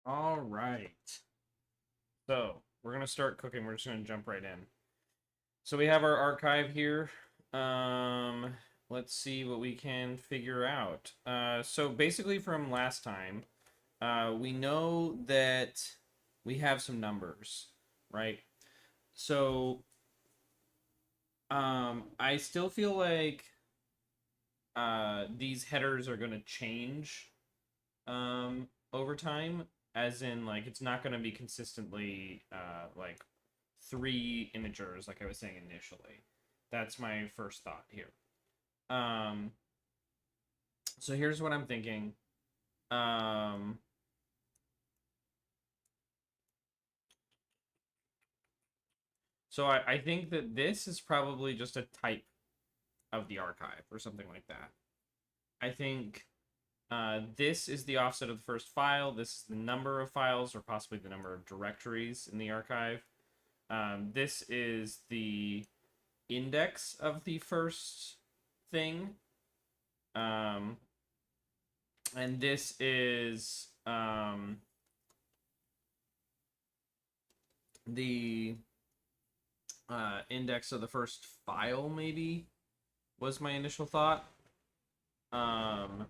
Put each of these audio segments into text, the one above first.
All right. So we're gonna start cooking. We're just gonna jump right in. So we have our archive here. Um, let's see what we can figure out. So basically from last time, we know that we have some numbers, right? So I still feel like these headers are gonna change over time, as in like it's not going to be consistently like three integers like I was saying initially. That's my first thought here. um so here's what I'm thinking. um I think that this is probably just a type of the archive or something like that. I think this is the offset of the first file. This is the number of files or possibly the number of directories in the archive. This is the index of the first thing. Um, and this is the index of the first file, maybe, was my initial thought. Um,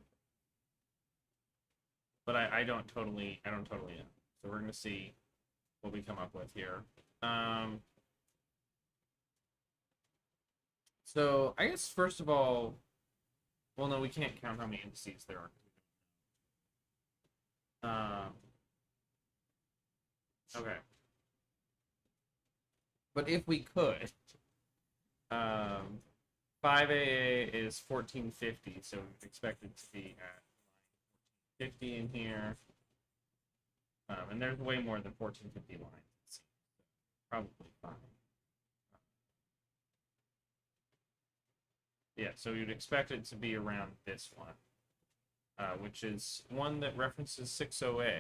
but I don't totally know. So we're gonna see what we come up with here. Um, so I guess first of all, well, no, we can't count how many indices there are. Um, okay, but if we could, um, 5AA is 1450, so we expect it to be at 50 in here. And there's way more than 1450 lines. Probably fine. Yeah, so you'd expect it to be around this one, which is one that references 60A.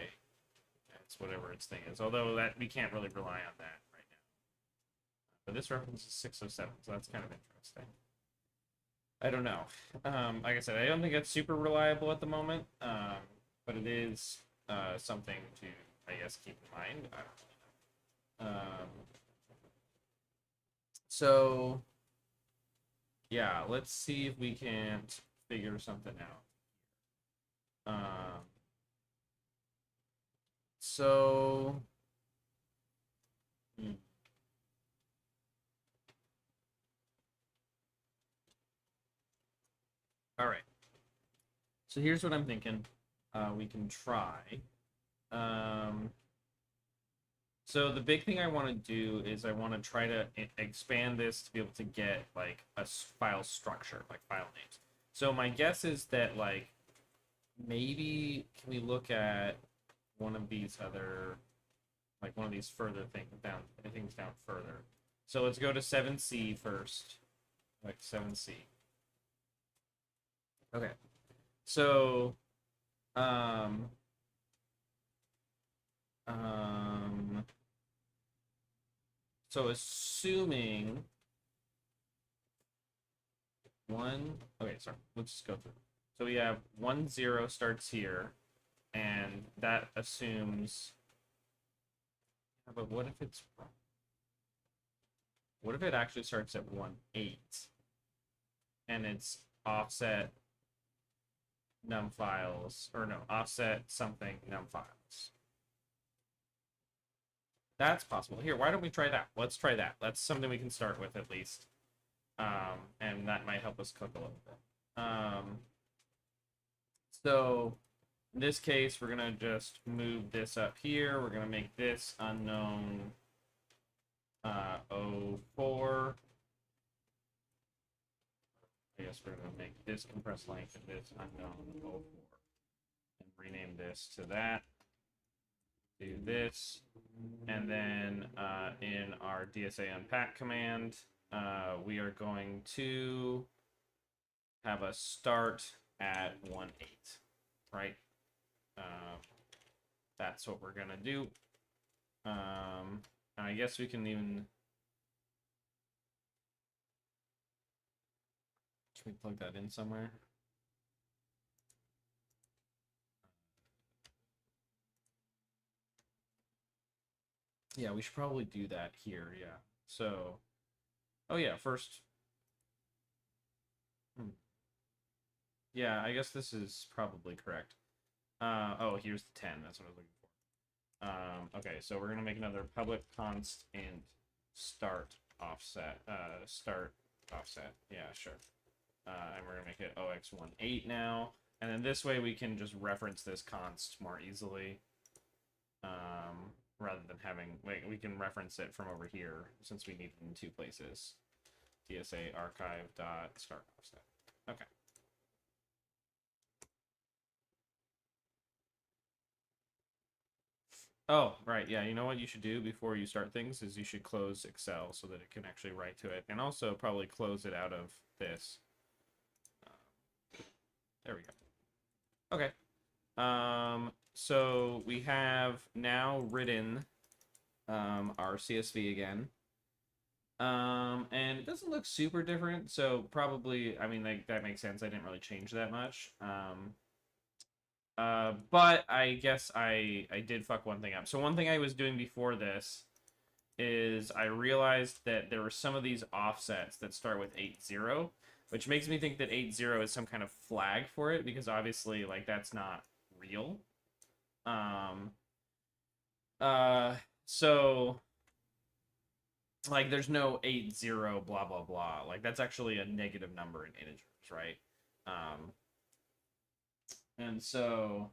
That's whatever its thing is, although that we can't really rely on that right now. But this references 607, so that's kind of interesting. I don't know. Like I said, I don't think it's super reliable at the moment, but it is something to, I guess, keep in mind. So, yeah, let's see if we can't figure something out. Um, so, hmm. All right. So here's what I'm thinking. We can try. Um, so the big thing I want to do is I want to try to expand this to be able to get like a file structure, like file names. So my guess is that like maybe can we look at one of these other, like one of these further things down further. So let's go to 7C first, like 7C. Okay. So um um so assuming okay, sorry, let's just go through. So we have 1 0 starts here, and that assumes, but what if it's wrong? What if it actually starts at 1 8 and it's offset num files, or no, offset something num files? That's possible. Here, why don't we try that? Let's try that. That's something we can start with at least. And that might help us cook a little bit. So in this case, we're gonna just move this up here. We're gonna make this unknown 04. I guess we're gonna make this compressed length of this unknown 04. And rename this to that. Do this. And then in our DSA unpack command, we are going to have a start at 1 8, right? That's what we're gonna do. I guess we can even, can we plug that in somewhere? Yeah, we should probably do that here. Yeah. So, oh yeah, first. Hmm. Yeah, I guess this is probably correct. Oh, here's the 10. That's what I was looking for. Okay, so we're gonna make another public const int start offset. Start offset. Yeah, sure. And we're gonna make it 0x18 now. And then this way we can just reference this const more easily. Rather than having, like, we can reference it from over here since we need it in two places. DSA archive dot start offset. Okay. Oh, right. Yeah. You know what you should do before you start things is you should close Excel so that it can actually write to it, and also probably close it out of this. There we go. Okay. So we have now written our CSV again. And it doesn't look super different, so probably, I mean, like, that makes sense. I didn't really change that much. But I guess I did fuck one thing up. So one thing I was doing before this is I realized that there were some of these offsets that start with 80, which makes me think that 80 is some kind of flag for it, because obviously, like, that's not real. Um, so like there's no 80 blah blah blah. Like that's actually a negative number in integers, right? Um, and so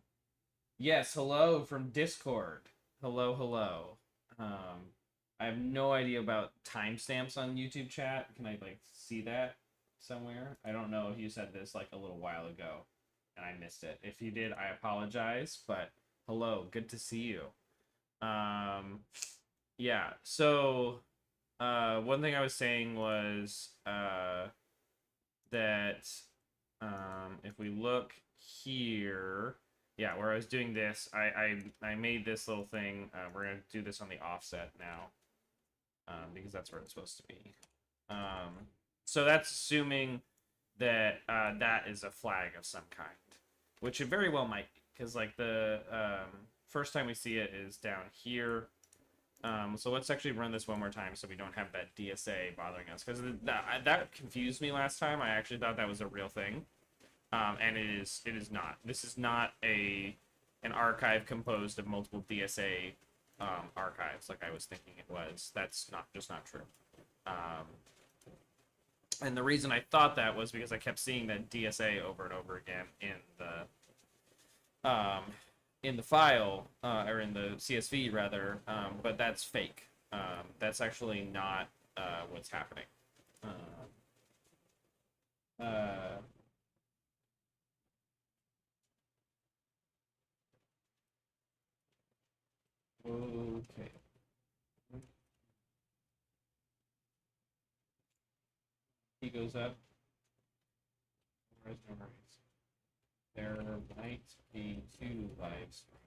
yes, hello from Discord. Hello, hello. I have no idea about timestamps on YouTube chat. Can I like see that somewhere? I don't know if you said this like a little while ago and I missed it. If you did, I apologize, but hello, good to see you. Um, yeah, so one thing I was saying was that if we look here, yeah, where I was doing this, I made this little thing. We're gonna do this on the offset now, because that's where it's supposed to be. So that's assuming that that is a flag of some kind, which it very well might be, because like the first time we see it is down here. So let's actually run this one more time so we don't have that DSA bothering us, because that confused me last time. I actually thought that was a real thing, and it is not. This is not an archive composed of multiple DSA archives like I was thinking it was. That's not true. And the reason I thought that was because I kept seeing that DSA over and over again in the file, or in the CSV rather, but that's fake. That's actually not what's happening. Uh, okay. He goes up. There's no hurries. There might be two live streams.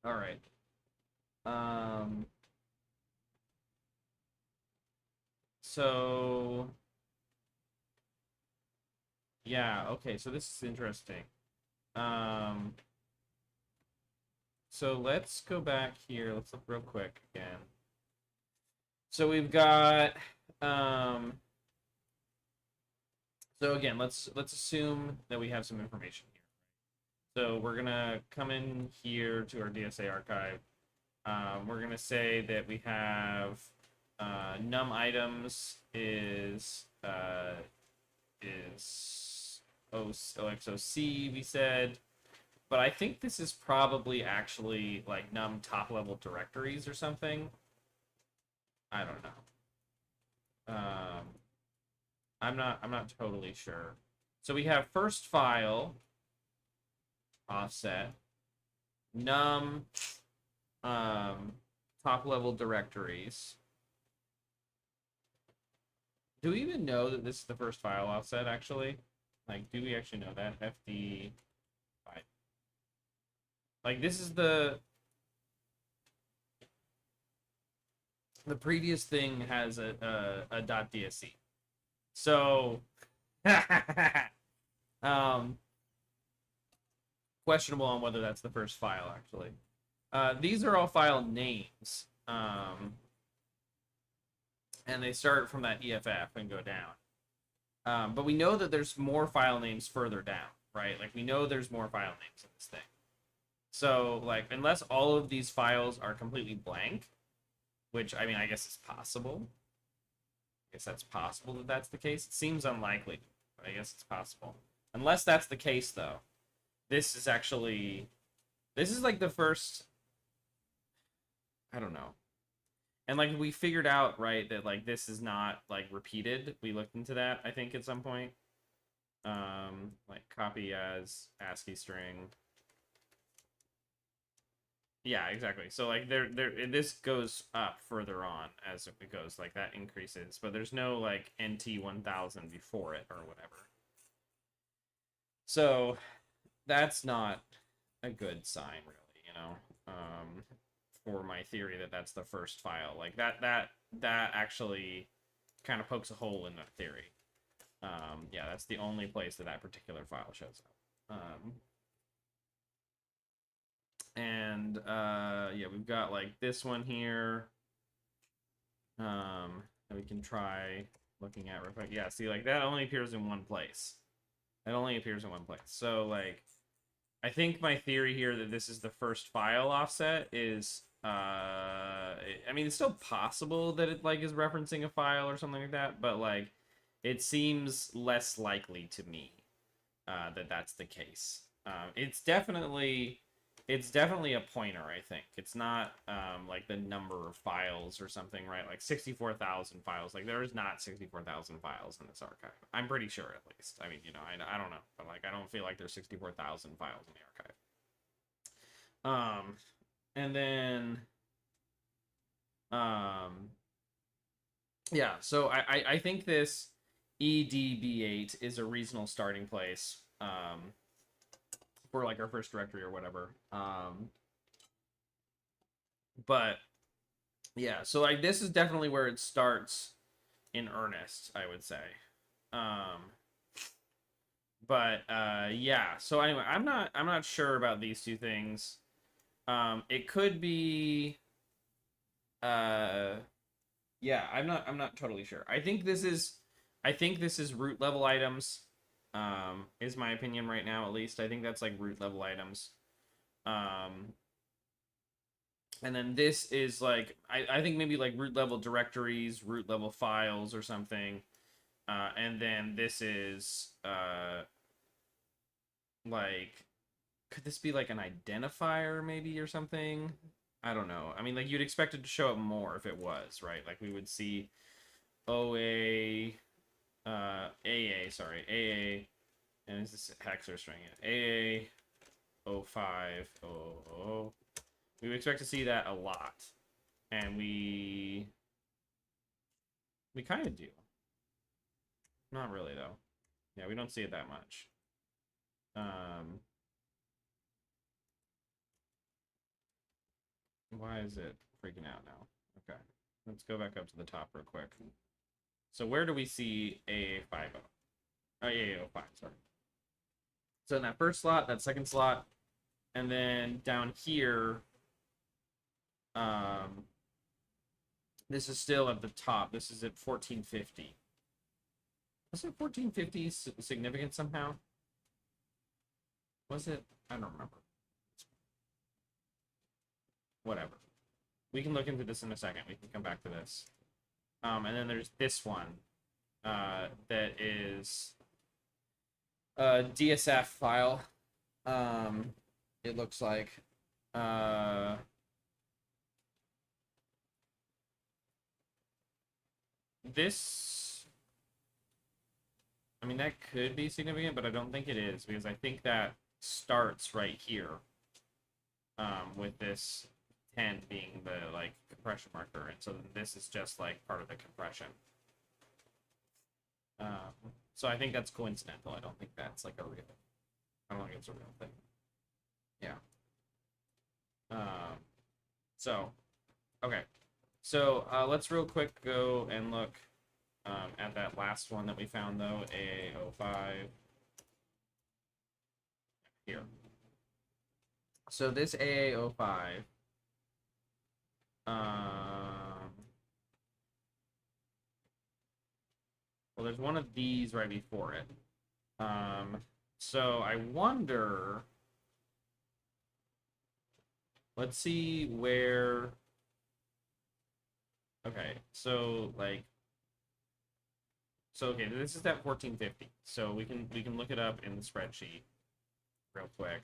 All right. Um, so yeah, okay, so this is interesting. Um, so let's go back here. Let's look real quick again. So we've got so again, let's assume that we have some information here. So we're gonna come in here to our DSA archive. We're gonna say that we have num items is OXOC, we said, but I think this is probably actually like num top level directories or something. I don't know. I'm not totally sure. So we have first file offset num top level directories. Do we even know that this is the first file offset actually? Like, do we actually know that? FD. Like, this is the previous thing has a .dsc. So, um, questionable on whether that's the first file, actually. These are all file names. And they start from that EFF and go down. But we know that there's more file names further down, right? Like, we know there's more file names in this thing. So, like, unless all of these files are completely blank, which, I mean, I guess is possible. I guess that's possible that that's the case. It seems unlikely, but I guess it's possible. Unless that's the case, though, this is actually... This is, like, the first... I don't know. And, like, we figured out, right, that, like, this is not, like, repeated. We looked into that, I think, at some point. Like, copy as ASCII string. Yeah, exactly. So, like, this goes up further on as it goes. Like, that increases. But there's no, like, NT1000 before it or whatever. So, that's not a good sign, really, you know? For my theory that that's the first file. Like, that actually kind of pokes a hole in that theory. Yeah, that's the only place that particular file shows up. Yeah, we've got, like, this one here. That we can try looking at real quick. Yeah, see, like, that only appears in one place. It only appears in one place. So, like, I think my theory here that this is the first file offset is, I mean, it's still possible that it, like, is referencing a file or something like that, but, like, it seems less likely to me that that's the case. It's definitely a pointer, I think. It's not, like, the number of files or something, right? Like, 64,000 files. Like, there is not 64,000 files in this archive. I'm pretty sure, at least. I mean, you know, I don't know. But, like, I don't feel like there's 64,000 files in the archive. And then... yeah, so I think this EDB8 is a reasonable starting place for, like, our first directory or whatever. But yeah, so, like, this is definitely where it starts in earnest, I would say. Yeah, so anyway, I'm not sure about these two things. It could be yeah, I'm not totally sure. I think this is root level items. Is my opinion right now, at least. I think that's, like, root level items. And then this is, like, I think maybe, like, root level directories, root level files or something. And then this is, like, could this be, like, an identifier maybe or something? I don't know. I mean, like, you'd expect it to show up more if it was, right? Like, we would see OA, AA, sorry, AA, and is this hex or string? AA, 05, 00. We would expect to see that a lot. And we kind of do. Not really, though. Yeah, we don't see it that much. Why is it freaking out now? Okay, let's go back up to the top real quick. So where do we see AA50? Oh, AA05, sorry. So in that first slot, that second slot, and then down here, this is still at the top. This is at 1450. Was it 1450 significant somehow? Was it? I don't remember. Whatever. We can look into this in a second. We can come back to this. And then there's this one that is a DSF file. It looks like. This, I mean, that could be significant, but I don't think it is, because I think that starts right here with this 10 being the, like, compression marker, and so this is just, like, part of the compression. So I think that's coincidental. I don't think that's, like, a real, I don't think it's a real thing. Yeah. So, okay. So let's real quick go and look at that last one that we found, though, AA05. Here. So this AA05, well, there's one of these right before it. So I wonder, let's see where, okay, so like, so okay, this is at 1450. So we can look it up in the spreadsheet real quick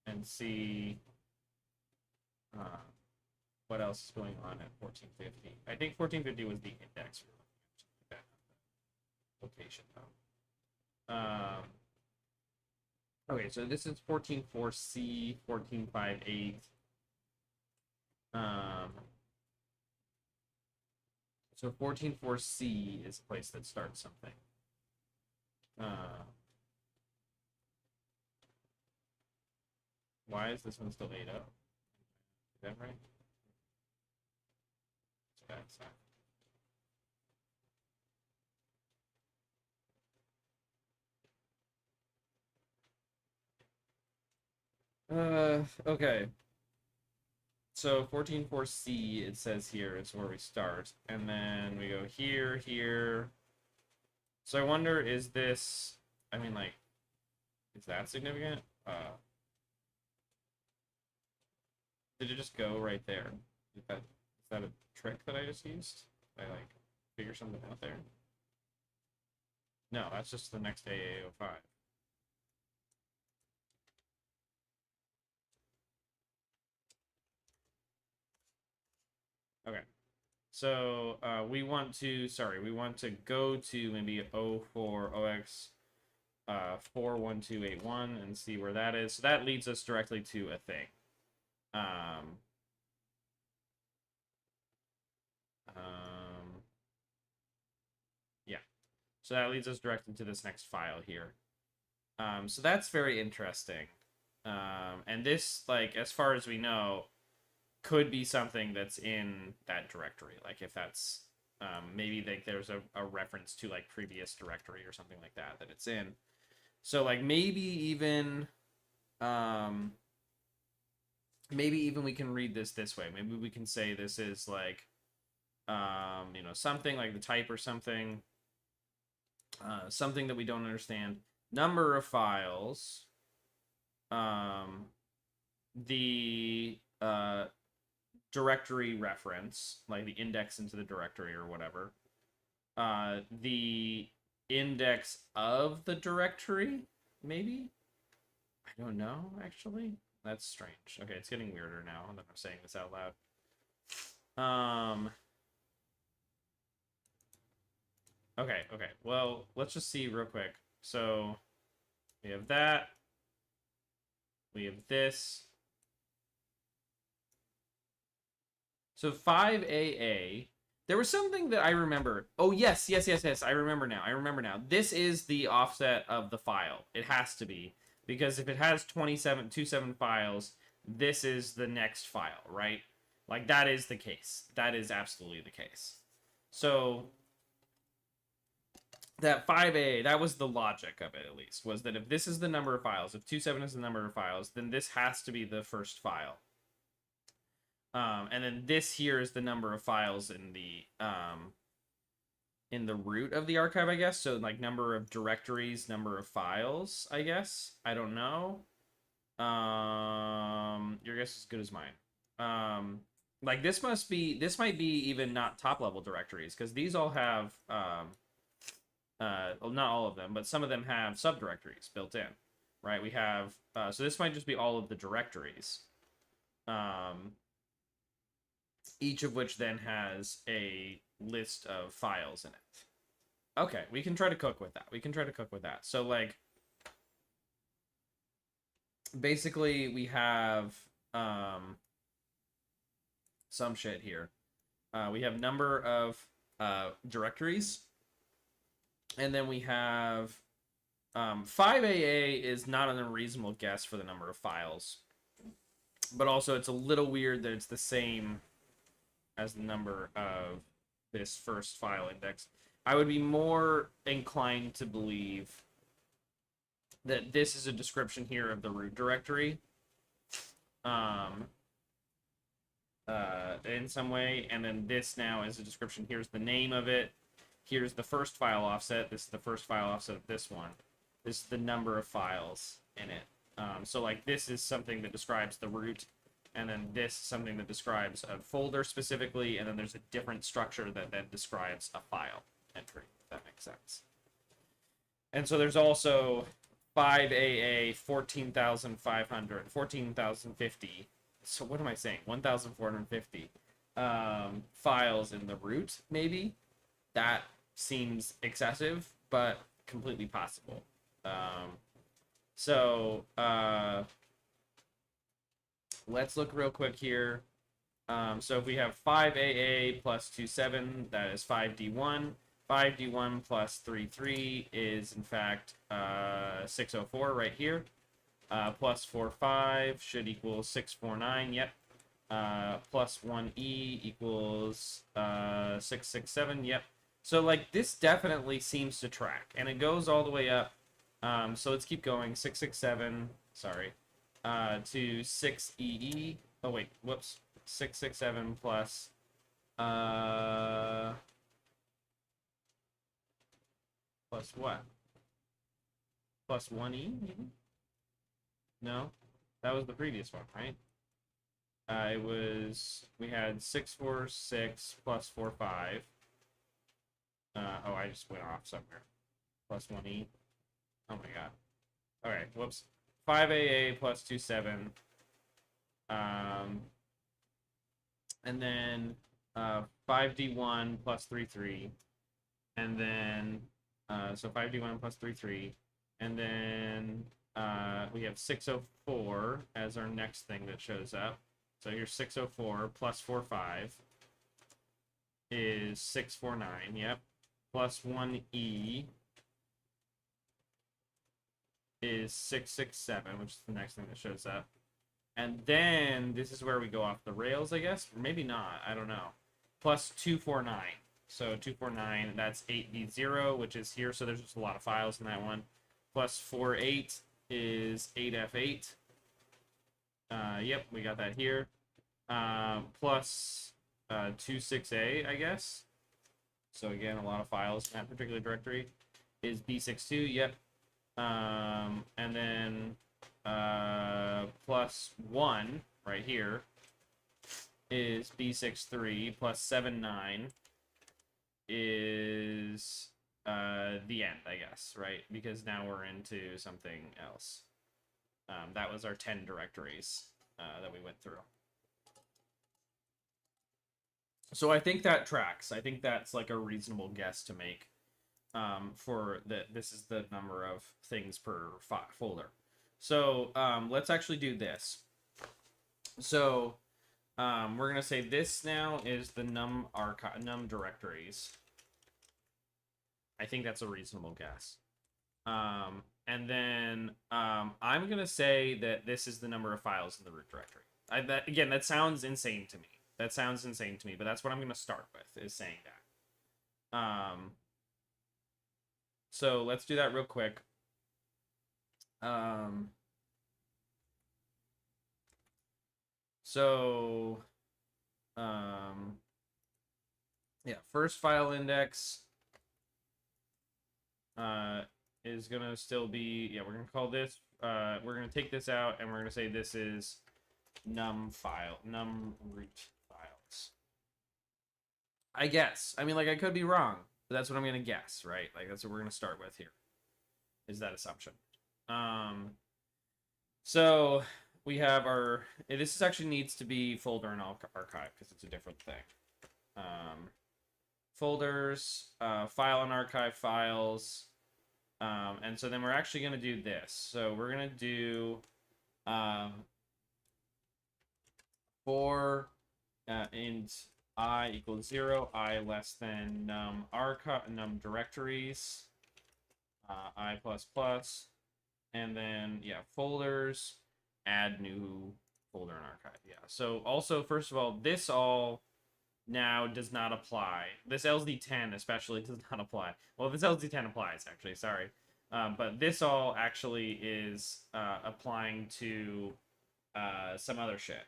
and see what else is going on at 1450. I think 1450 was the index we were looking at location though. Okay, so this is 14.4c, 14.5.8. So 14.4c is a place that starts something. Why is this one still 8.0? Is that right? That's bad stuff. Okay. So 14.4c, it says here, is where we start. And then we go here, here. So I wonder, is this, I mean, like, is that significant? Did it just go right there? Is that a trick that I just used? Did I, like, figure something out there? No, that's just the next AA05. Okay. So we want to go to maybe 04 OX 41281 and see where that is. So that leads us directly to a thing. Yeah. So that leads us directly to this next file here. So that's very interesting. And this, like, as far as we know, could be something that's in that directory. Like if that's maybe like there's a reference to like previous directory or something like that it's in. So like maybe even we can read this way. Maybe we can say this is like you know, something like the type or something, something that we don't understand. Number of files, the directory reference, like the index into the directory or whatever, the index of the directory, maybe? I don't know, actually. That's strange. Okay, it's getting weirder now that I'm saying this out loud. Okay. Well, let's just see real quick. So we have that. We have this. So 5AA, there was something that I remember. Oh, yes. I remember now. This is the offset of the file. It has to be. Because if it has 27 files, this is the next file, right? Like, that is the case. That is absolutely the case. So that 5A, that was the logic of it, at least, was that if this is the number of files, if 27 is the number of files, then this has to be the first file. And then this here is the number of files in the root of the archive, I guess. So like number of directories, number of files, I guess. I don't know. Your guess is as good as mine. Like this might be even not top level directories, because these all have well, not all of them, but some of them have subdirectories built in, right? We have so this might just be all of the directories. Each of which then has a list of files in it. Okay, we can try to cook with that. So, like, basically, we have some shit here. We have number of directories. And then we have 5AA is not an unreasonable guess for the number of files. But also, it's a little weird that it's the same as the number of this first file index. I would be more inclined to believe that this is a description here of the root directory, um, in some way, and then this now is a description. Here's the name of it. Here's the first file offset. This is the first file offset of this one. This is the number of files in it. So like this is something that describes the root, and then this is something that describes a folder specifically, and then there's a different structure that then describes a file entry, if that makes sense. And so there's also 5AA, 14,500, 14,050. So what am I saying? 1,450 files in the root, maybe? That seems excessive, but completely possible. Let's look real quick here. So if we have 5AA plus 27, that is 5D1. 5D1 plus 33 is, in fact, 604 right here. Plus 45 should equal 649, yep. Plus 1E equals 667, yep. So, like, this definitely seems to track, and it goes all the way up. So let's keep going. 667, sorry, to 6EE. Oh, wait, whoops. 667 plus, plus what? Plus 1E, maybe? No? That was the previous one, right? We had 646 plus 45. Oh, I just went off somewhere. Plus 1E. Oh my god. Alright, whoops. 5AA plus 27. And then 5D1 plus 33. And then, so 5D1 plus 33. And then we have 604 as our next thing that shows up. So here's 604 plus 45 is 649, yep. Plus 1E is 667, which is the next thing that shows up. And then this is where we go off the rails, I guess. Or maybe not, I don't know. Plus 249. So 249, that's 8D0, which is here. So there's just a lot of files in that one. Plus 48 is 8F8. Yep, we got that here. Plus 26A, I guess. So again, a lot of files in that particular directory. Is B62, yep. And then plus 1 right here is B63 plus 79 is the end, I guess, right? Because now we're into something else. That was our 10 directories that we went through. So I think that tracks. I think that's like a reasonable guess to make for this is the number of things per folder. So let's actually do this. So we're going to say this now is the num directories. I think that's a reasonable guess. And then I'm going to say that this is the number of files in the root directory. Again, that sounds insane to me. That sounds insane to me, but that's what I'm going to start with, is saying that. So let's do that real quick. Yeah, first file index is going to still be, yeah, we're going to call this, we're going to take this out, and we're going to say this is num root files. I guess. I mean, like, I could be wrong, but that's what I'm going to guess, right? Like, that's what we're going to start with here, is that assumption. So we have our, this actually needs to be folder and archive, because it's a different thing. Folders, file and archive files, and so then we're actually going to do this. So we're going to do for int I equals 0, I less than num directories, I plus plus, and then yeah, folders, add new folder and archive. Yeah. So also, first of all, this all now does not apply. This LZ10 especially does not apply. Well, this LZ10 applies, actually, sorry. But this all actually is applying to some other shit,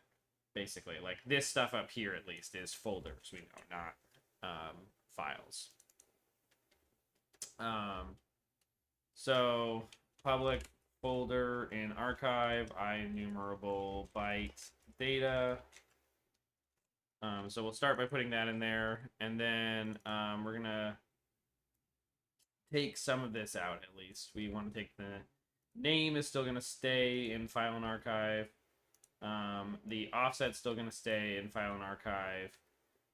basically. Like this stuff up here, at least, is folders. We know, not files. So public folder in archive, IEnumerable byte data. So we'll start by putting that in there, and then we're gonna take some of this out. At least we want to take the name is still gonna stay in file and archive. The offset's still gonna stay in file and archive.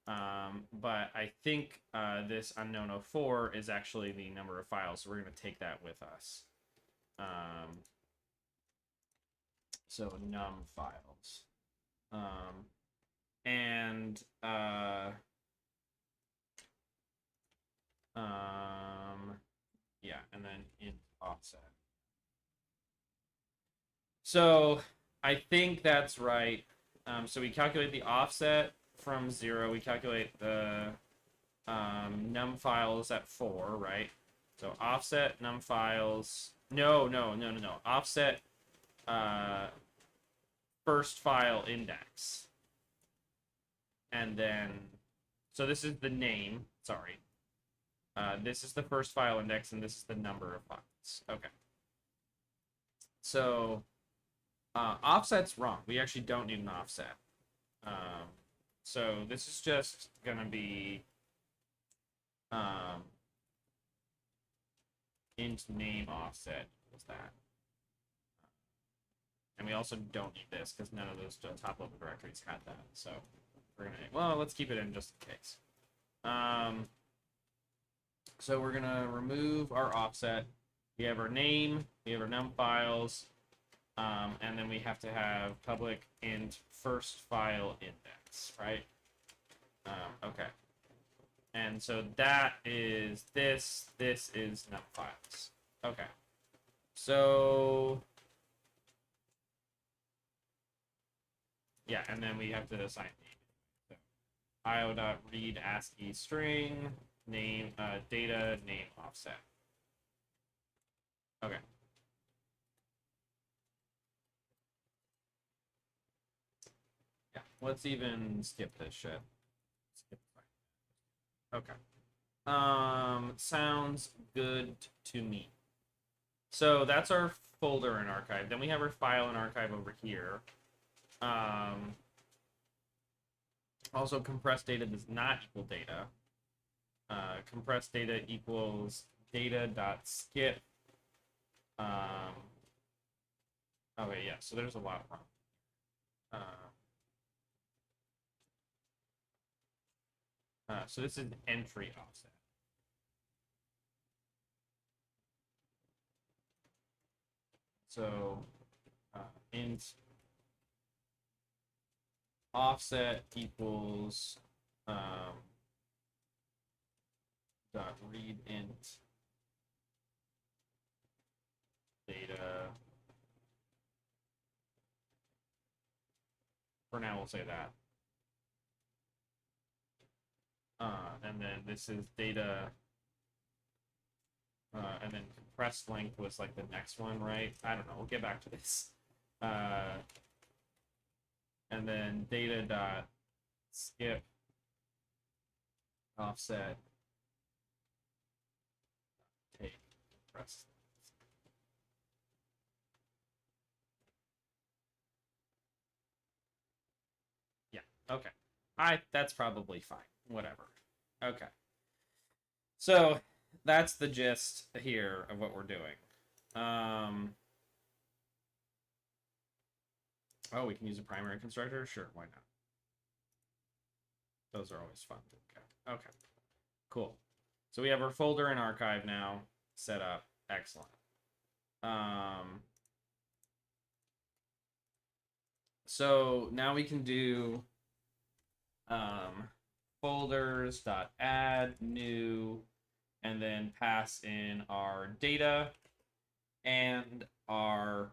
But I think this unknown04 is actually the number of files, so we're going to take that with us. So num files. And yeah, and then int offset. So I think that's right. So we calculate the offset from 0. We calculate the num files at 4, right? So offset num files. No. Offset first file index. And then, so this is the name. Sorry. This is the first file index, and this is the number of files. Okay. So offset's wrong. We actually don't need an offset. So this is just gonna be int name offset was that. And we also don't need this because none of those top level directories had that. So we're gonna, well, let's keep it in just in case. So we're gonna remove our offset. We have our name, we have our num files, and then we have to have public int first file index, right? Okay. And so that is this is num files. Okay. So yeah, and then we have to assign name. So, io.read ASCII string name data name offset. Okay. Yeah, let's even skip this shit. Skip. Okay. Sounds good to me. So that's our folder in archive. Then we have our file in archive over here. Also, compressed data does not equal data. Compressed data equals data.skip. Okay, yeah, so there's a lot wrong. So this is entry offset. So int offset equals dot read int data. For now, we'll say that. And then this is data. And then compressed length was like the next one, right? I don't know. We'll get back to this. And then data dot skip offset take compressed. Yeah. Okay. That's probably fine. Whatever. Okay. So that's the gist here of what we're doing. Oh, we can use a primary constructor? Sure, why not? Those are always fun. Okay, cool. So we have our folder and archive now set up. Excellent. So now we can do folders.add new, and then pass in our data and our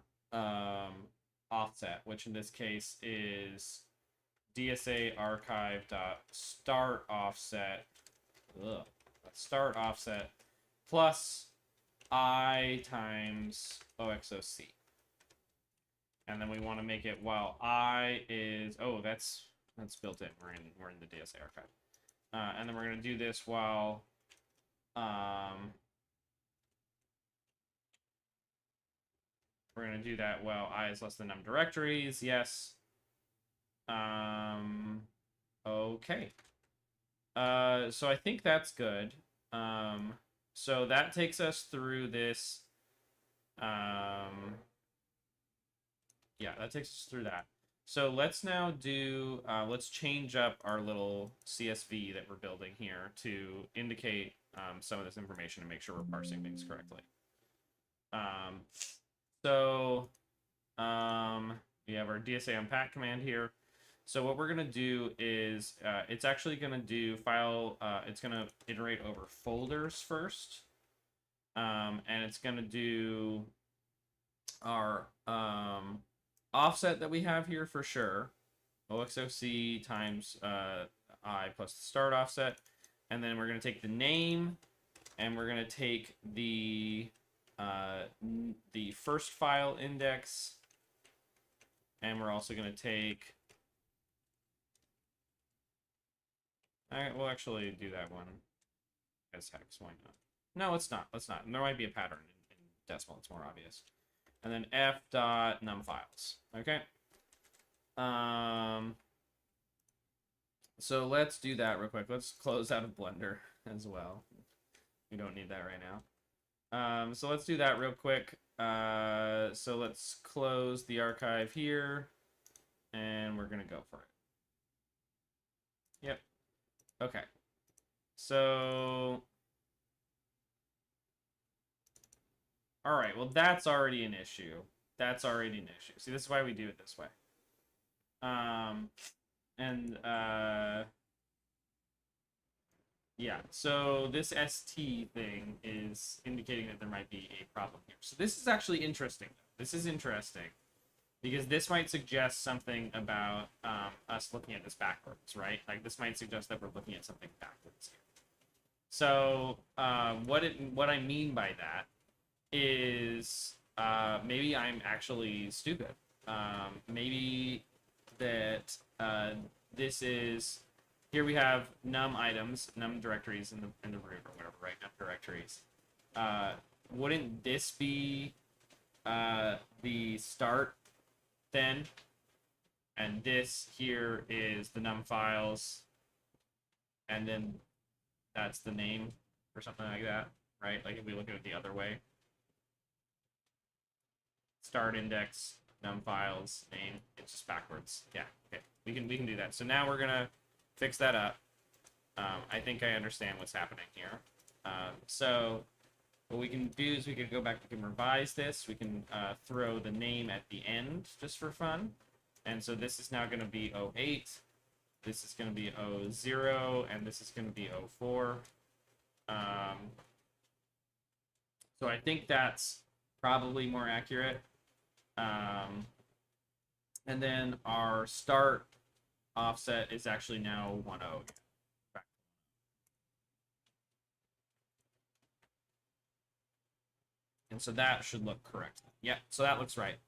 offset, which in this case is DSA archive.start offset, start offset plus I times OXOC. And then we want to make it while I is, oh, that's built in. We're in the DSA archive. And then we're going to do this while we're going to do that while I is less than num directories. Yes. Okay. So I think that's good. So that takes us through this. Yeah, that takes us through that. So let's now do, let's change up our little CSV that we're building here to indicate some of this information and make sure we're parsing things correctly. So we have our DSA unpack command here. So what we're going to do is it's actually going to do file, it's going to iterate over folders first. And it's going to do our offset that we have here for sure. OXOC times I plus the start offset. And then we're going to take the name and we're going to take the first file index. And we're also going to take, we'll actually do that one as hex, why not? No, let's not. Let's not. There might be a pattern in decimal. It's more obvious. And then f dot num files. Okay. So let's do that real quick. Let's close out of Blender as well. We don't need that right now. So let's do that real quick. So let's close the archive here, and we're gonna go for it. Yep. Okay. So. All right, well, that's already an issue. That's already an issue. See, this is why we do it this way. Yeah, so this ST thing is indicating that there might be a problem here. So this is actually interesting. This is interesting because this might suggest something about us looking at this backwards, right? Like this might suggest that we're looking at something backwards here. So what I mean by that is maybe I'm actually stupid. Maybe that this is, here we have num items, num directories in the root or whatever, right? Num directories. Wouldn't this be the start then? And this here is the num files, and then that's the name or something like that, right? Like if we look at it the other way. Start index, num files, name, it's just backwards. Yeah, okay. We can do that. So now we're gonna fix that up. I think I understand what's happening here. So what we can do is we can go back, we can revise this, we can throw the name at the end just for fun. And so this is now gonna be 08, this is gonna be 00, and this is gonna be 04. So I think that's probably more accurate. And then our start offset is actually now 10. And so that should look correct. Yeah, so that looks right.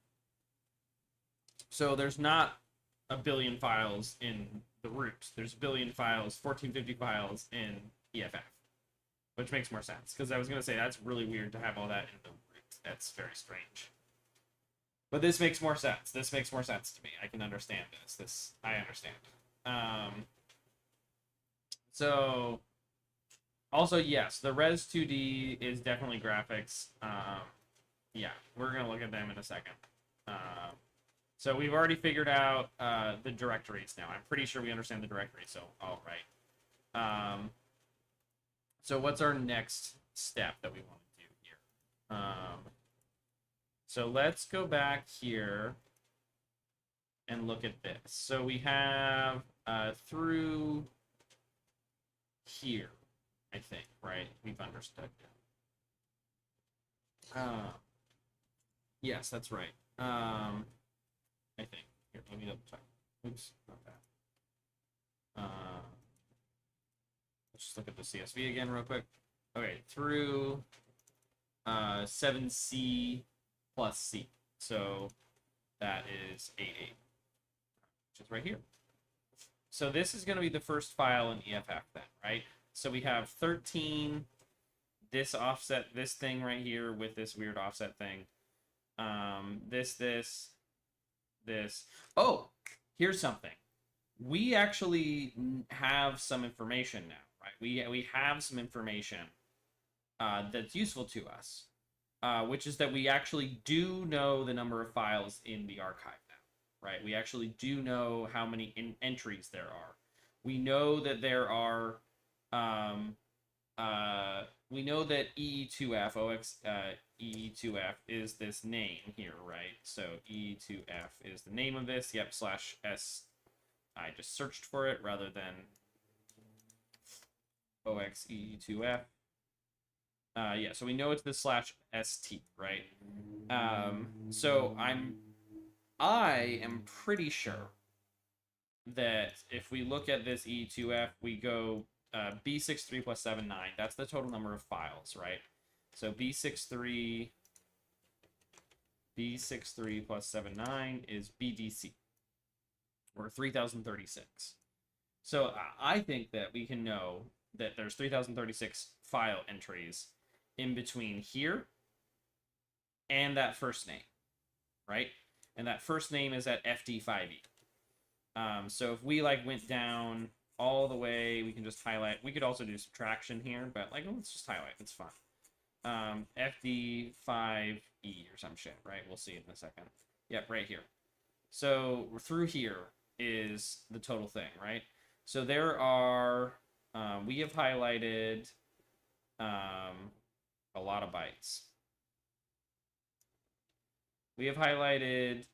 So there's not a billion files in the root. There's a billion files, 1450 files in EFF, which makes more sense. Because I was going to say that's really weird to have all that in the root. That's very strange. But this makes more sense. This makes more sense to me. I can understand this. I understand. So, also, yes, the Res 2D is definitely graphics. Yeah, we're going to look at them in a second. So we've already figured out the directories now. I'm pretty sure we understand the directories, so all right. So what's our next step that we want to do here? So let's go back here and look at this. So we have through here, I think, right? We've understood. Yes, that's right. I think. Here, let me double check. Oops, not that. Let's just look at the CSV again real quick. Okay, through 7C plus C. So that is 88, which is right here. So this is going to be the first file in EFF then, right? So we have 13, this offset, this thing right here with this weird offset thing. This. Oh, here's something. We actually have some information now, right? We have some information that's useful to us, which is that we actually do know the number of files in the archive now, right? We actually do know how many entries there are. We know that there are, we know that EE2F, EE2F is this name here, right? So EE2F is the name of this, yep, /S. I just searched for it rather than OXEE2F. Yeah, so we know it's the /ST, right? So I am pretty sure that if we look at this E2F, we go B63 plus 79. That's the total number of files, right? So B63 plus 79 is BDC, or 3036. So I think that we can know that there's 3036 file entries in between here and that first name, right? And that first name is at FD5E. So if we like went down all the way, we can just highlight. We could also do subtraction here, but like let's just highlight. It's fun. FD5E or some shit, right? We'll see it in a second. Yep, right here. So through here is the total thing, right? So there are, we have highlighted a lot of bytes. We have highlighted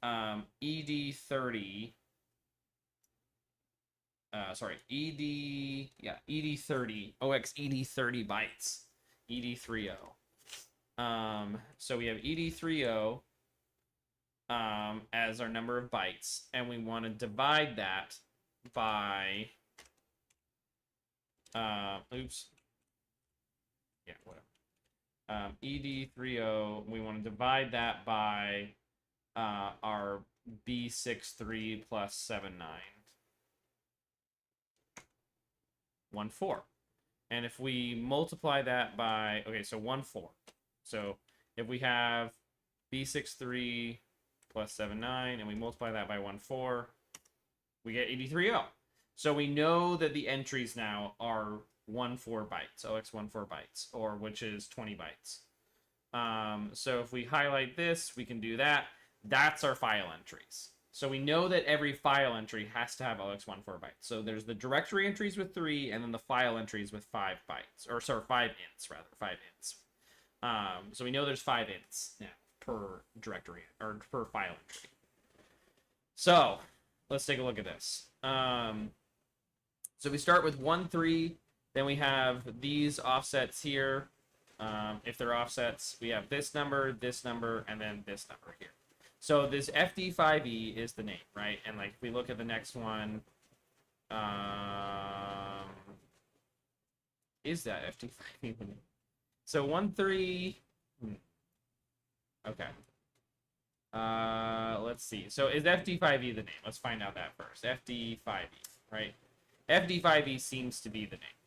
ED30. ED30, OX ED30 bytes, ED30. So we have ED30 as our number of bytes, and we want to divide that by, oops, yeah, whatever. ED30, we want to divide that by our B63 plus 79. 1/4. And if we multiply that by, okay, so 1/4. So if we have B63 plus 79 and we multiply that by 1/4, we get 83O. So we know that the entries now are 1/4 bytes, OX14 bytes, or which is 20 bytes. So if we highlight this, we can do that. That's our file entries. So we know that every file entry has to have OX14 bytes. So there's the directory entries with 3, and then the file entries with 5 bytes. Or, sorry, 5 ints, rather. 5 ints. So we know there's 5 ints now per directory, or per file entry. So, let's take a look at this. So we start with 1, 3. Then we have these offsets here. If they're offsets, we have this number, and then this number here. So this FD5E is the name, right? And like if we look at the next one, is that FD5E the name? So 1, 3. Okay. Let's see. So is FD5E the name? Let's find out that first. FD5E, right? FD5E seems to be the name.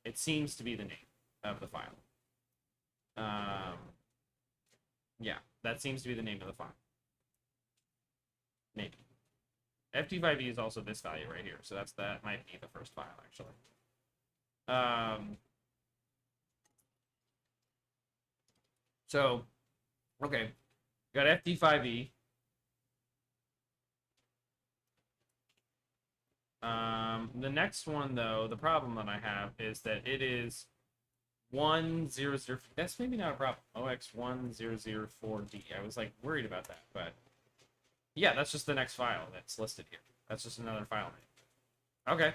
It seems to be the name of the file. Yeah, that seems to be the name of the file. Maybe. FD5E is also this value right here, so that might be the first file actually. So, okay, got FD5E. The next one though, the problem that I have is that it is 100. That's maybe not a problem. OX1004D. I was like worried about that, but yeah, that's just the next file that's listed here. That's just another file name. Okay,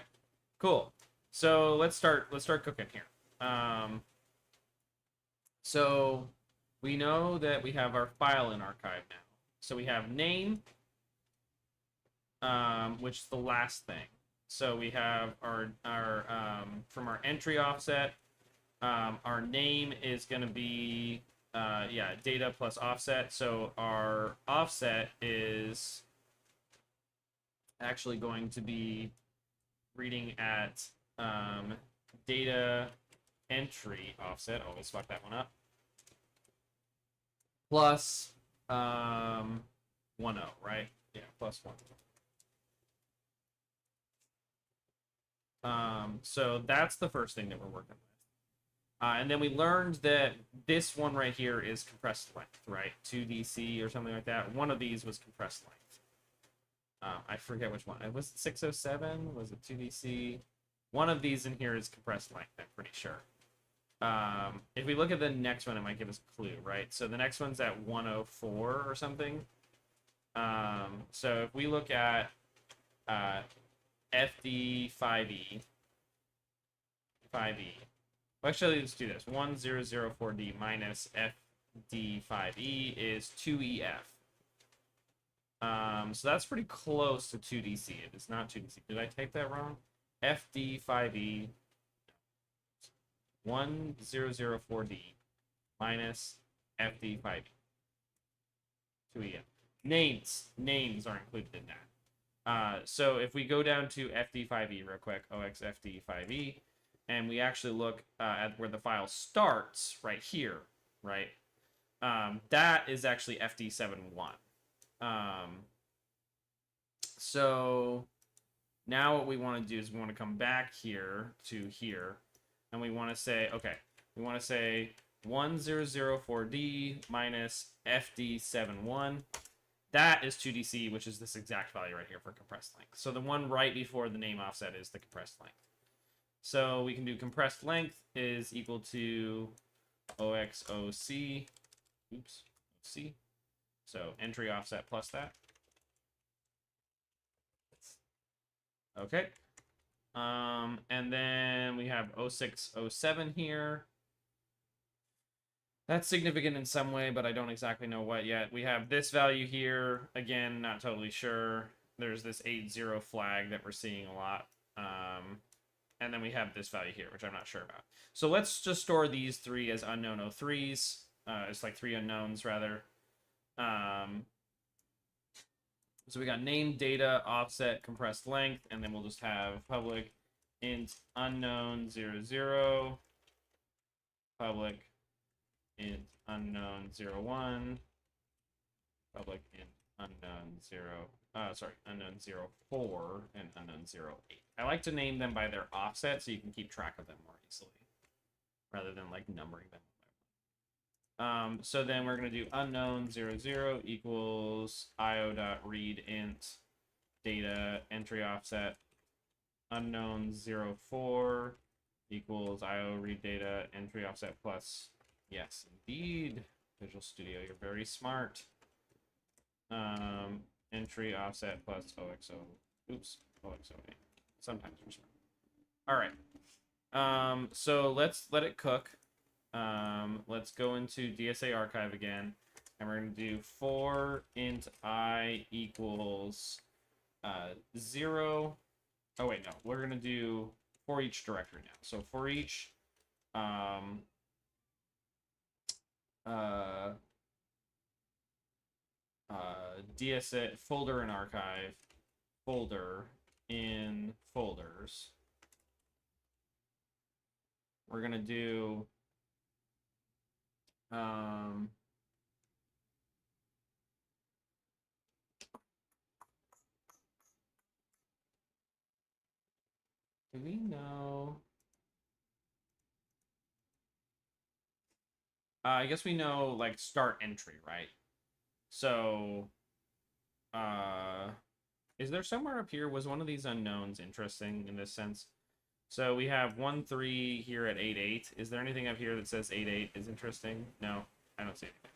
cool. So let's start cooking here. So we know that we have our file in archive now. So we have name, which is the last thing. So we have our from our entry offset, our name is going to be yeah, data plus offset. So our offset is actually going to be reading at data entry offset. Always fuck that one up. Plus 1 0, right? Yeah, plus 1. So that's the first thing that we're working with. And then we learned that this one right here is compressed length, right? 2DC or something like that. One of these was compressed length. I forget which one. Was it 607? Was it 2DC? One of these in here is compressed length, I'm pretty sure. If we look at the next one, it might give us a clue, right? So the next one's at 104 or something. So if we look at FD5E, 5E. Well, actually, let's do this. 1004D minus FD5E is 2EF. So that's pretty close to 2DC. It is not 2DC. Did I type that wrong? FD5E 1004D minus FD5E 2EF. Names are included in that. So if we go down to FD5E real quick, OXFD5E, and we actually look at where the file starts right here, right? That is actually FD71. So now what we want to do is we want to come back here to here, and we want to say, okay, we want to say 1004D minus FD71. That is 2DC, which is this exact value right here for compressed length. So the one right before the name offset is the compressed length. So we can do compressed length is equal to OXOC, oops, C. So entry offset plus that. Okay. And then we have 0607 here. That's significant in some way, but I don't exactly know what yet. We have this value here. Again, not totally sure. There's this 80 flag that we're seeing a lot. And then we have this value here, which I'm not sure about. So let's just store these three as unknown 03s. It's like three unknowns, rather. So we got name, data, offset, compressed length, and then we'll just have public int unknown 00, public int unknown 01, public int unknown 0, unknown 04, and unknown 08. I like to name them by their offset so you can keep track of them more easily, rather than like numbering them. So then we're going to do unknown 00 equals io.readInt data entry offset. Unknown 04 equals io read data entry offset plus. Yes, indeed. Visual Studio, you're very smart. Entry offset plus OXO. Oops, OXO8. Sometimes we're smart. All right. So let's let it cook. Let's go into DSA archive again, and we're going to do for int I equals 0. Oh wait, no, we're going to do for each directory now. So for each DSA folder and archive, folder in folders, we're going to do do we know? I guess we know like start entry, right? So, is there somewhere up here? Was one of these unknowns interesting in this sense? So we have 1-3 here at 8-8. Is there anything up here that says 8-8 is interesting? No, I don't see anything.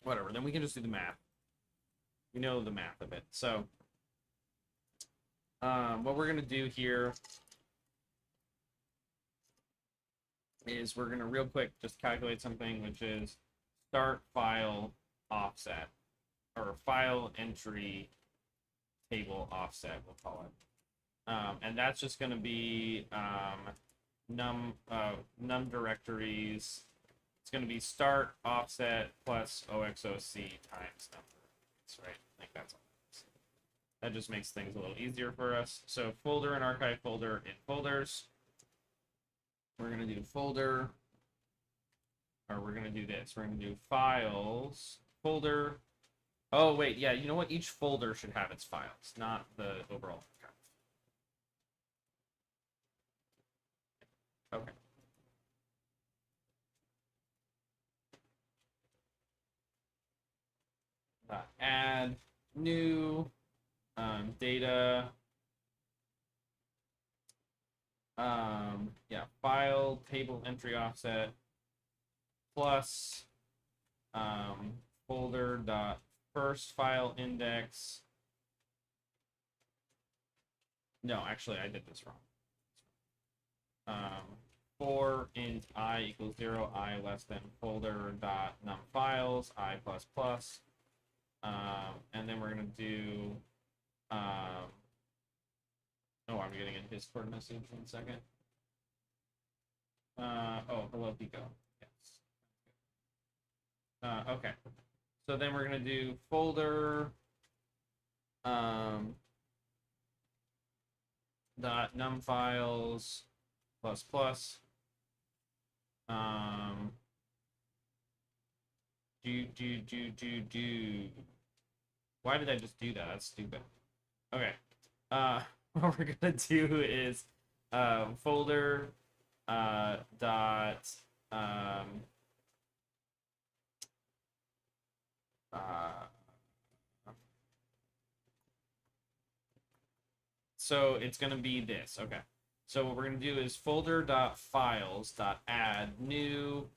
Whatever, then we can just do the math. We know the math of it. So, what we're going to do here is we're going to real quick just calculate something, which is start file offset, or file entry table offset, we'll call it. And that's just going to be num directories it's going to be start offset plus OXOC times number. That's right. I think that's all. That just makes things a little easier for us. So folder and archive folder in folders. We're going to do folder, or we're going to do this. We're going to do files, folder. Oh, wait, yeah, you know what? Each folder should have its files, not the overall count. Okay. Add new data. Yeah, file table entry offset plus folder dot first file index. No, actually, I did this wrong. For int I equals 0, I less than folder dot num files, I plus plus. And then we're gonna do oh, I'm getting a Discord message. 1 second. Oh, hello, Pico. Yes. Okay. So then we're gonna do folder dot num files plus plus. Why did I just do that? That's stupid. Okay. What we're gonna do is folder dot so it's gonna be this. Okay. So what we're gonna do is folder dot files dot add new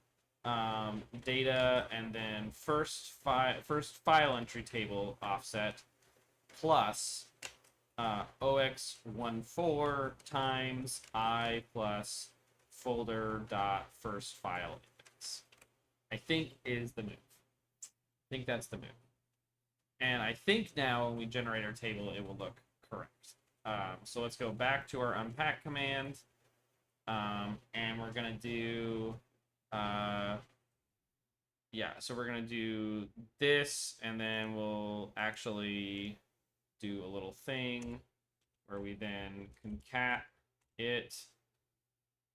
data and then first file entry table offset plus OX14 times I plus folder dot first file index. I think is the move. I think that's the move. And I think now when we generate our table, it will look correct. So let's go back to our unpack command. And we're going to do, yeah, so we're going to do this, and then we'll actually do a little thing where we then concat it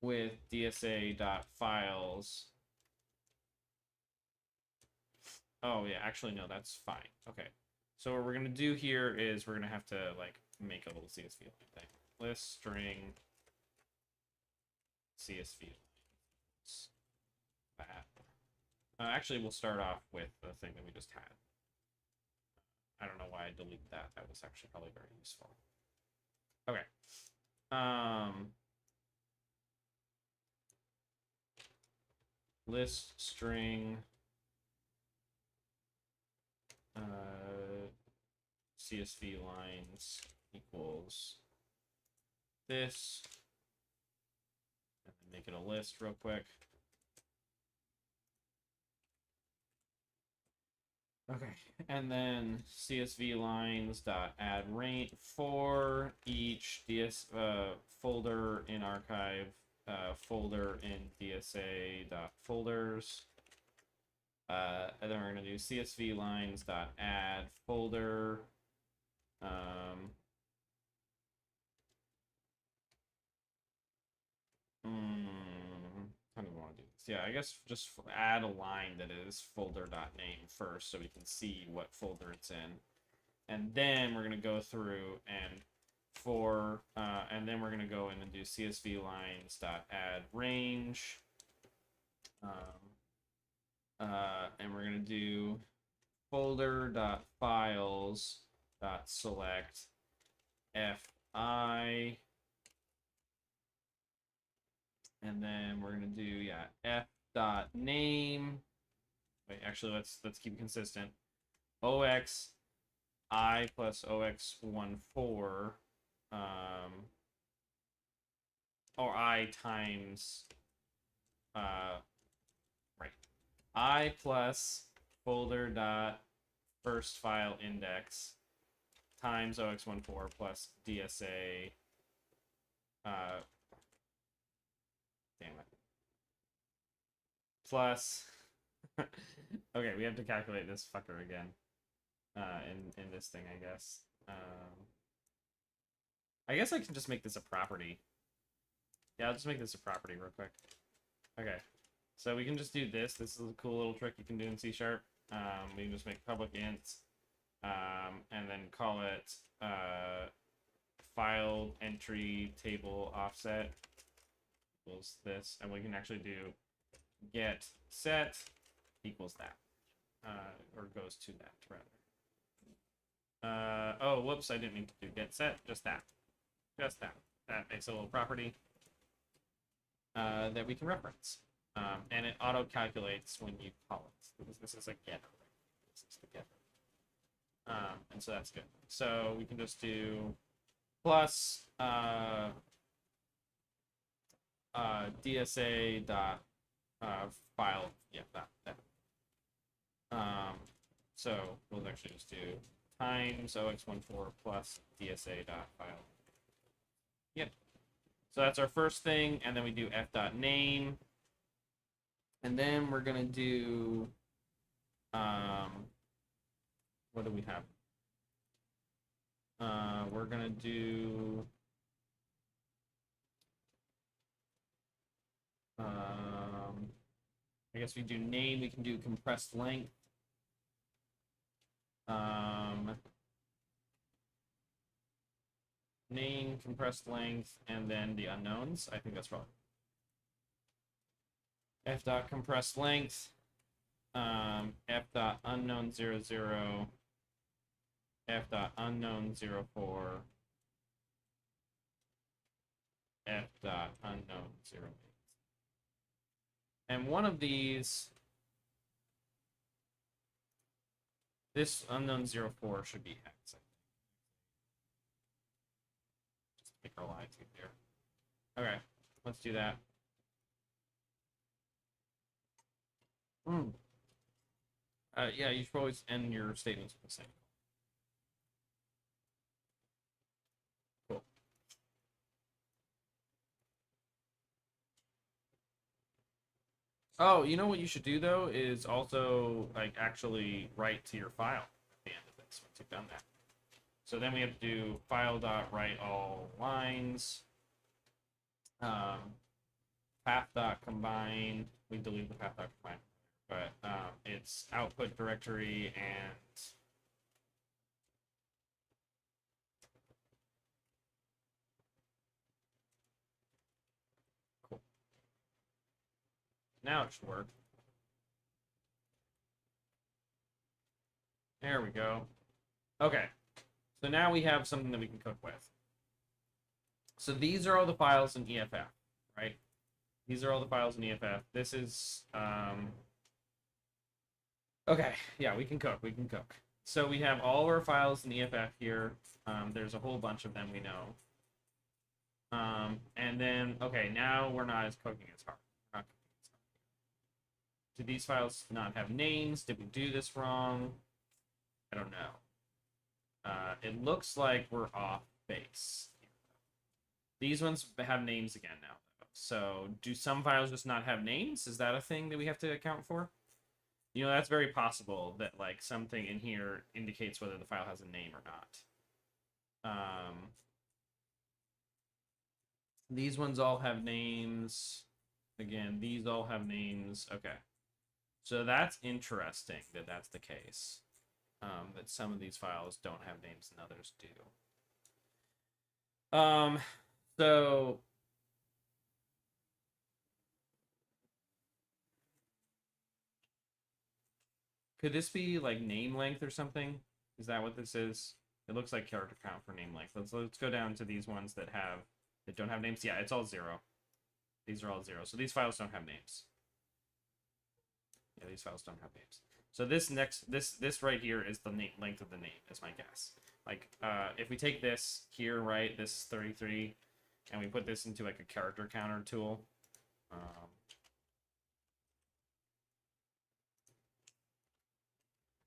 with dsa.files. Oh, yeah, actually, no, that's fine. Okay. So what we're going to do here is we're going to have to, like, make a little CSV thing. List string CSV. That. Actually, we'll start off with the thing that we just had. I don't know why I deleted that. That was actually probably very useful. Okay. List string CSV lines equals this, and then make it a list real quick. Okay, and then CSV lines dot add range for each DS folder in archive, folder in DSA dot folders. And then we're gonna do CSV lines dot add folder. How do we want to do this? Yeah, I guess just add a line that is folder.name first so we can see what folder it's in. And then we're going to go through and and then we're going to go in and do CSV lines dot add range. And we're going to do folder dot files dot select fi. And then we're gonna do, yeah, f dot name. Wait, actually, let's keep it consistent. Ox I plus OX14 or I times right, I plus folder dot first file index times OX14 plus DSA. Damn it. plus. Okay, we have to calculate this fucker again. In this thing, I guess. I guess I can just make this a property. Yeah, I'll just make this a property real quick. Okay, so we can just do this. This is a cool little trick you can do in C#. We can just make public int, and then call it file entry table offset equals this, and we can actually do get set equals that, or goes to that rather. Oh, whoops! I didn't mean to do get set. Just that. Just that. That makes a little property that we can reference, and it auto calculates when you call it. This is a getter. This is the getter, and so that's good. So we can just do plus DSA dot file. Yeah, that. So we'll actually just do times OX14 plus DSA dot file. Yep. So that's our first thing, and then we do f dot name, and then we're gonna do what do we have? We're gonna do I guess we do name. We can do compressed length. Name, compressed length, and then the unknowns. I think that's probably f dot compressed length, f dot unknown 00, f dot unknown 04, f dot unknown 08. And one of these, this unknown 04 should be hex. Just make our lines easier. Okay, let's do that. Yeah, you should always end your statements with the same. Cool. Oh, you know what you should do though is also like actually write to your file at the end of this once you've done that. So then we have to do file dot write all lines, path dot combine. We delete the path dot combine, but it's output directory and cool. Now it should work. There we go. Okay. So now we have something that we can cook with. So these are all the files in EFF, right? These are all the files in EFF. This is, okay, yeah, we can cook, we can cook. So we have all of our files in EFF here. There's a whole bunch of them we know. And then, okay, now we're not as cooking as hard. Do these files not have names? Did we do this wrong? I don't know. It looks like we're off base. These ones have names again now. So do some files just not have names? Is that a thing that we have to account for? You know, that's very possible that like something in here indicates whether the file has a name or not. These ones all have names. Again, these all have names. Okay. So that's interesting that that's the case. That some of these files don't have names and others do. So could this be like name length or something? Is that what this is? It looks like character count for name length. Let's go down to these ones that don't have names. Yeah, it's all 0. These are all 0. So these files don't have names. Yeah, these files don't have names. So this right here is the length of the name, is my guess. Like, if we take this here, right, this 33, and we put this into like a character counter tool.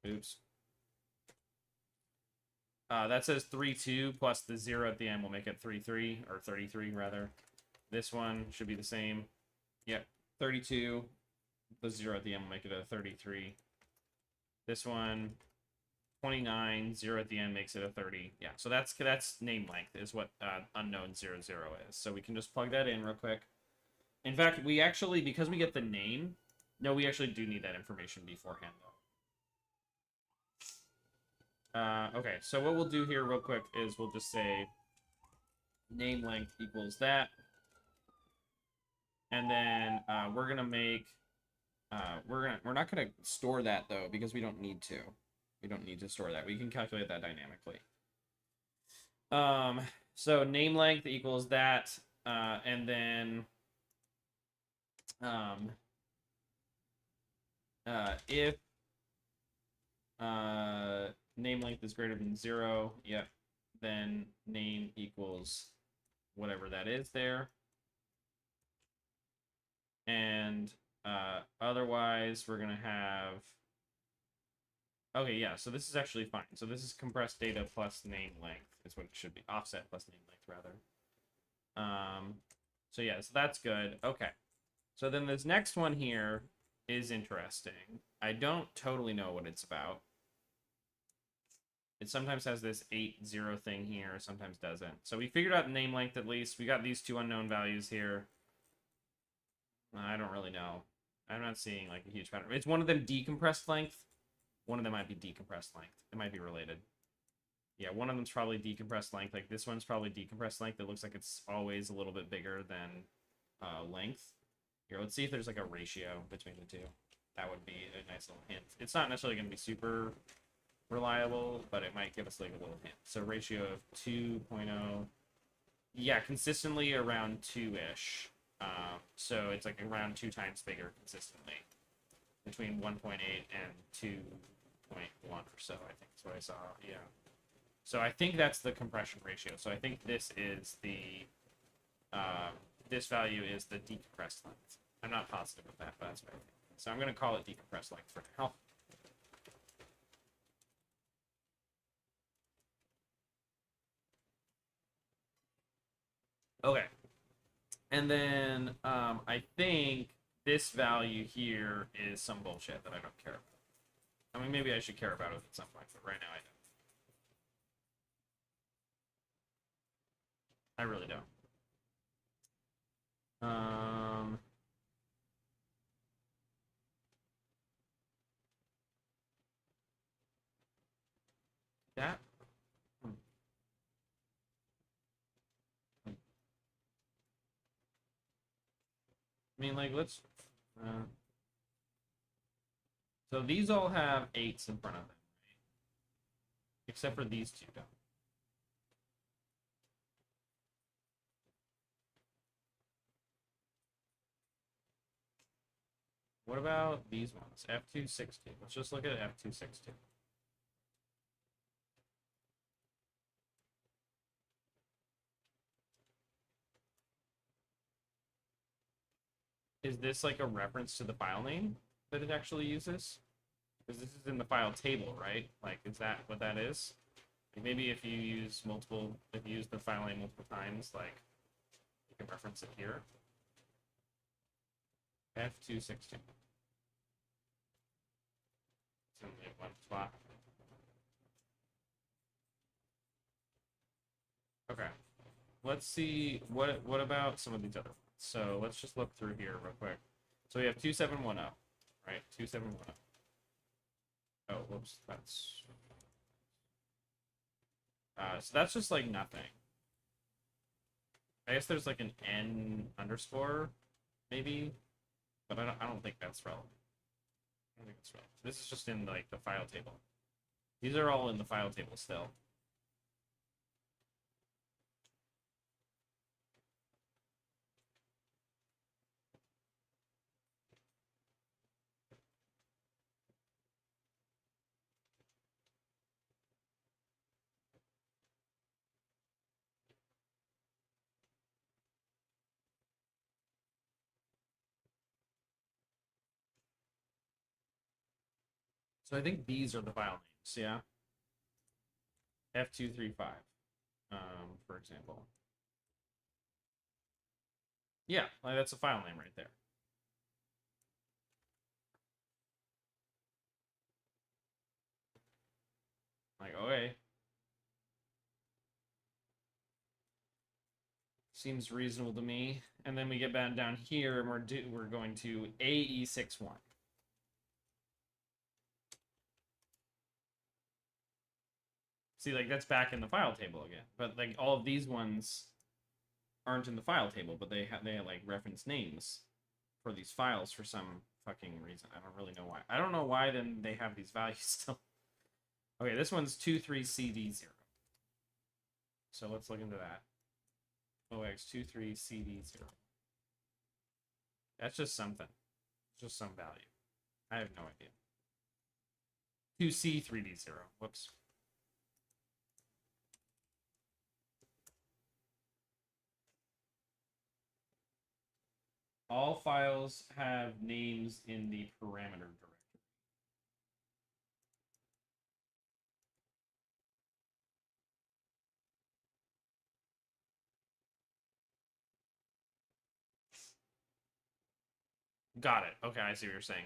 Oops. That says 32 plus the 0 at the end will make it 33, or 33 rather. This one should be the same. Yep, 32. The 0 at the end will make it a 33. This one, 29, 0 at the end makes it a 30. Yeah, so that's name length is what unknown 00 is. So we can just plug that in real quick. In fact, we actually, because we get the name, no, we actually do need that information beforehand, though. Okay, so what we'll do here real quick is we'll just say name length equals that. And then we're gonna make we're not gonna store that though because we don't need to. We don't need to store that. We can calculate that dynamically. So name length equals that, and then if name length is greater than 0, yep, then name equals whatever that is there. And otherwise, we're going to have... Okay, yeah, so this is actually fine. So this is compressed data plus name length is what it should be. Offset plus name length, rather. So yeah, so that's good. Okay. So then this next one here is interesting. I don't totally know what it's about. It sometimes has this 8-0 thing here, sometimes doesn't. So we figured out name length at least. We got these two unknown values here. I don't really know. I'm not seeing like a huge pattern. It's one of them decompressed length. One of them might be decompressed length. It might be related. Yeah, one of them's probably decompressed length. Like this one's probably decompressed length. It looks like it's always a little bit bigger than length. Here, let's see if there's like a ratio between the two. That would be a nice little hint. It's not necessarily going to be super reliable, but it might give us like a little hint. So ratio of 2.0. Yeah, consistently around 2-ish. So it's like around 2 times bigger consistently. Between 1.8 and 2.1 or so, I think is what I saw. Yeah. So I think that's the compression ratio. So I think this is the this value is the decompressed length. I'm not positive of that, but that's what I think. So I'm going to call it decompressed length for now. Okay. And then I think this value here is some bullshit that I don't care about. I mean, maybe I should care about it at some point, but right now I don't. I really don't. That. I mean, like, let's. So these all have 8s in front of them, right? Except for these two don't. What about these ones? F262. Let's just look at F262. Is this like a reference to the file name that it actually uses? Because this is in the file table, right? Like, is that what that is? Like maybe if you use if you use the file name multiple times, like, you can reference it here. F262. It's in one spot. Okay. Let's see, what about some of these other ones? So let's just look through here real quick. So we have 2710, right? 2710. Oh, whoops, that's... so that's just like nothing. I guess there's like an N underscore, maybe, but I don't think that's relevant. I don't think it's relevant. This is just in like the file table. These are all in the file table still. So I think these are the file names, yeah? F235, for example. Yeah, like that's a file name right there. Like, okay. Seems reasonable to me. And then we get back down here, and we're going to AE61. See, like, that's back in the file table again. But, like, all of these ones aren't in the file table, but they have like reference names for these files for some fucking reason. I don't really know why. I don't know why then they have these values still. Okay, this one's 23CD0. So let's look into that. OX23CD0. That's just something. It's just some value. I have no idea. 2C3D0. Whoops. All files have names in the parameter directory. Got it. Okay, I see what you're saying.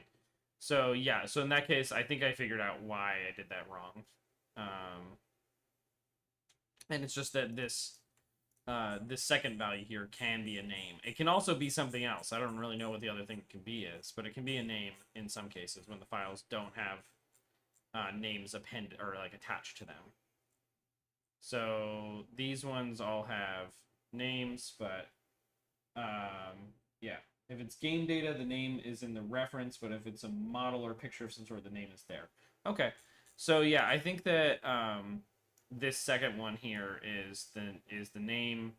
So yeah, so in that case, I think I figured out why I did that wrong. And it's just that this second value here can be a name. It can also be something else. I don't really know what the other thing can be is, but it can be a name in some cases when the files don't have names appended or like attached to them. So these ones all have names, but yeah. If it's game data, the name is in the reference, but if it's a model or picture of some sort, the name is there. Okay. So yeah, I think that this second one here is the name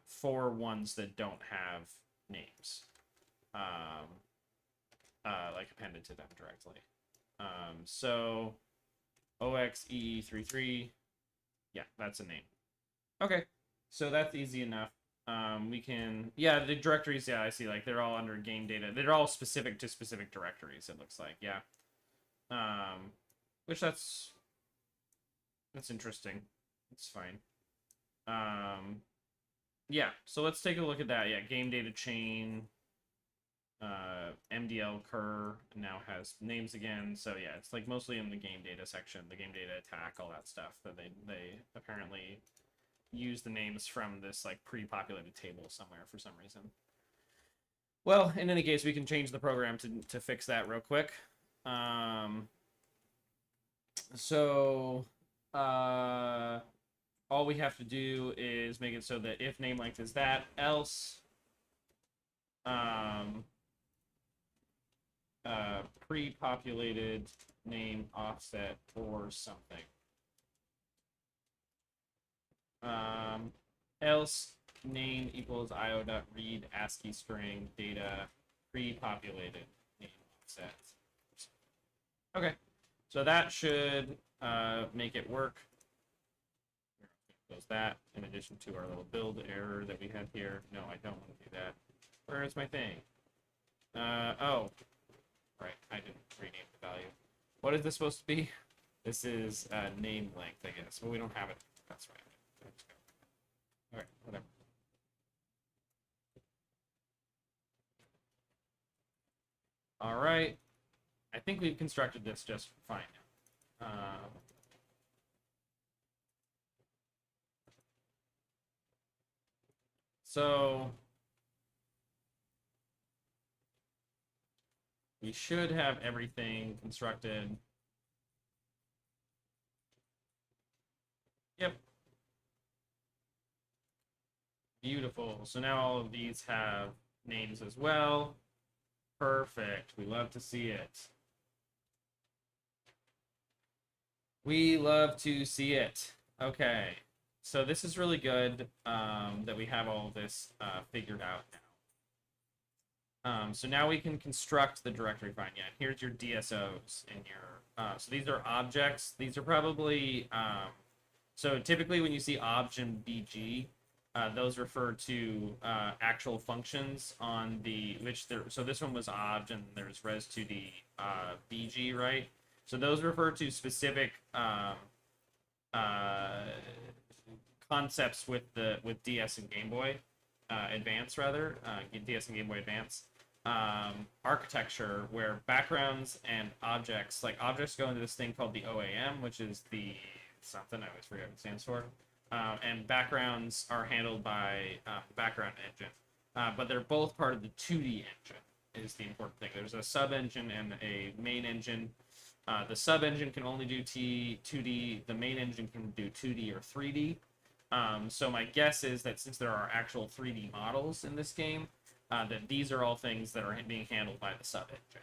for ones that don't have names. Like appended to them directly. So OXEE33, yeah, that's a name. Okay. So that's easy enough. We can, yeah, the directories, yeah, I see, like, they're all under game data. They're all specific to specific directories, it looks like, yeah. Which that's interesting. It's fine. Yeah, so let's take a look at that. Yeah, game data chain, MDL cur now has names again. So yeah, it's like mostly in the game data section, the game data attack, all that stuff that they apparently use the names from this like pre-populated table somewhere for some reason. Well, in any case, we can change the program to fix that real quick. All we have to do is make it so that if name length is that, else pre-populated name offset or something. Else name equals io.read ASCII string data pre-populated name offset. Okay, so that should make it work. Goes that in addition to our little build error that we had here. No, I don't want to do that. Where is my thing? Oh, right, I didn't rename the value. What is this supposed to be? This is name length, I guess. Well, we don't have it. That's right. All right, whatever. All right. I think we've constructed this just fine now. So we should have everything constructed. Yep. Beautiful. So now all of these have names as well. Perfect. We love to see it. We love to see it. Okay. So this is really good that we have all of this figured out now. So now we can construct the directory find. Yeah, here's your DSOs in your. So these are objects. These are probably. So typically when you see obj and bg, those refer to actual functions on the which there. So this one was obj and there's res2d bg, right? So those refer to specific concepts with DS and Game Boy Advance, rather DS and Game Boy Advance. architecture where backgrounds and objects, like objects go into this thing called the OAM, which is the something, I always forget what it stands for. And backgrounds are handled by background engine. But they're both part of the 2D engine, is the important thing. There's a sub-engine and a main engine. The sub-engine can only do 2D. The main engine can do 2D or 3D. So my guess is that since there are actual 3D models in this game, that these are all things that are being handled by the sub-engine.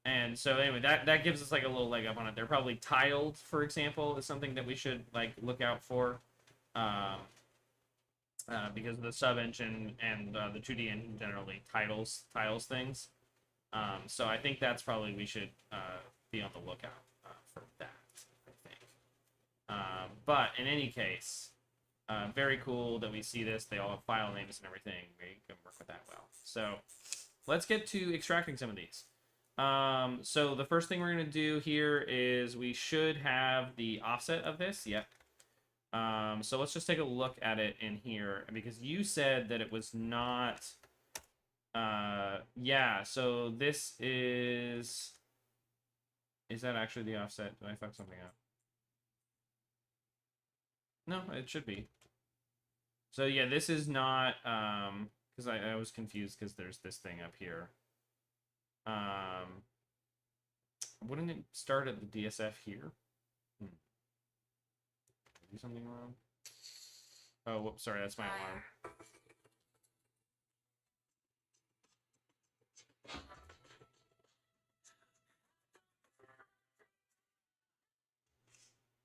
And so anyway, that gives us like a little leg up on it. They're probably tiled, for example, is something that we should like look out for. Because the sub-engine and the 2D engine generally tiles things. So I think that's probably we should be on the lookout for that, I think. But in any case, very cool that we see this. They all have file names and everything. We can work with that well. So let's get to extracting some of these. So the first thing we're going to do here is we should have the offset of this. Yep. So let's just take a look at it in here, because you said that it was not, yeah, so this is that actually the offset? Did I fuck something up? No, it should be. So yeah, this is not, because I was confused because there's this thing up here. Wouldn't it start at the DSF here? Do something wrong? Oh, whoops, sorry, that's my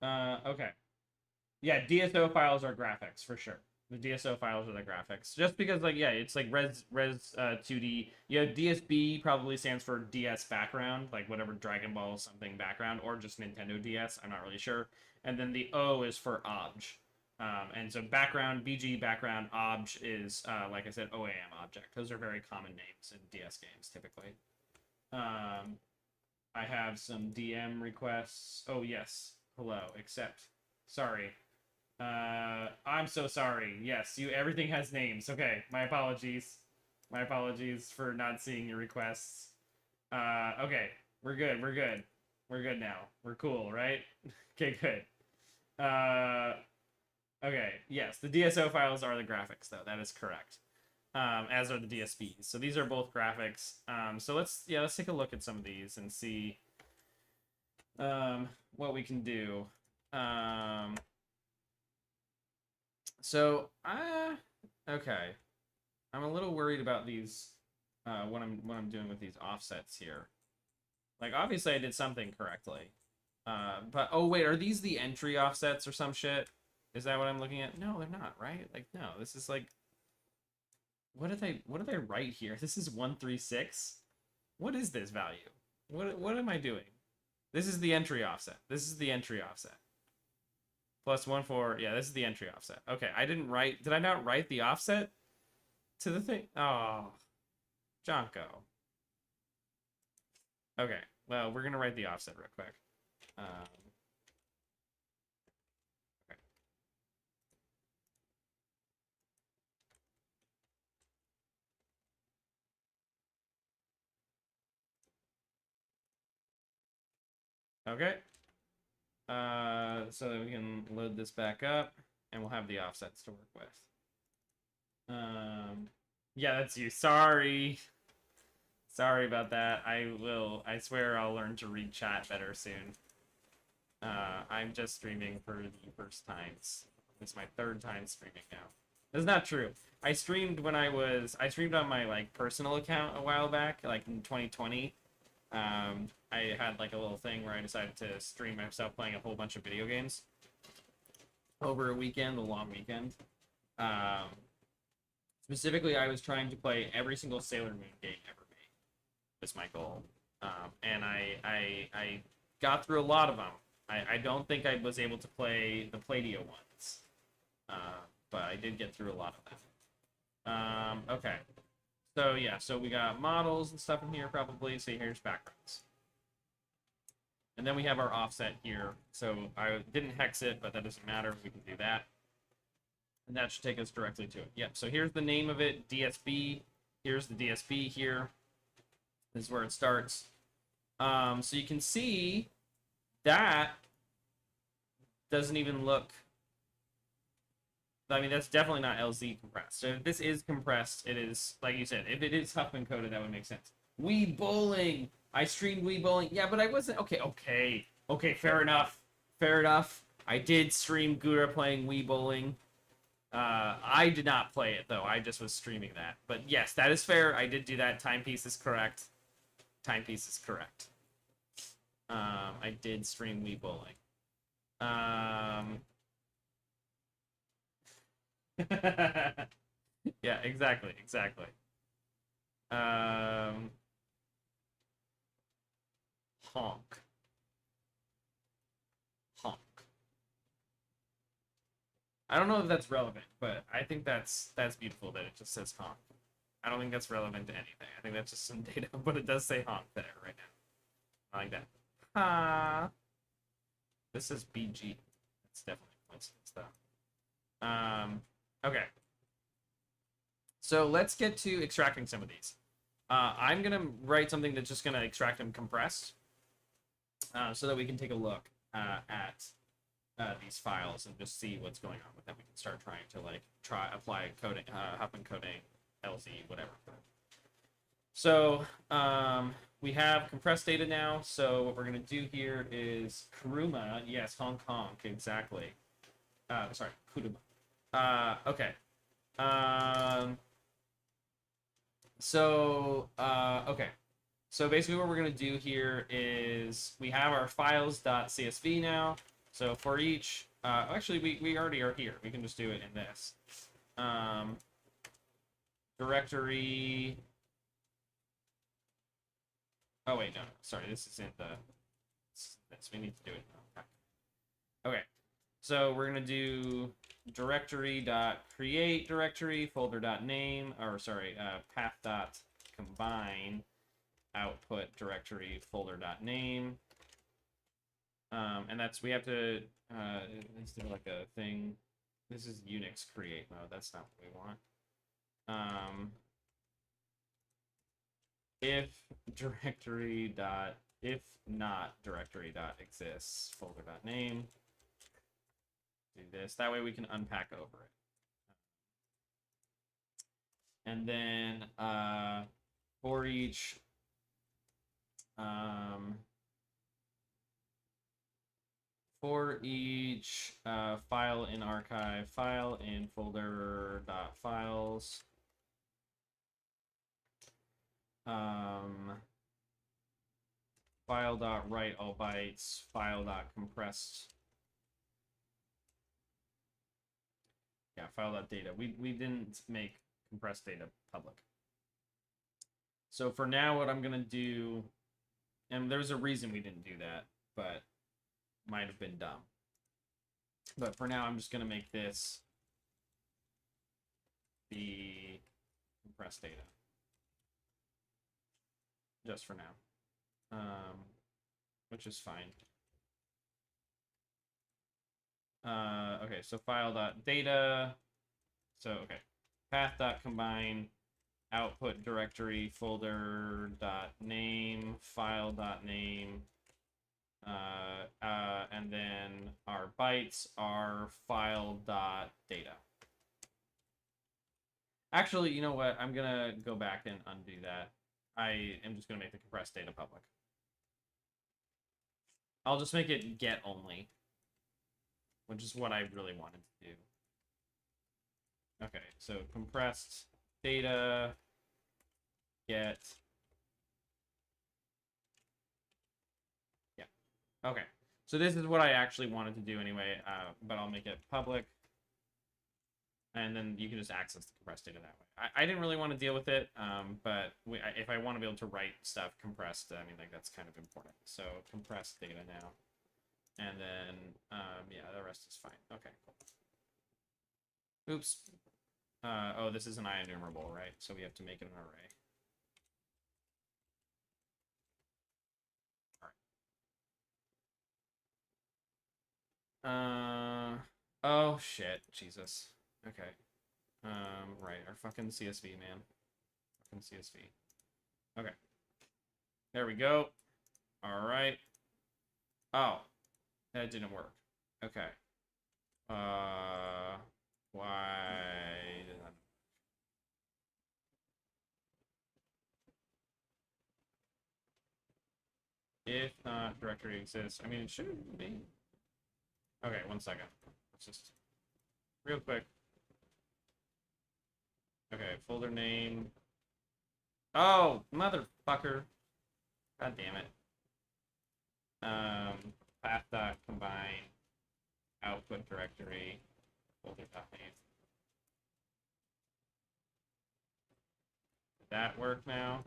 alarm. Okay. Yeah, DSO files are graphics for sure. The DSO files are the graphics. Just because, like, yeah, it's like res 2D. Yeah, DSB probably stands for DS background, like whatever Dragon Ball something background, or just Nintendo DS. I'm not really sure. And then the O is for obj. And so background, BG background, obj is, like I said, OAM object. Those are very common names in DS games, typically. I have some DM requests. Oh, yes. Hello, accept. Sorry. I'm so sorry. Yes, everything has names. Okay, my apologies. My apologies for not seeing your requests. Okay, we're good. We're good. We're good now. We're cool, right? Okay, good. Okay, yes, the DSO files are the graphics, though. That is correct. As are the DSBs. So these are both graphics. So let's take a look at some of these and see what we can do. Okay. I'm a little worried about these, what I'm doing with these offsets here. Like, obviously I did something correctly. But, oh wait, are these the entry offsets or some shit? Is that what I'm looking at? No, they're not, right? Like, no, this is like, what did they write here? This is 136? What is this value? What am I doing? This is the entry offset. This is the entry offset. Plus 1,4. Yeah, this is the entry offset. Okay, did I not write the offset to the thing? Oh, Jonko. Okay, well, we're gonna write the offset real quick. Okay. So that we can load this back up, and we'll have the offsets to work with. Yeah, that's you. Sorry. Sorry about that. I swear I'll learn to read chat better soon. I'm just streaming for the first times. It's my third time streaming now. That's not true. I streamed on my, like, personal account a while back, like in 2020. I had like a little thing where I decided to stream myself playing a whole bunch of video games over a weekend, a long weekend. Specifically, I was trying to play every single Sailor Moon game ever made. That's my goal. And I got through a lot of them. I don't think I was able to play the Playdia ones. But I did get through a lot of them. Okay. So yeah, so we got models and stuff in here probably. So here's backgrounds. And then we have our offset here. So I didn't hex it, but that doesn't matter. We can do that. And that should take us directly to it. Yep, so here's the name of it, DSB. Here's the DSP here. This is where it starts. So you can see that doesn't even look. I mean, that's definitely not LZ compressed. So if this is compressed, it is, like you said, if it is Huffman coded, that would make sense. Wii Bowling. I streamed Wii Bowling. Yeah, but I wasn't. Okay, fair enough. Fair enough. I did stream Gura playing Wii Bowling. I did not play it, though. I just was streaming that. But yes, that is fair. I did do that. Timepiece is correct. Timepiece is correct. I did stream Wii Bowling. Yeah, exactly. Um, honk. Honk. I don't know if that's relevant, but I think that's beautiful that it just says honk. I don't think that's relevant to anything. I think that's just some data, but it does say honk there right now. I like that. This is BG. It's definitely a coincidence, though. Okay. So let's get to extracting some of these. I'm gonna write something that's just gonna extract them compressed, so that we can take a look at these files and just see what's going on with them. We can start trying to apply coding, Huffman coding, LZ, whatever. So we have compressed data now. So what we're gonna do here is Kuruma. Yes, Hong Kong, exactly. Sorry, Kuruma. Okay. Okay. So basically what we're going to do here is we have our files.csv now. So for each, actually we already are here. We can just do it in this. Directory. Oh wait, no, sorry, this is in this. We need to do it now. Okay. So we're going to do directory.create directory, folder.name, or sorry, path.combine output directory folder.name. And that's, we have to, let's do like a thing. This is Unix create mode. That's not what we want. If not directory.exists folder.name. Do this. That way we can unpack over it. And then for each file in archive, file in folder.files, file.write all bytes, file.compressed. Yeah, file.data. We didn't make compressed data public. So for now, what I'm going to do, and there's a reason we didn't do that, but might have been dumb. But for now, I'm just going to make this the compressed data. Just for now. Which is fine. Okay, so file.data. So, okay. Path.combine output directory folder.name file.name. And then our bytes are file.data. Actually, you know what? I'm going to go back and undo that. I am just going to make the compressed data public. I'll just make it get only, which is what I really wanted to do. Okay, so compressed data get. Yeah. Okay. So this is what I actually wanted to do anyway, but I'll make it public. And then you can just access the compressed data that way. I didn't really want to deal with it, but if I want to be able to write stuff compressed, I mean, like, that's kind of important. So compressed data now. And then, yeah, the rest is fine. Okay, cool. Oops. Oh, this is an IEnumerable, right? So we have to make it an array. All right. Oh, shit. Jesus. Okay. Right, our fucking CSV, man. CSV. Okay. There we go. All right. Oh, that didn't work. Okay. Why did that? If not directory exists, I mean, it shouldn't be. Okay, 1 second. Let's just real quick. Okay, folder name. Oh, motherfucker. God damn it. Path.combine output directory folder.name. Did that work now?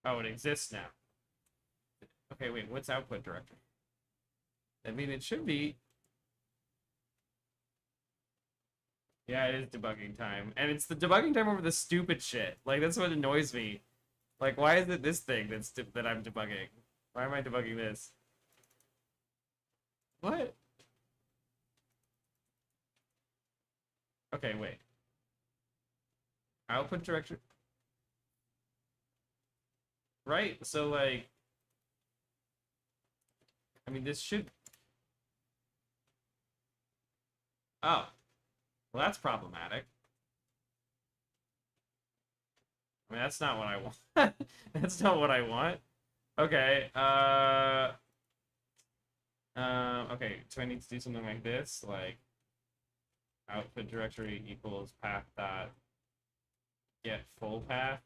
Oh, it exists now. Okay, wait, what's output directory? I mean, it should be. Yeah, it is debugging time. And it's the debugging time over the stupid shit. Like, that's what annoys me. Like, why is it this thing that I'm debugging? Why am I debugging this? What? Okay, wait. Output directory. Right? So, like... I mean, this should... Oh. Well, that's problematic. I mean, that's not what I want. That's not what I want. Okay, okay, so I need to do something like this, like output directory equals path dot get full path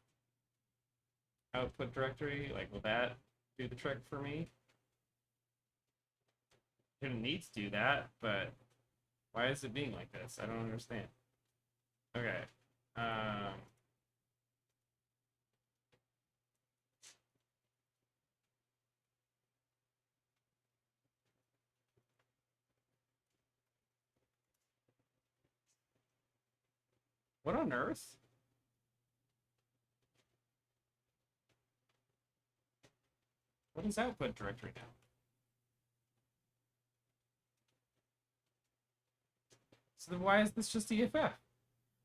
output directory. Like, will that do the trick for me? It didn't need to do that, but why is it being like this? I don't understand. Okay. What on earth? What is output directory now? So then why is this just EFF?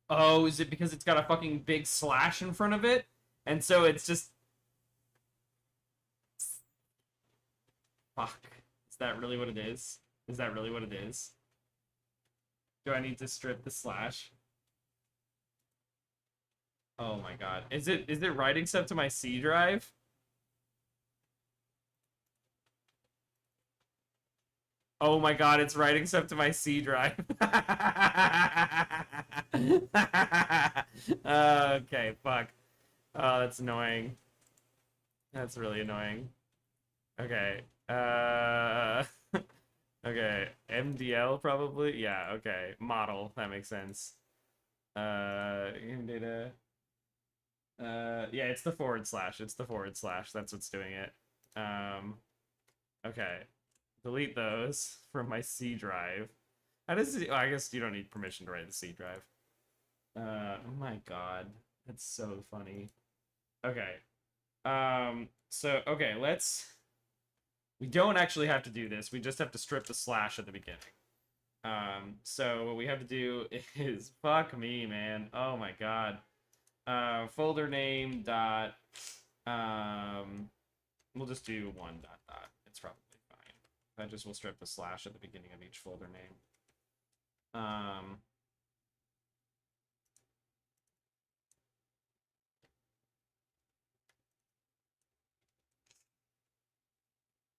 Oh, is it because it's got a fucking big slash in front of it? And so it's just... Fuck. Is that really what it is? Is that really what it is? Do I need to strip the slash? Oh my god. Is it writing stuff to my C drive? Oh my god, it's writing stuff to my C drive. Okay, fuck. Oh, that's annoying. That's really annoying. Okay. Okay. MDL probably? Yeah, okay. Model. That makes sense. Data. Yeah, it's the forward slash. It's the forward slash. That's what's doing it. Okay. Delete those from my C drive. How does it... Oh, I guess you don't need permission to write the C drive. Oh my god. That's so funny. Okay. So, okay, let's... We don't actually have to do this. We just have to strip the slash at the beginning. So what we have to do is... Fuck me, man. Oh my god. Folder name dot... We'll just do one dot dot. It's probably fine. That just will strip the slash at the beginning of each folder name.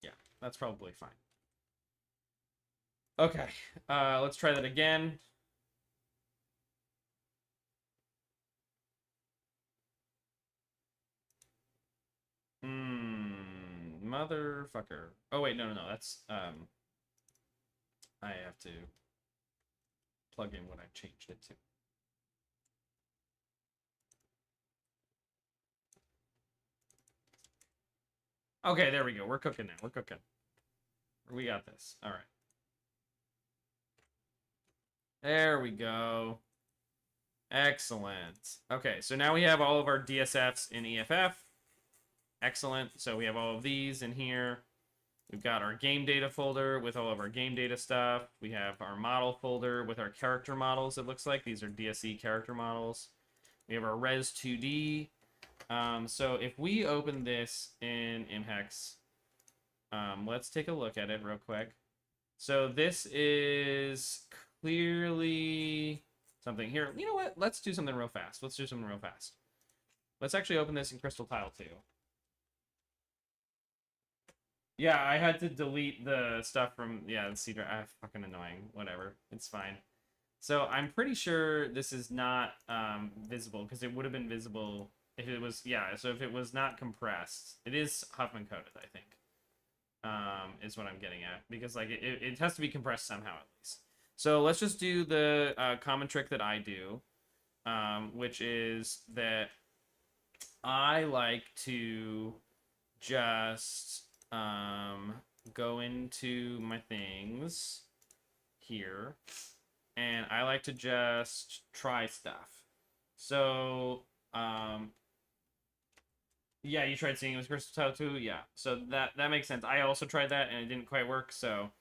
Yeah, that's probably fine. Okay, let's try that again. Motherfucker. Oh wait, no, that's I have to plug in what I changed it to. Okay, there we go. We're cooking now. We're cooking. We got this. All right. There we go. Excellent. Okay, so now we have all of our DSFs in EFF. Excellent. So we have all of these in here. We've got our game data folder with all of our game data stuff. We have our model folder with our character models, it looks like. These are DSE character models. We have our Res 2D. So if we open this in Imhex, let's take a look at it real quick. So this is clearly something here. You know what? Let's do something real fast. Let's actually open this in Crystal Tile 2. Yeah, I had to delete the stuff from, the C drive. Fucking annoying. Whatever. It's fine. So I'm pretty sure this is not visible, because it would have been visible if it was, so if it was not compressed. It is Huffman coded, I think, is what I'm getting at, because like it has to be compressed somehow at least. So let's just do the common trick that I do, which is that I like to just go into my things here, and I like to just try stuff. So, yeah, you tried seeing it with Crystal Tile 2? Yeah, so that makes sense. I also tried that, and it didn't quite work, so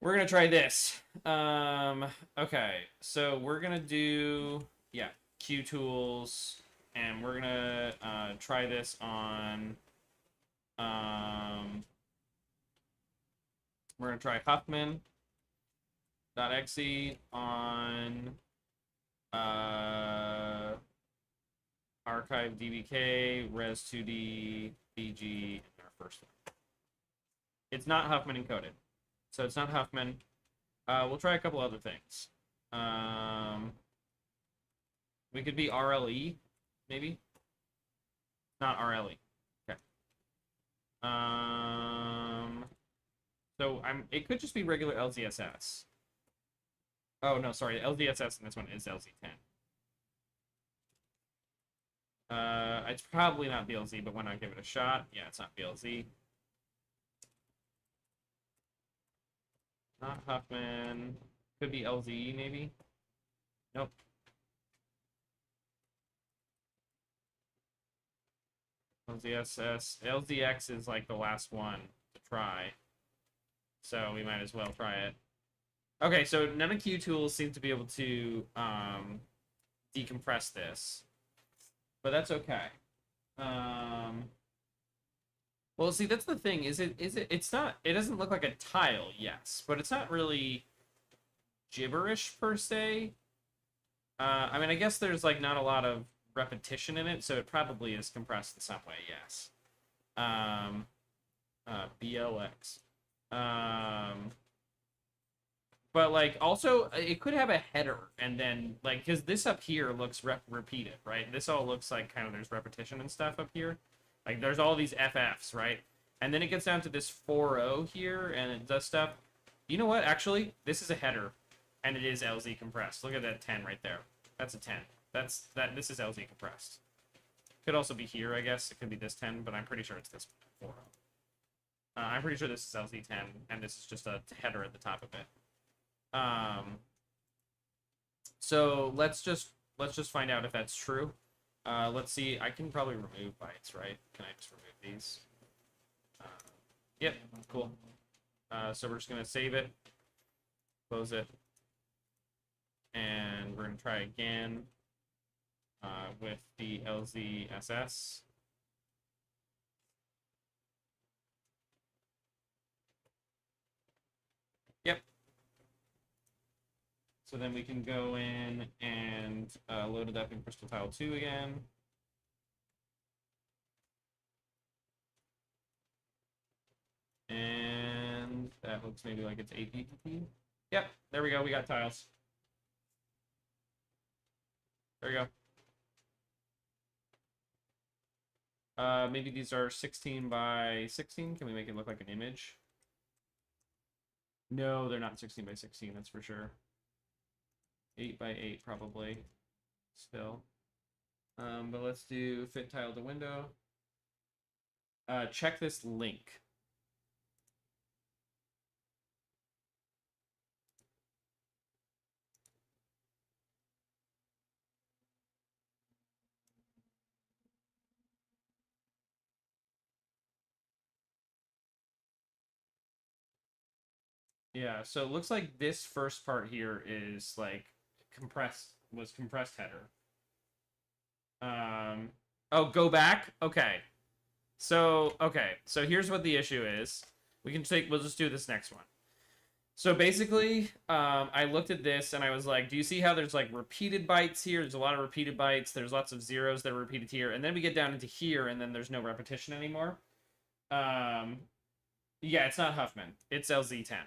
we're gonna try this. Okay, so we're gonna do, Q tools, and we're gonna try this on, we're gonna try Huffman.exe on archive dbk res 2d bg, our first one. It's not Huffman encoded, so it's not Huffman. We'll try a couple other things. We could be RLE, maybe. Not RLE. Okay. So it could just be regular LZSS. Oh no, sorry, LZSS in this one is LZ10. It's probably not BLZ, but why not give it a shot? Yeah, it's not BLZ. Not Huffman. Could be LZ, maybe? Nope. LZSS. LZX is like the last one to try, so we might as well try it. Okay, so none of Q tools seem to be able to decompress this, but that's okay. Well, see, that's the thing. It's not. It doesn't look like a tile, yes, but it's not really gibberish per se. I mean, I guess there's like not a lot of repetition in it, so it probably is compressed in some way, yes. BLX. But like also it could have a header, and then like, because this up here looks repeated, right? This all looks like kind of there's repetition and stuff up here. Like there's all these FFs, right? And then it gets down to this 4.0 here, and it does stuff. You know what? Actually, this is a header, and it is LZ compressed. Look at that 10 right there. That's a 10. This is LZ compressed. Could also be here, I guess. It could be this 10, but I'm pretty sure it's this 4.0. I'm pretty sure this is LZ10, and this is just a header at the top of it. So let's just find out if that's true. Let's see. I can probably remove bytes, right? Can I just remove these? Yep, cool. So we're just gonna save it, close it, and we're gonna try again with the LZSS. Yep. So then we can go in and load it up in Crystal Tile 2 again. And that looks maybe like it's APTP. Yep, there we go. We got tiles. There we go. Maybe these are 16 by 16. Can we make it look like an image? No, they're not 16 by 16, that's for sure. 8 by 8 probably still. But let's do fit tile to window. Check this link. Yeah, so it looks like this first part here is like compressed header. Um, oh, go back? Okay, so here's what the issue is. We'll just do this next one. So basically, I looked at this and I was like, do you see how there's like repeated bytes here? There's a lot of repeated bytes. There's lots of zeros that are repeated here. And then we get down into here and then there's no repetition anymore. Um, yeah, it's not Huffman. It's LZ10.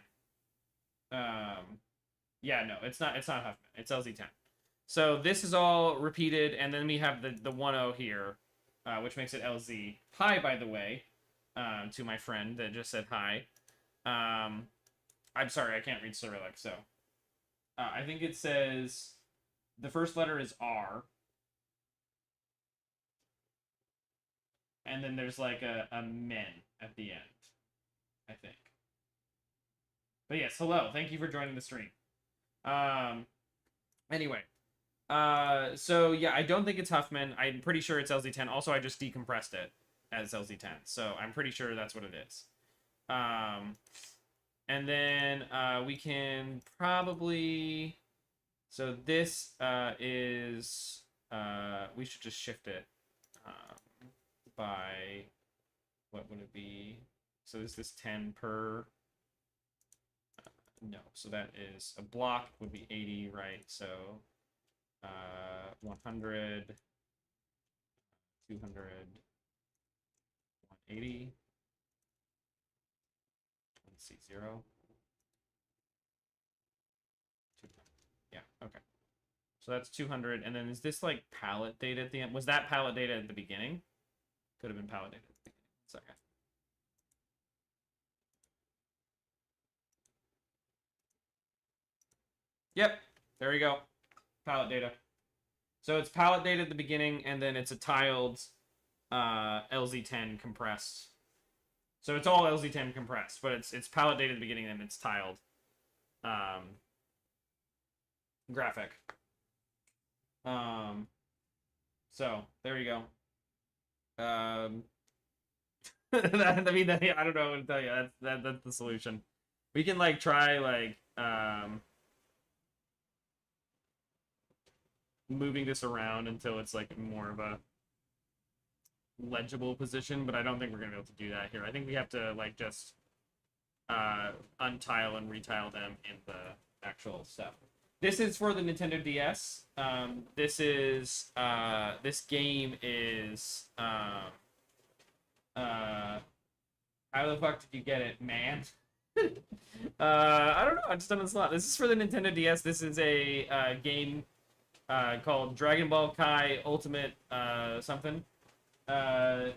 Yeah, no, it's not Huffman. It's LZ10. So this is all repeated, and then we have the 1-0 here, which makes it LZ. Hi, by the way, to my friend that just said hi. I'm sorry, I can't read Cyrillic, so I think it says the first letter is R, and then there's like a men at the end, I think. But yes, hello, thank you for joining the stream. Anyway, so yeah, I don't think it's Huffman. I'm pretty sure it's LZ10. Also, I just decompressed it as LZ10, so I'm pretty sure that's what it is. And then we can probably. So this is. We should just shift it by. What would it be? So is this 10 per? No, so that is a block would be 80, right? So 100, 200, 180. Let's see, 0. 200. Yeah, okay. So that's 200. And then is this like palette data at the end? Was that palette data at the beginning? Could have been palette data at the beginning. Sorry. Yep, there you go. Palette data. So it's palette data at the beginning, and then it's a tiled LZ10 compressed. So it's all LZ10 compressed, but it's palette data at the beginning, and it's tiled graphic. So there you go. I mean, I don't know what to tell you. That's the solution. We can like try like moving this around until it's like more of a legible position, but I don't think we're gonna be able to do that here. I think we have to like just untile and retile them in the actual stuff. This is for the Nintendo DS. This game is how the fuck did you get it, man? I don't know. I just done this a lot. This is for the Nintendo DS. This is a game called Dragon Ball Kai Ultimate something. Hey,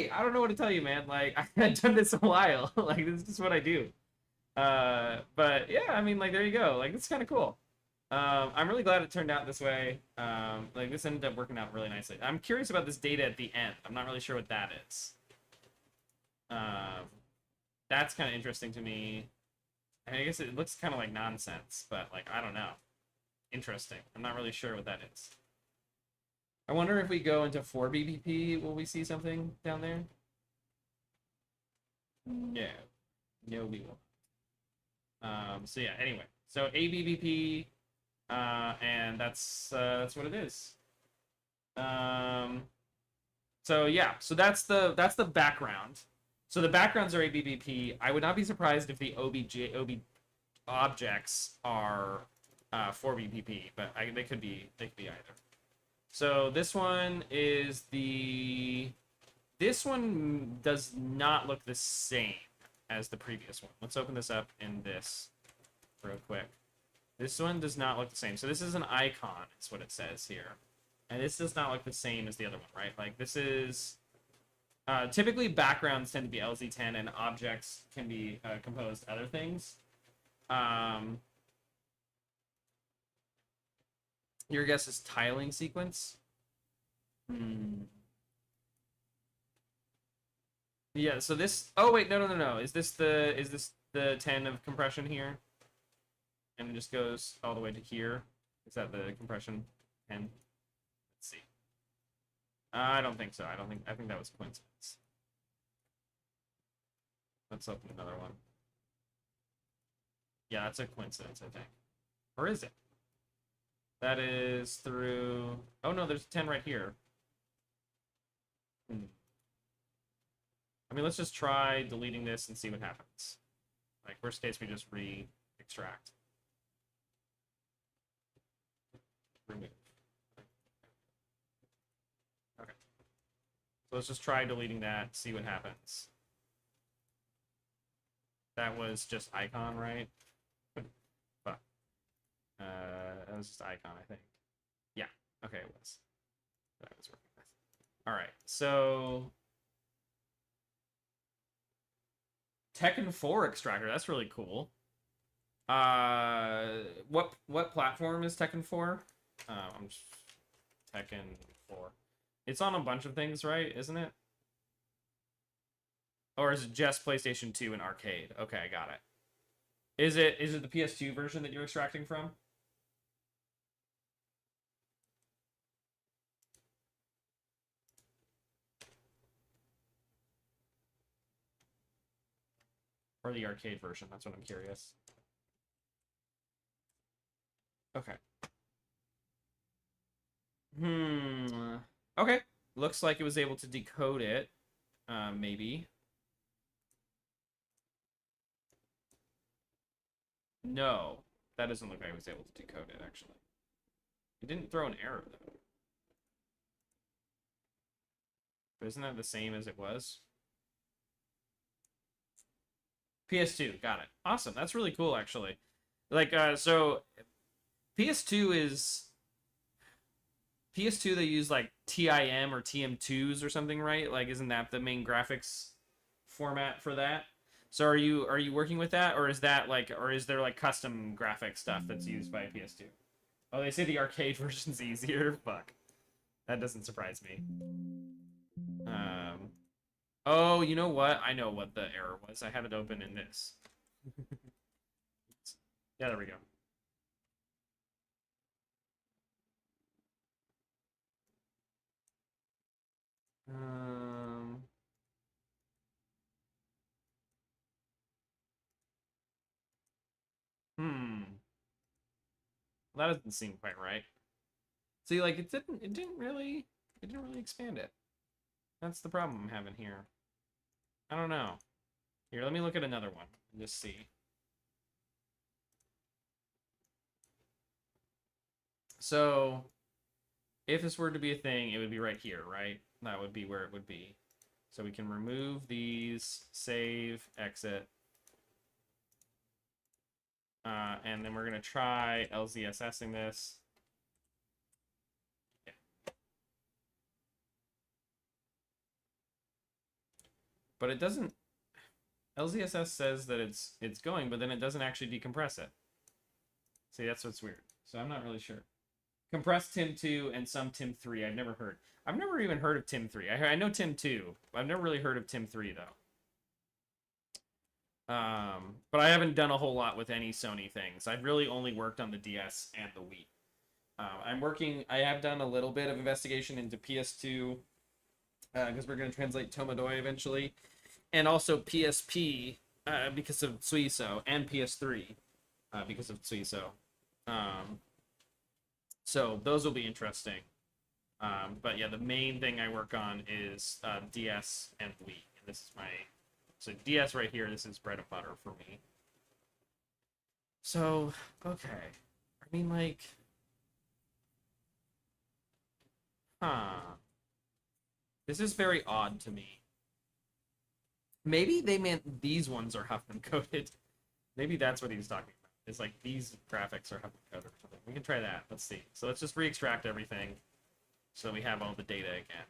I don't know what to tell you, man. Like I've done this a while. Like this is just what I do. But yeah, I mean, like there you go. Like it's kind of cool. I'm really glad it turned out this way. Like this ended up working out really nicely. I'm curious about this data at the end. I'm not really sure what that is. That's kind of interesting to me. I mean, I guess it looks kind of like nonsense, but like I don't know. Interesting. I'm not really sure what that is. I wonder if we go into 4BBP, will we see something down there? No. No, we won't. So yeah, anyway. So ABBP, and that's what it is. So yeah, so that's the background. So the backgrounds are ABBP. I would not be surprised if the OB objects are 4BPP, but they could be either. So this one is this one does not look the same as the previous one. Let's open this up in this real quick. This one does not look the same. So this is an icon, is what it says here. And this does not look the same as the other one, right? Like this is typically backgrounds tend to be LZ10 and objects can be composed other things. Your guess is tiling sequence. Yeah. So this. Oh wait, no. Is this the 10 of compression here? And it just goes all the way to here. Is that the compression 10? Let's see. I don't think so. I think that was coincidence. Let's open another one. Yeah, that's a coincidence, I think. Or is it? That is through... Oh, no, there's 10 right here. I mean, let's just try deleting this and see what happens. Like, worst case, we just re-extract. Remove. Okay. So let's just try deleting that, see what happens. That was just icon, right? Fuck. That was just icon, I think. Yeah. Okay, it was. That I was working with. All right. So Tekken 4 extractor. That's really cool. What platform is Tekken 4? I'm just Tekken 4. It's on a bunch of things, right? Isn't it? Or is it just PlayStation 2 and arcade? Okay, I got it. Is it the PS2 version that you're extracting from? Or the arcade version? That's what I'm curious. Okay. Okay. Looks like it was able to decode it. Maybe. No. That doesn't look like I was able to decode it, actually. It didn't throw an error, though. But isn't that the same as it was? PS2, got it. Awesome. That's really cool, actually. Like, so PS2 is... PS2, they use, like, TIM or TM2s or something, right? Like, isn't that the main graphics format for that? So are you working with that, or is that, like, or is there, like, custom graphic stuff that's used by a PS2? Oh, they say the arcade version's easier? Fuck. That doesn't surprise me. Oh, you know what? I know what the error was. I had it open in this. Yeah, there we go. Um... That doesn't seem quite right. See, like, it didn't really expand it. That's the problem I'm having here. I don't know. Here, let me look at another one and just see. So, if this were to be a thing, it would be right here, right? That would be where it would be. So we can remove these, save, exit. And then we're going to try LZSSing this. Yeah. But it doesn't... LZSS says that it's going, but then it doesn't actually decompress it. See, that's what's weird. So I'm not really sure. Compress TIM2 and some TIM3. I've never heard. I've never even heard of TIM3. I know TIM2. I've never really heard of TIM3, though. But I haven't done a whole lot with any Sony things. I've really only worked on the DS and the Wii. I have done a little bit of investigation into PS2, because we're going to translate Tomodoy eventually. And also PSP, because of Suiso, and PS3, because of Suiso. So those will be interesting. But yeah, the main thing I work on is DS and Wii. And this is my... So DS right here, this is bread and butter for me. So, okay. I mean, like... This is very odd to me. Maybe they meant these ones are Huffman coded. Maybe that's what he was talking about. It's like these graphics are Huffman coded or something. We can try that. Let's see. So let's just re-extract everything so we have all the data again.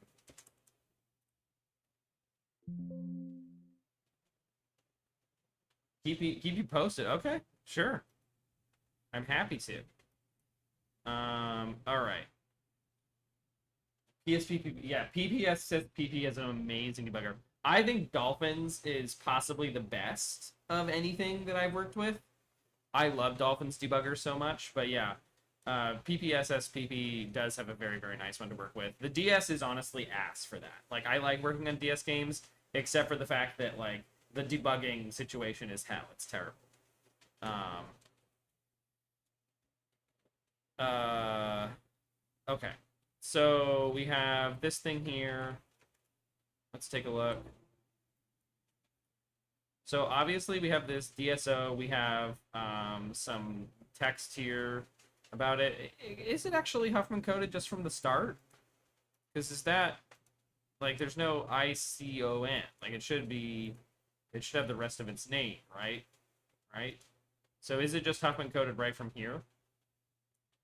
Keep you posted. Okay, sure. I'm happy to. All right. PSP, yeah, PPS says PP is an amazing debugger. I think Dolphins is possibly the best of anything that I've worked with. I love Dolphins debugger so much, but yeah, PPSSPP does have a very, very nice one to work with. The DS is honestly ass for that. Like, I like working on DS games, except for the fact that, like, the debugging situation is hell. It's terrible. Um, uh, okay. So we have this thing here. Let's take a look. So obviously we have this DSO. We have some text here about it. Is it actually Huffman coded just from the start? Because is that like there's no ICON? Like it should be. It should have the rest of its name, right? Right. So is it just Huffman coded right from here?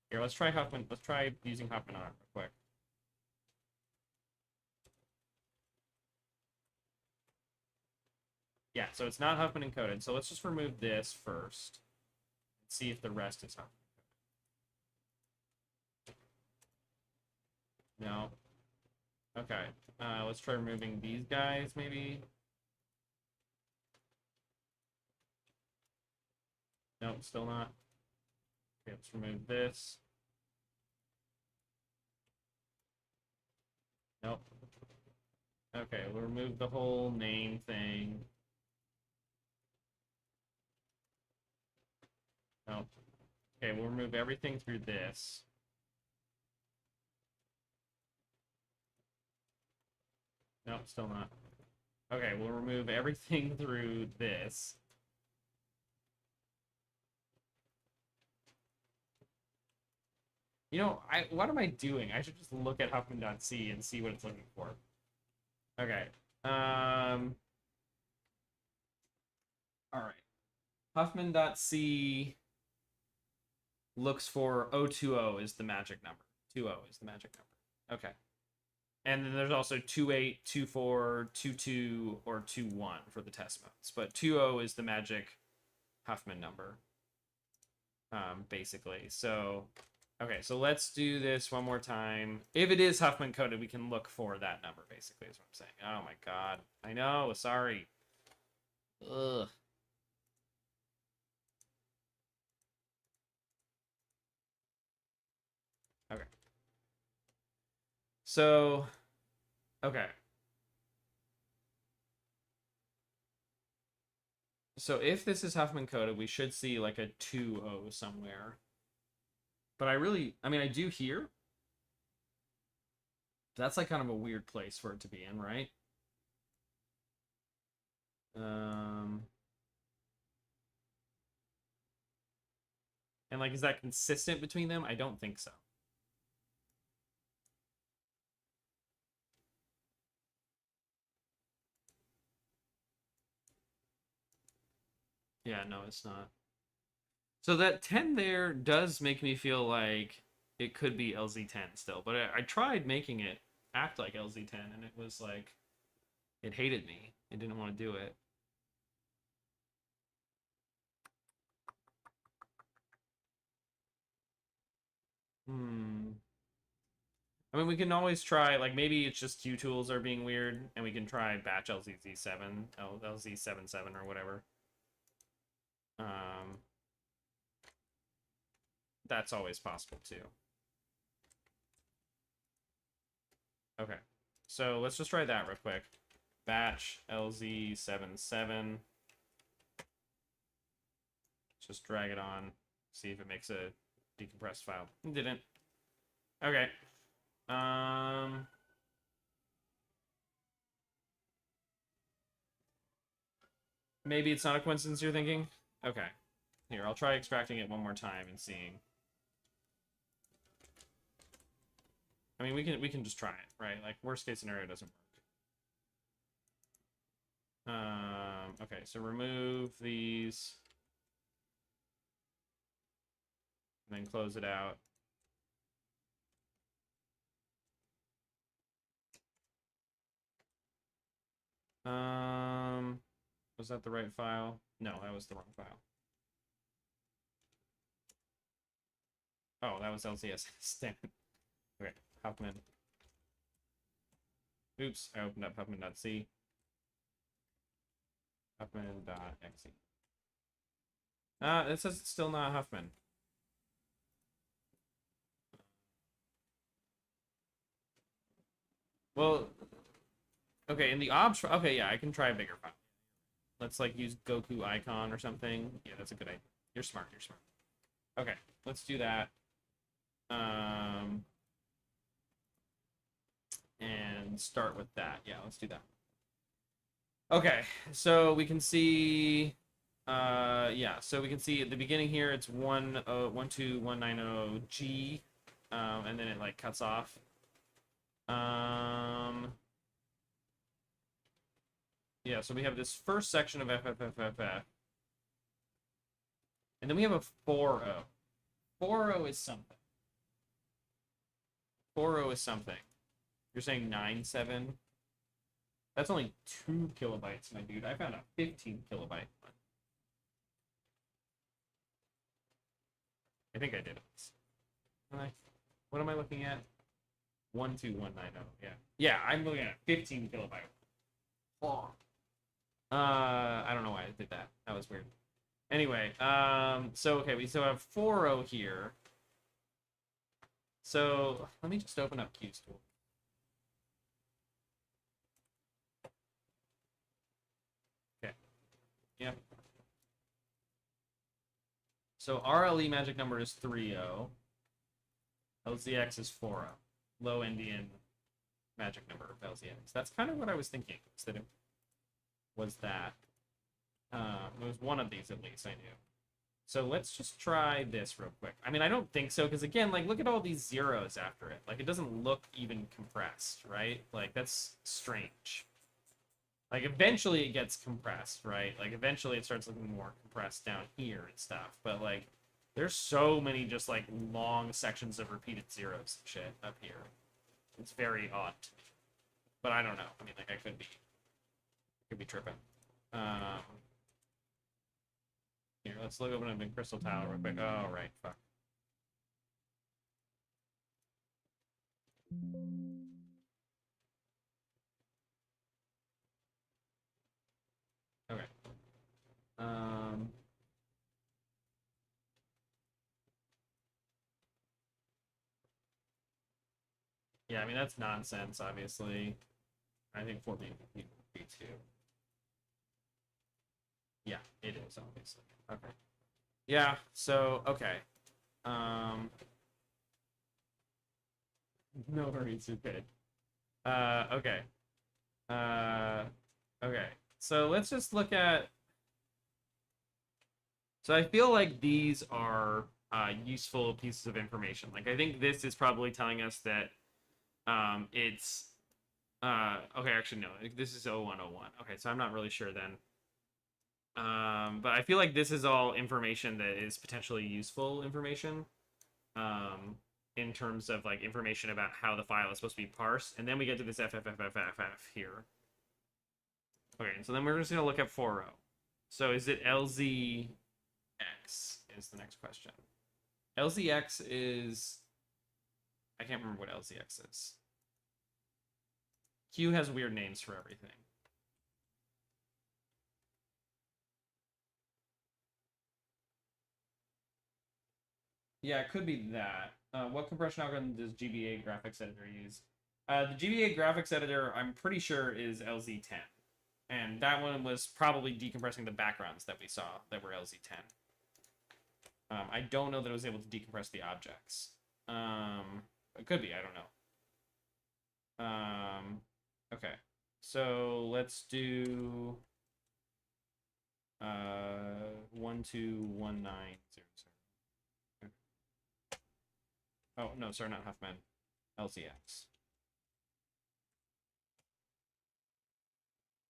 Here, let's try Huffman. Let's try using Huffman on it real quick. Yeah, so it's not Huffman encoded. So let's just remove this first. And see if the rest is Huffman. No. Okay. Let's try removing these guys, maybe. Nope, still not. Okay, let's remove this. Nope. Okay, we'll remove the whole name thing. Nope. Okay, we'll remove everything through this. Nope, still not. Okay, we'll remove everything through this. You know, what am I doing? I should just look at Huffman.c and see what it's looking for. Okay. All right. Huffman.c looks for 020 is the magic number. 20 is the magic number. Okay. And then there's also 28, 24, 22, or 21 for the test modes. But 20 is the magic Huffman number, basically. So, okay, so let's do this one more time. If it is Huffman coded, we can look for that number, basically, is what I'm saying. Oh my god. I know, sorry. Ugh. Okay. So, okay. So if this is Huffman coded, we should see like a 2-0 somewhere. But I mean, I do here. That's like kind of a weird place for it to be in, right? And like, is that consistent between them? I don't think so. Yeah, no, it's not. So that 10 there does make me feel like it could be LZ10 still, but I tried making it act like LZ10 and it was like, it hated me. It didn't want to do it. I mean, we can always try, like, maybe it's just QTools are being weird, and we can try batch LZZ7, LZ77 or whatever. That's always possible, too. Okay, so let's just try that real quick. Batch LZ77. Just drag it on, see if it makes a decompressed file. It didn't. Okay. Maybe it's not a coincidence you're thinking? Okay. Here, I'll try extracting it one more time and seeing. I mean, we can just try it, right? Like, worst case scenario doesn't work. Okay, so remove these. And then close it out. Was that the right file? No, that was the wrong file. Oh, that was LCSS. Damn it. Okay, Huffman. Oops, I opened up Huffman.c. Huffman.exe. It says it's still not Huffman. Well, okay, in the obs. Okay, yeah, I can try a bigger file. Let's like use Goku icon or something. Yeah, that's a good idea. You're smart. You're smart. Okay, let's do that. And start with that. Yeah, let's do that. Okay, so we can see, yeah, so we can see at the beginning here, it's 12190G, and then it like cuts off. Yeah, so we have this first section of FFFFF, and then we have a 4O. 4O is something. 4O is something. You're saying 97? That's only 2 kilobytes, my dude. I found a 15 kilobyte one. I think I did it. What am I looking at? 12190. Yeah. Yeah, I'm looking at 15 kilobyte. Oh. I don't know why I did that. That was weird. Anyway, so okay, we still have 4O here. So let me just open up QStool. Okay. Yep. So RLE magic number is 3O. LZX is 4O. Low Indian magic number of LZX. That's kind of what I was thinking. Instead of was that. It was one of these at least, I knew. So let's just try this real quick. I mean, I don't think so, because again, like, look at all these zeros after it. Like, it doesn't look even compressed, right? Like, that's strange. Like, eventually it gets compressed, right? Like, eventually it starts looking more compressed down here and stuff. But, like, there's so many just, like, long sections of repeated zeros and shit up here. It's very odd to me. But I don't know. I mean, like, I could be tripping. Here, let's look open up in Crystal Tower real quick. Oh, right, fuck. Okay. Yeah, I mean, that's nonsense, obviously. I think 4B B2. Yeah, it is, obviously. Okay. Yeah, so, okay. No worries, you're good. Okay. Okay. So let's just look at... So I feel like these are useful pieces of information. Like, I think this is probably telling us that it's... okay, actually, no. This is 0101. Okay, so I'm not really sure then. But I feel like this is all information that is potentially useful information. In terms of like information about how the file is supposed to be parsed, and then we get to this FFFFFF here. Okay, so then we're just gonna look at 4O. So is it LZX is the next question. LZX is, I can't remember what LZX is. Q has weird names for everything. Yeah, it could be that. What compression algorithm does GBA graphics editor use? The GBA graphics editor, I'm pretty sure, is LZ10. And that one was probably decompressing the backgrounds that we saw that were LZ10. I don't know that it was able to decompress the objects. It could be, I don't know. Okay. So let's do 121900. Oh, no, sorry, not Huffman. LZX.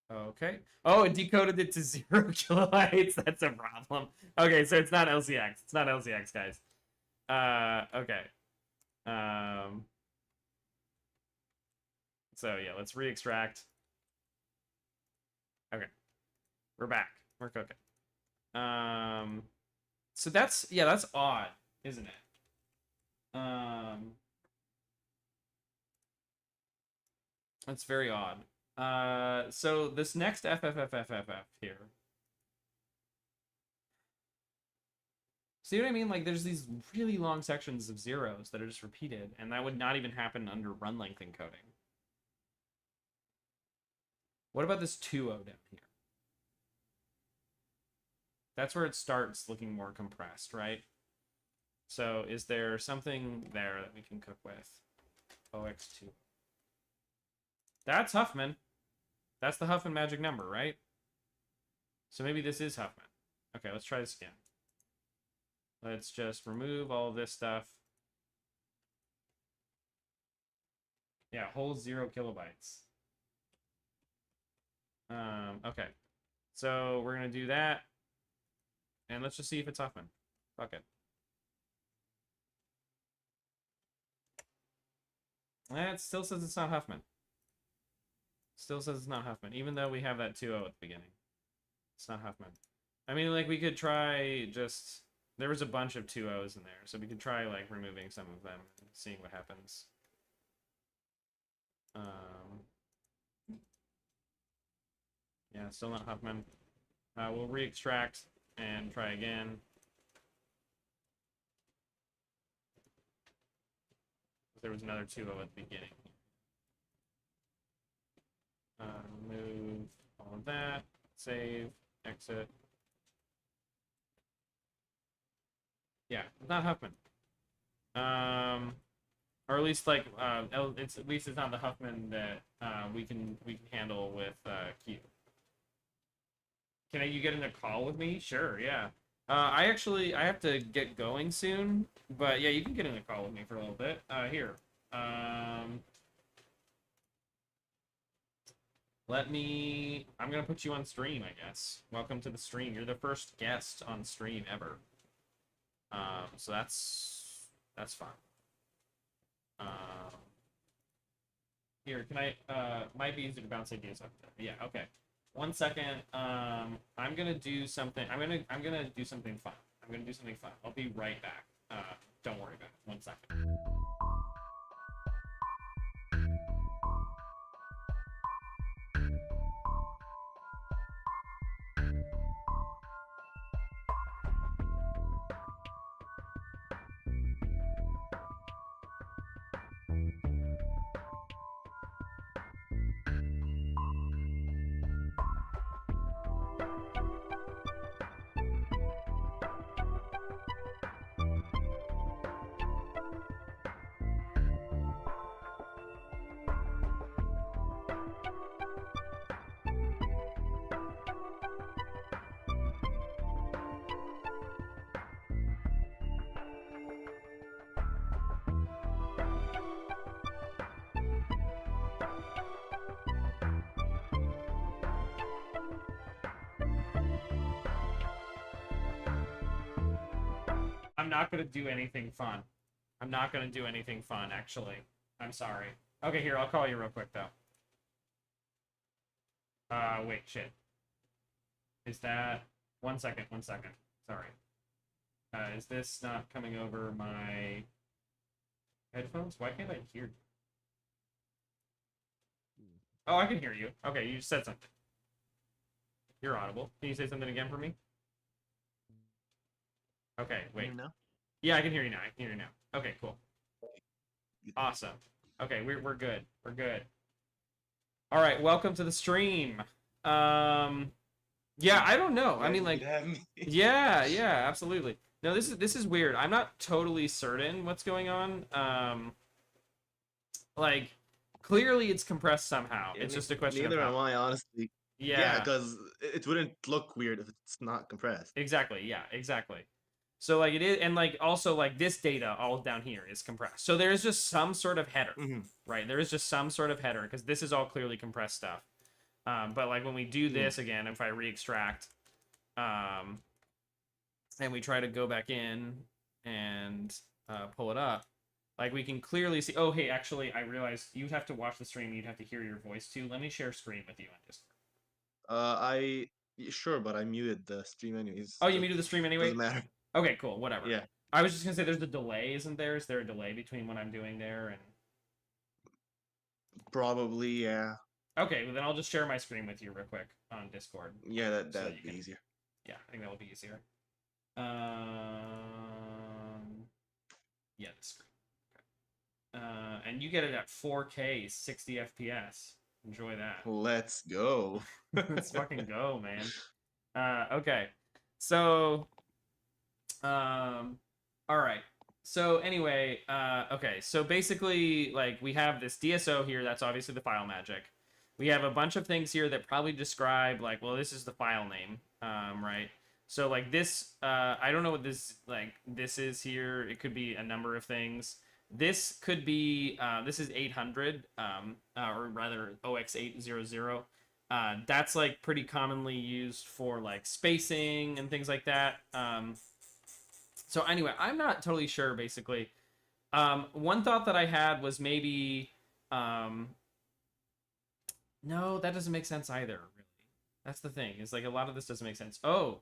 Okay. Oh, it decoded it to 0 kilobytes. That's a problem. Okay, so it's not LZX. It's not LZX, guys. Okay. So yeah, let's re-extract. Okay. We're back. We're cooking. So that's odd, isn't it? That's very odd. So this next FFFFFF here. See what I mean? Like, there's these really long sections of zeros that are just repeated, and that would not even happen under run length encoding. What about this 2O down here? That's where it starts looking more compressed, right? So is there something there that we can cook with? OX2. That's Huffman. That's the Huffman magic number, right? So maybe this is Huffman. Okay, let's try this again. Let's just remove all of this stuff. Yeah, holds 0 kilobytes. Okay. So we're gonna do that. And let's just see if it's Huffman. Fuck it. It still says it's not Huffman. Still says it's not Huffman, even though we have that 2-0 at the beginning. It's not Huffman. I mean, like, we could try just... There was a bunch of 2-0s in there, so we could try, like, removing some of them and seeing what happens. Yeah, still not Huffman. We'll re-extract and try again. There was another 2-0 at the beginning. Remove all of that. Save. Exit. Yeah, not Huffman. Or at least like it's at least it's not the Huffman that we can handle with Q. Can you get in a call with me? Sure, yeah. I have to get going soon, but yeah, you can get in a call with me for a little bit. Here. I'm gonna put you on stream, I guess. Welcome to the stream. You're the first guest on stream ever. So that's fine. Here, can I, might be easier to bounce ideas up there. Yeah, okay. 1 second. I'm gonna do something. I'm gonna do something fun. I'll be right back. Don't worry about it. 1 second. I'm not gonna do anything fun. Actually. I'm sorry. Okay, here, I'll call you real quick, though. Wait, shit. Is that... 1 second. Sorry. Is this not coming over my headphones? Why can't I hear you? Oh, I can hear you. Okay, you just said something. You're audible. Can you say something again for me? Okay, wait. Yeah, I can hear you now. Okay, cool. Awesome. Okay, we're good. All right, welcome to the stream. Yeah, I don't know. I mean, like, yeah, absolutely. No, this is weird. I'm not totally certain what's going on. Like, clearly it's compressed somehow. It's just a question of Neither am I, honestly. Yeah, because it wouldn't look weird if it's not compressed. exactly. Yeah, exactly. So like it is, and like also like this data all down here is compressed. So there is just some sort of header, right? There is just some sort of header because this is all clearly compressed stuff. But like when we do this again, if I re-extract, and we try to go back in and pull it up, like we can clearly see. Oh, hey, actually, I realized you'd have to watch the stream. You'd have to hear your voice too. Let me share screen with you on Discord. Sure, but I muted the stream anyways. Oh, you muted the stream anyway? Doesn't matter. Okay, cool. Whatever. Yeah. I was just gonna say there's a delay, isn't there? Is there a delay between what I'm doing there and? Probably, yeah. Okay, well then I'll just share my screen with you real quick on Discord. Yeah, that'd be easier. Yeah, I think that will be easier. Yeah, the screen. Okay. And you get it at 4K, 60 FPS. Enjoy that. Let's go. Let's fucking go, man. Okay. So, all right. So anyway, okay. So basically, like we have this DSO here. That's obviously the file magic. We have a bunch of things here that probably describe like, well, this is the file name, right? So like this, I don't know what this is here. It could be a number of things. This could be this is 800, or rather OX800. That's like pretty commonly used for like spacing and things like that. So anyway, I'm not totally sure. Basically, one thought that I had was maybe no, that doesn't make sense either. Really, that's the thing. Is like a lot of this doesn't make sense. Oh,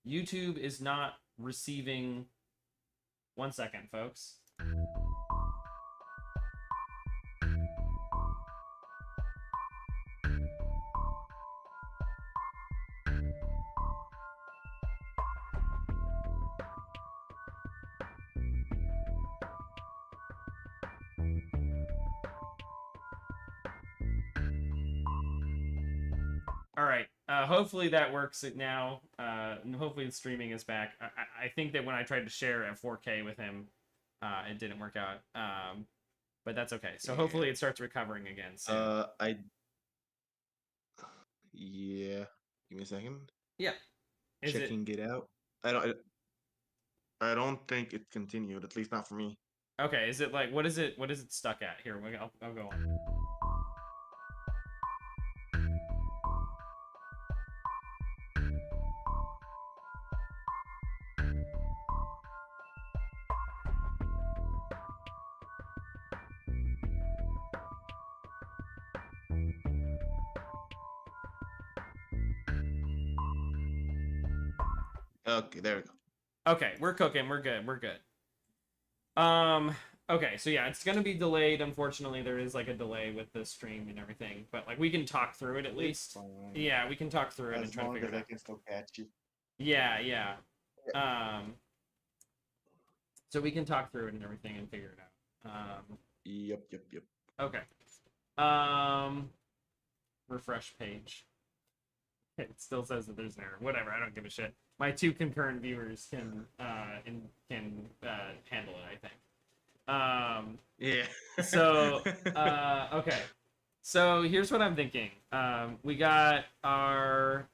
YouTube is not receiving. 1 second, folks. All right. Hopefully that works now. And hopefully the streaming is back. I think that when I tried to share at 4K with him, it didn't work out. But that's okay. So hopefully it starts recovering again soon. Yeah. Give me a second. Yeah. Checking it out. I don't think it continued. At least not for me. Okay? Is it like what is it? What is it stuck at? Here, I'll go on. Okay, there we go. Okay, we're cooking. We're good. We're good. Okay, so yeah, it's gonna be delayed. Unfortunately, there is like a delay with the stream and everything, but like we can talk through it at least. Yeah, we can talk through it and try to figure it out. I can still catch you. Yeah, yeah. So we can talk through it and everything and figure it out. Yep. Okay. Refresh page. It still says that there's an error. Whatever, I don't give a shit. My 2 concurrent viewers can handle it, I think. Yeah. So okay. So here's what I'm thinking. We got our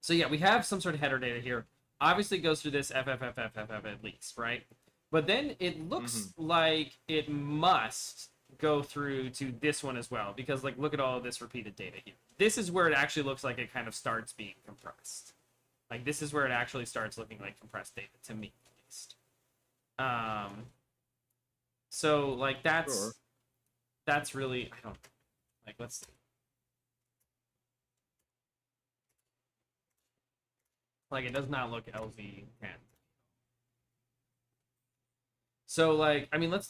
so yeah, we have some sort of header data here. Obviously, it goes through this FFFFFF at least, right? But then it looks like it must go through to this one as well, because like look at all of this repeated data here. This is where it actually looks like it kind of starts being compressed. Like this is where it actually starts looking like compressed data to me, at least. So like that's really I don't like. Let's see. Like it does not look LV10. So like I mean let's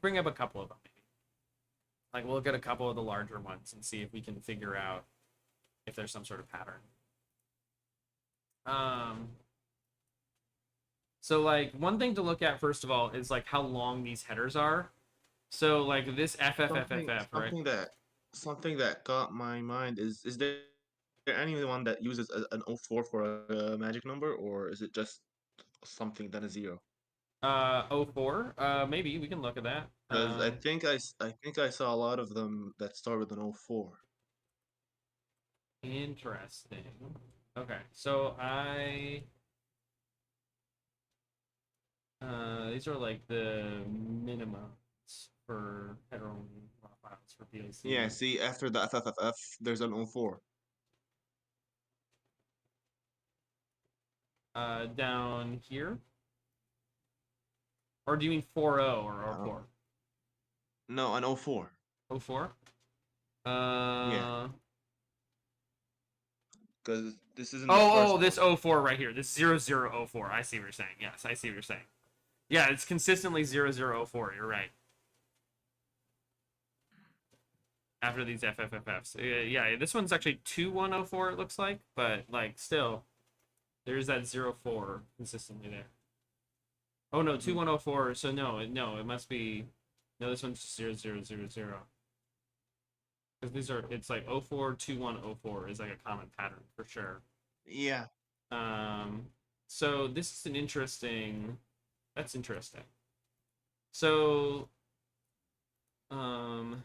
bring up a couple of them maybe. Like we'll look at a couple of the larger ones and see if we can figure out if there's some sort of pattern. So like one thing to look at first of all is like how long these headers are. So like this FFFFF, right? Something that caught my mind is there anyone that uses an 04 for a magic number, or is it just something that is 0? 04. Maybe we can look at that. Because I think I saw a lot of them that start with an 04. Interesting. Okay, so these are like the minimums for header files for PLC. Yeah, see, after the FFFF, there's an 04. Down here? Or do you mean 40 or 04? No, an 04. 04? Yeah. Because this isn't this 04 right here. This 0004. I see what you're saying. Yes, I see what you're saying. Yeah, it's consistently 0004. You're right. After these FFFFs. Yeah, this one's actually 2104, it looks like. But, like, still, there's that 04 consistently there. Oh, no, 2104. So, no, it must be... No, this one's just 0000. Because these are, it's like 042104 is like a common pattern for sure. Yeah, Um, so this is an interesting. That's interesting. So, um,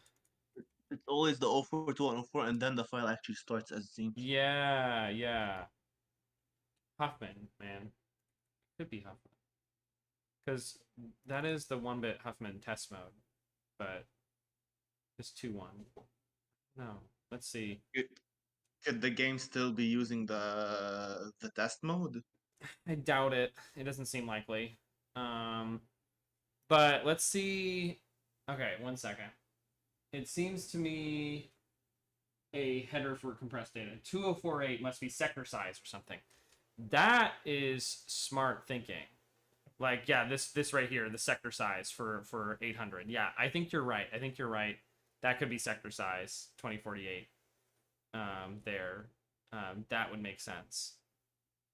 it's always the 04 to 104, and then the file actually starts as it seems. yeah, yeah. Huffman, man, could be Huffman, because that is the one-bit Huffman test mode, but it's 2-1. No, let's see. Could the game still be using the test mode? I doubt it. It doesn't seem likely. Um, but let's see. Okay, 1 second. It seems to me a header for compressed data. 2048 must be sector size or something. That is smart thinking. Like, yeah, this right here, the sector size for 800. Yeah, I think you're right. I think you're right. That could be sector size 2048. There, that would make sense.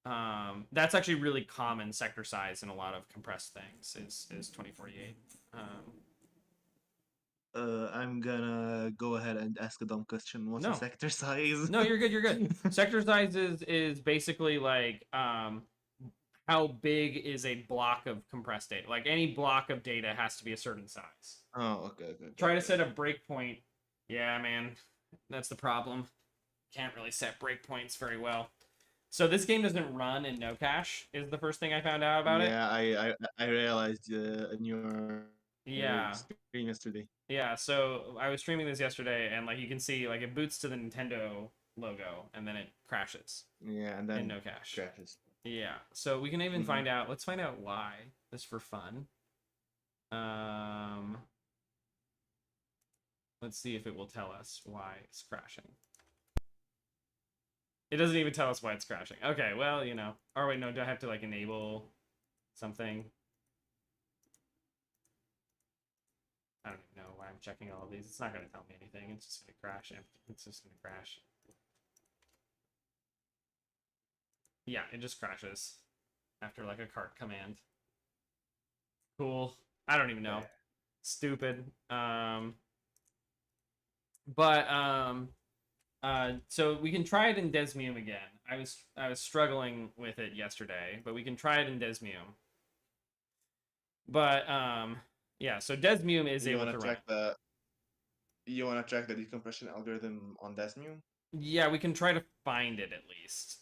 That's actually really common sector size in a lot of compressed things. Is 2048. I'm gonna go ahead and ask a dumb question. What's a No, sector size? no, you're good. You're good. Sector size is basically like how big is a block of compressed data? Like any block of data has to be a certain size. Oh, okay, okay, okay, Try to okay. set a breakpoint. Yeah, man, that's the problem. Can't really set breakpoints very well. So this game doesn't run in no cache. Is the first thing I found out about it. Yeah, I realized in your Yeah, stream yesterday. yeah. So I was streaming this yesterday, and like you can see, like it boots to the Nintendo logo, and then it crashes Yeah, and in then no cache. crashes. Yeah. So we can even Hmm. find out. Let's find out why. Just for fun. Um, let's see if it will tell us why it's crashing. It doesn't even tell us why it's crashing. Okay, well, you know. Or wait, no, do I have to like enable something? I don't even know why I'm checking all of these. It's not going to tell me anything. It's just going to crash. It's just going to crash. Yeah, it just crashes after like a cart command. Cool. I don't even know. Yeah. Stupid. But so we can try it in Desmium again. I was struggling with it yesterday, but we can try it in Desmium. But yeah, so Desmium is You able wanna to run track it. the you wanna track the decompression algorithm on Desmune? Yeah, we can try to find it at least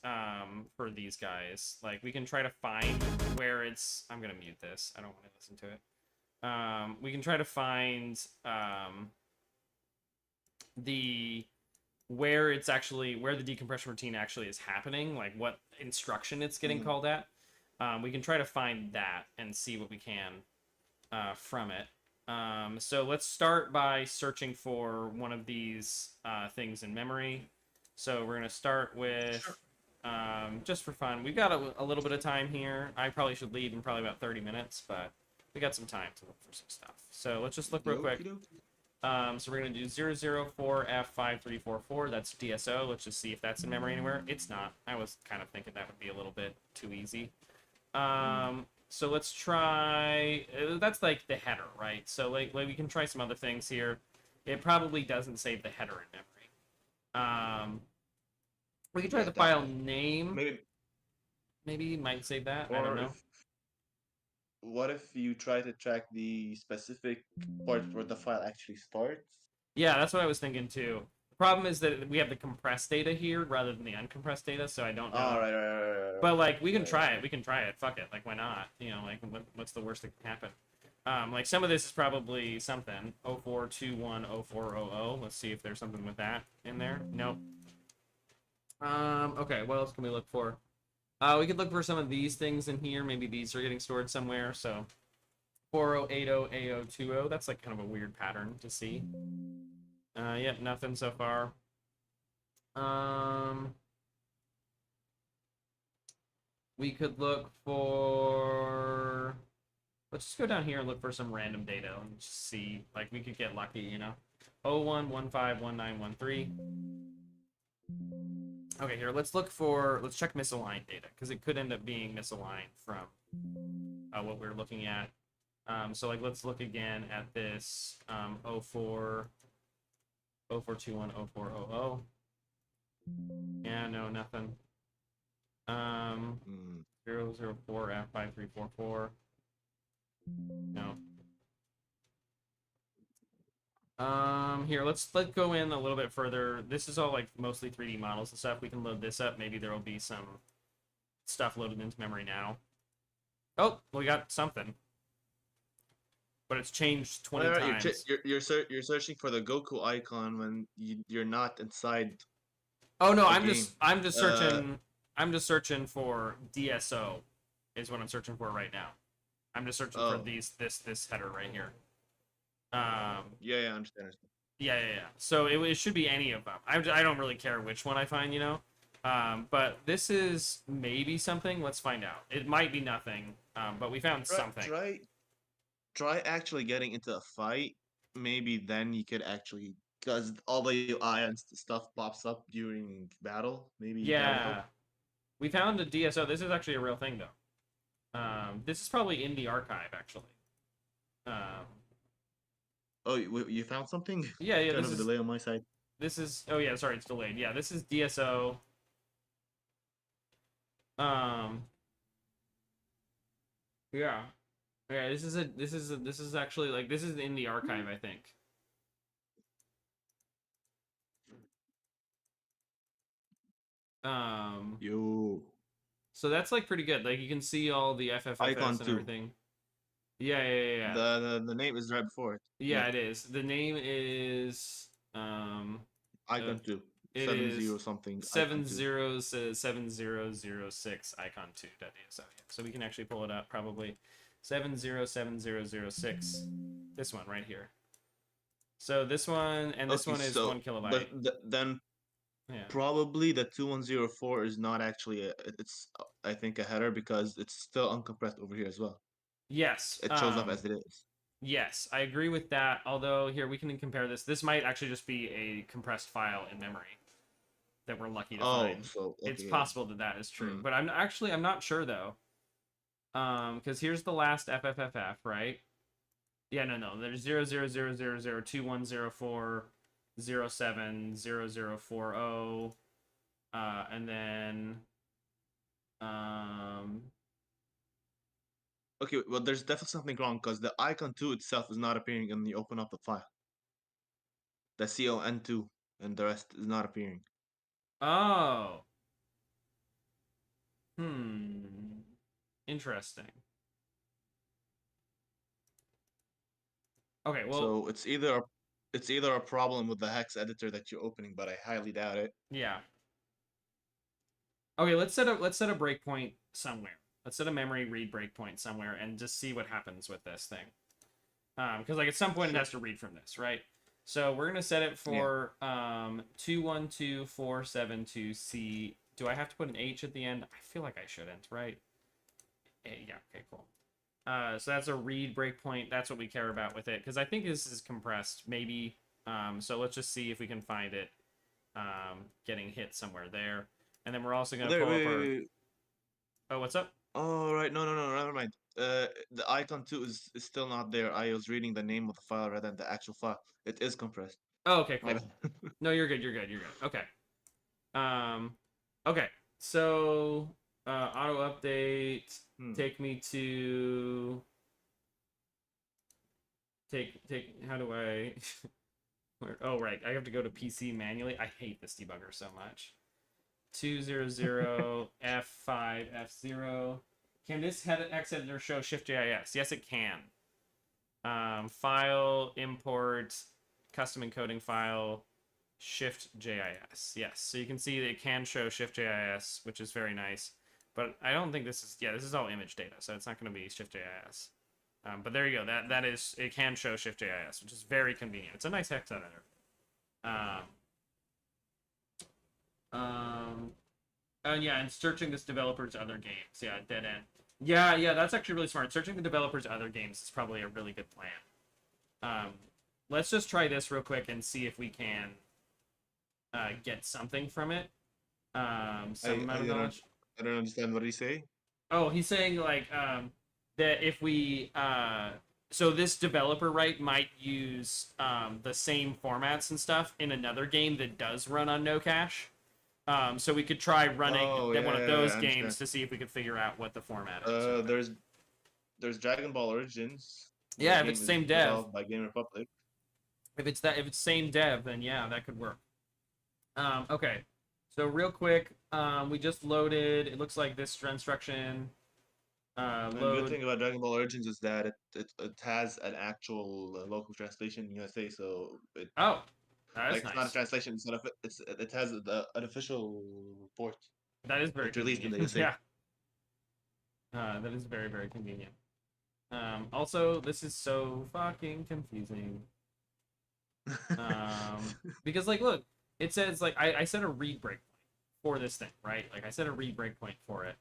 for these guys. Like we can try to find where it's. I'm gonna mute this. I don't want to listen to it. We can try to find the where it's actually where the decompression routine actually is happening, like what instruction it's getting Mhm. called at. We can try to find that and see what we can from it. So let's start by searching for one of these things in memory. So we're gonna start with Sure. just for fun. We've got a little bit of time here. I probably should leave in probably about 30 minutes, but we got some time to look for some stuff. So let's just look real quick. So we're gonna do 004F5344. That's DSO. Let's just see if that's in memory anywhere. It's not. I was kind of thinking that would be a little bit too easy. So let's try. That's like the header, right? So like we can try some other things here. It probably doesn't save the header in memory. We can try Yeah, the that file name. maybe. Maybe it might save that. I don't Or know. if what if you try to track the specific part where the file actually starts? Yeah, that's what I was thinking too. The problem is that we have the compressed data here rather than the uncompressed data, so I don't Oh, know. right. But like we can Right, try right. it. We can try it. Fuck it. Like why not? You know, like what's the worst that can happen? Like some of this is probably something 04210400. Let's see if there's something with that in there. Nope. Okay, what else can we look for? We could look for some of these things in here. Maybe these are getting stored somewhere. So 4080A020. That's like kind of a weird pattern to see. Yep, nothing so far. We could look for. Let's just go down here and look for some random data and just see. Like we could get lucky, you know. 01151913. Okay, here let's look for. Let's check misaligned data because it could end up being misaligned from what we're looking at. So like let's look again at this 04 04210400. Yeah, no, nothing. Um, Hmm. 004F5344. No. Here, let's go in a little bit further. This is all like mostly 3D models and stuff. We can load this up. Maybe there will be some stuff loaded into memory now. Oh, we got something, but it's changed 20 Alright, times. you're searching for the Goku icon when you're not inside Oh no, the I'm game. just Uh, searching for DSO is what I'm searching for right now. I'm just searching for oh, this header right here. Um, yeah, I understand. yeah. So it should be any of them. I don't really care which one I find, you know. But this is maybe something. Let's find out. It might be nothing. But we found Try, something. try, try actually getting into a fight. Maybe then you could actually, because all the ion stuff pops up during battle. Maybe that would help. Yeah, we found a DSO. This is actually a real thing though. This is probably in the archive actually. Um, Oh, you found something? yeah. Kind of a delay on my side. This is. Oh yeah, sorry, it's delayed. Yeah, this is DSO. Um, yeah, yeah. This is actually like this is in the archive, I think. Um, Yo, so that's like pretty good. Like you can see all the icon FFFS and 2. everything. Yeah. The name is right before it. Yeah, Yeah, it is. The name is uh, icon 2. it 70 is something, icon seven 2. zeros 7006 icon 2.dso. Yeah. So we can actually pull it up probably 707006. This one right here. So this one and this Okay, one is so 1 kilobyte. then Yeah. probably the 2104 is not actually it's I think a header because it's still uncompressed over here as well. Yes. It shows up as it is. Yes, I agree with that. Although here we can compare this. This might actually just be a compressed file in memory that we're lucky to Oh, find. so It's okay, yeah. possible that that is true, Hmm. but I'm not sure though. Because here's the last FFFF, right? Yeah, no. There's 000002104070040, and then um, Okay, well, there's definitely something wrong because the icon 2 itself is not appearing when you open up the file. The CON2 and the rest is not appearing. oh, hmm, interesting. Okay, well, So it's either a problem with the hex editor that you're opening, but I highly doubt it. yeah. Okay, let's set a breakpoint somewhere. Let's set a memory read breakpoint somewhere and just see what happens with this thing. Because like at some point it Sure. has to read from this, right? So we're gonna set it Yeah. for 212472C. Do I have to put an H at the end? I feel like I shouldn't, right? Yeah, okay, cool. So that's a read breakpoint. That's what we care about with it, because I think this is compressed, maybe. So let's just see if we can find it getting hit somewhere there. And then we're also gonna There, pull up wait, wait, our. wait. Oh, what's up? Oh, right. No, never mind. The icon 2 is still not there. I was reading the name of the file rather than the actual file. It is compressed. Oh, okay, My cool. bad. No, you're good. You're good. You're good. Okay. Um, okay. So, auto update. Hmm. Take me to take. How do I? Where? Oh, right. I have to go to PC manually. I hate this debugger so much. 200 F5 F0. Can this hex editor show Shift JIS? Yes, it can. File import custom encoding file Shift JIS. Yes, so you can see that it can show Shift JIS, which is very nice. But I don't think this is. Yeah, this is all image data, so it's not going to be Shift JIS. But there you go. That is. It can show Shift JIS, which is very convenient. It's a nice hex editor. Um, and yeah, and searching this developer's other games. Yeah, dead end. Yeah, that's actually really smart. Searching the developer's other games is probably a really good plan. Um, let's just try this real quick and see if we can get something from it. Some I amount I of don't knowledge. I don't understand what you say. Oh, he's saying like that if we so this developer, right, might use the same formats and stuff in another game that does run on no cache. So we could try running Oh one of yeah, those I games understand. to see if we could figure out what the format is or Uh, whatever. there's there's Dragon Ball Origins. The Yeah, if it's game the is same dev, developed by Game Republic. if it's same dev, then yeah, that could work. Okay, so real quick, we just loaded. It looks like this instruction. And good Load. thing about Dragon Ball Origins is that it has an actual local translation in USA, so Oh, that is like it's not a nice. translation. It has an official port. That is very It's released in convenient. the USA. Yeah, that is very very convenient. Also, this is so fucking confusing. Because like, look, it says like I set a read breakpoint for this thing, right? Like I set a read breakpoint for it.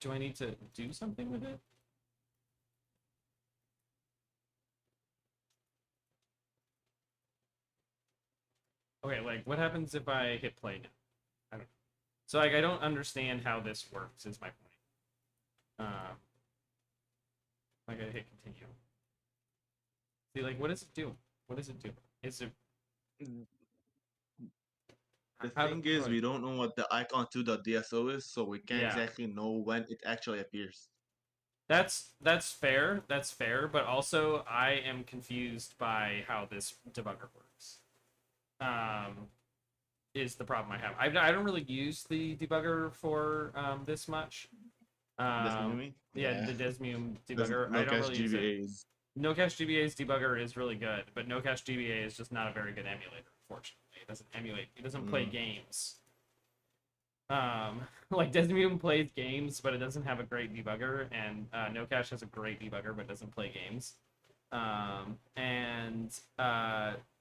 Do I need to do something with it? Okay, like what happens if I hit play now? I don't know. So like I don't understand how this works. Is my point. Um, like I hit continue. See, like what does it do? What does it do? Is it The how thing is, like we don't know what the icon2.dso is, so we can't yeah. exactly know when it actually appears. That's fair. That's fair. But also, I am confused by how this debugger works. Um, is the problem I have. I don't really use the debugger for this much. This you Um, mean? yeah, Yeah. the Desmume There's debugger. I no don't cache really use it. GBAs. No Cache GBA's debugger is really good, but No Cache GBA is just not a very good emulator. Unfortunately, it doesn't emulate. It doesn't play Mm. games. Like Desmume plays games, but it doesn't have a great debugger, and No Cache has a great debugger, but doesn't play games. And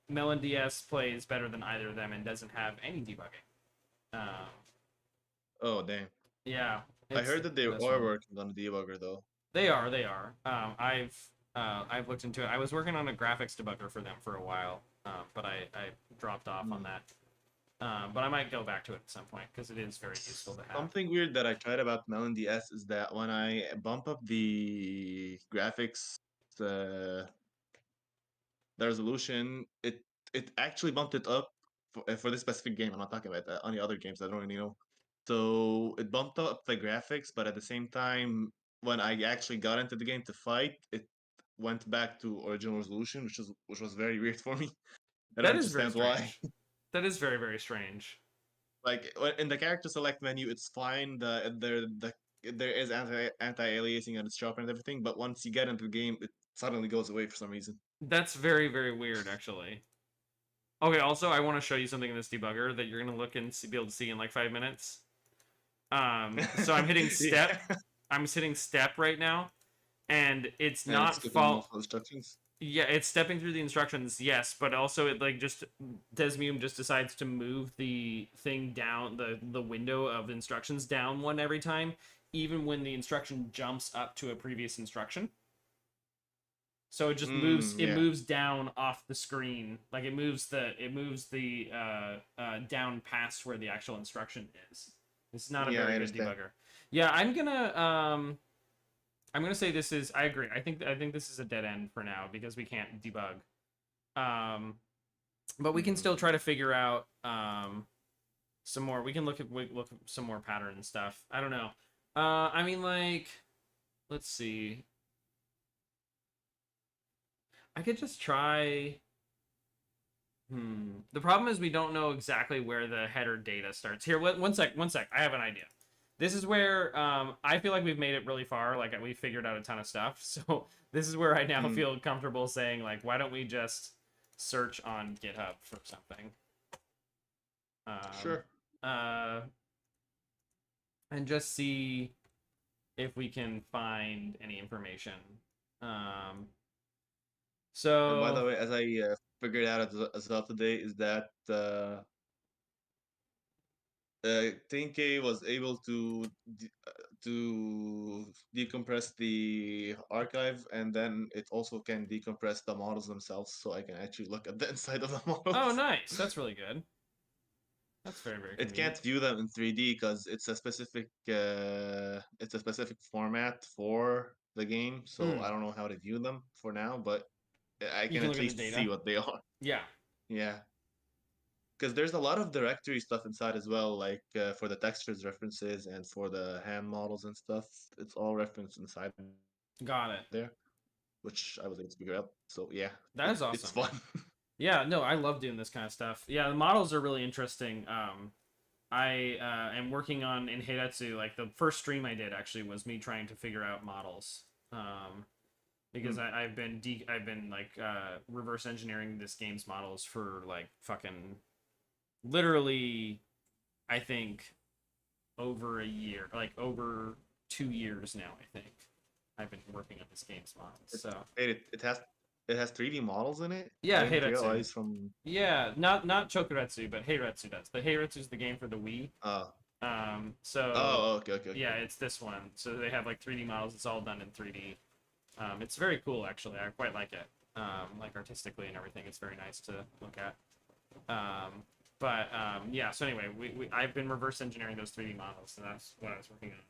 Melon DS plays better than either of them and doesn't have any debugging. Um, Oh damn! yeah, I it's heard that they this are one. working on the debugger though. They are. They are. I've looked into it. I was working on a graphics debugger for them for a while, but I dropped off on Mm. that. But I might go back to it at some point because it is very useful to have. Something weird that I tried about Melon DS is that when I bump up the graphics, uh, the resolution, it actually bumped it up for this specific game. I'm not talking about any other games. I don't really know. So it bumped up the graphics, but at the same time, when I actually got into the game to fight, it went back to original resolution, which was very weird for me. I don't That is very understand why. strange. That is very very strange. Like in the character select menu, it's fine. There is anti-aliasing and it's sharp and everything, but once you get into the game, it suddenly goes away for some reason. That's very very weird actually. Okay, also I want to show you something in this debugger that you're gonna look and be able to see in like 5 minutes. So I'm hitting step. Yeah, I'm hitting step right now, and it's and it's not skipping fault. multiple instructions. Yeah, it's stepping through the instructions, yes, but also it like just Desmume just decides to move the thing down the window of instructions down one every time, even when the instruction jumps up to a previous instruction. So it just moves it Yeah, moves down off the screen, like it moves the down past where the actual instruction is. It's not a yeah, I very good understand. debugger. Yeah, I'm gonna say this is. I agree. I think this is a dead end for now because we can't debug. But we can Mm. still try to figure out some more. We can look at some more pattern stuff. I don't know. I mean, like, let's see. I could just try. The problem is we don't know exactly where the header data starts. Here, one sec, one sec. I have an idea. This is where I feel like we've made it really far. Like we figured out a ton of stuff. So this is where I now Mm. feel comfortable saying like, why don't we just search on GitHub for something? Um, Sure. uh, and just see if we can find any information. Um, And by the so way, as I figured out as well today, is that Tinke was able to decompress the archive, and then it also can decompress the models themselves, so I can actually look at the inside of the oh, models. nice. That's really good. That's very very It convenient. can't view them in 3D because it's a specific format for the game, so I Hmm. don't know how to view them for now, but I You can can at look at the least see data. what they are. Yeah. Yeah, because there's a lot of directory stuff inside as well, like for the textures references and for the hand models and stuff. It's all referenced inside Got it. there, which I was able to figure out. So yeah, That is it's awesome. fun. Yeah, no, I love doing this kind of stuff. Yeah, the models are really interesting. I am working on in Heiretsu, like the first stream I did actually was me trying to figure out models. Because Hmm. I've been like reverse engineering this game's models for like fucking literally I think over a year, like over 2 years now. I think I've been working on this game's models. It, So it has 3D models in it. I yeah, didn't Heiretsu. realize from Yeah, not Chokuretsu, but Heiretsu does. But Heiretsu's the game for the Wii. uh So oh, okay. yeah, it's this one. So they have like 3D models. It's all done in 3D. It's very cool actually. I quite like it. Like artistically and everything. It's very nice to look at. Yeah. So anyway, I've been reverse engineering those 3D models, so that's what I was working on.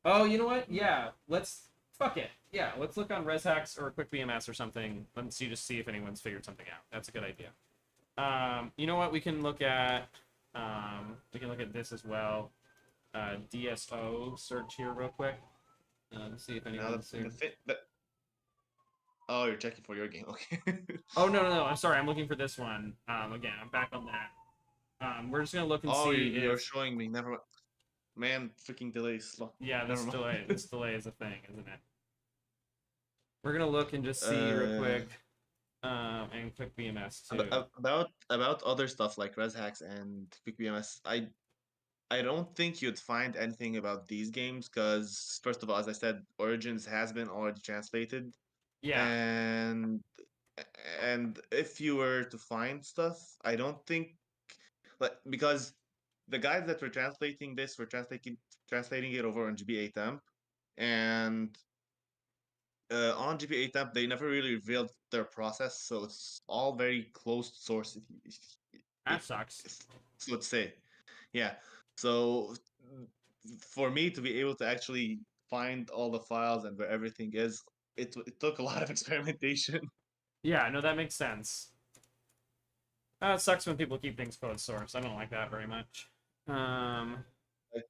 Oh, you know what? Hmm. Yeah, let's fuck it. Yeah, let's look on ResHacks or Quick BMS or something. Let's see if anyone's figured something out. That's a good idea. You know what? We can look at this as well. DSO search here real quick. See if Now anyone's here. oh, you're checking for your game. Okay. Oh no! I'm sorry. I'm looking for this one. Again, I'm back on that. We're just gonna look and Oh, see you're if showing me. Never mind. Man, freaking delays. yeah, Never mind. this delay is a thing, isn't it? We're gonna look and just see real uh, quick. And quick BMS too. about other stuff like res hacks and quick BMS, I don't think you'd find anything about these games because first of all, as I said, Origins has been already translated, Yeah, and if you were to find stuff, I don't think like because the guys that were translating this were translating it over on GBA temp, and on GBA temp they never really revealed their process, so it's all very closed source, that sucks. if so to say. Yeah. So for me to be able to actually find all the files and where everything is, it took a lot of experimentation. Yeah, no, that makes sense. It sucks when people keep things closed source. I don't like that very much. Um, Like,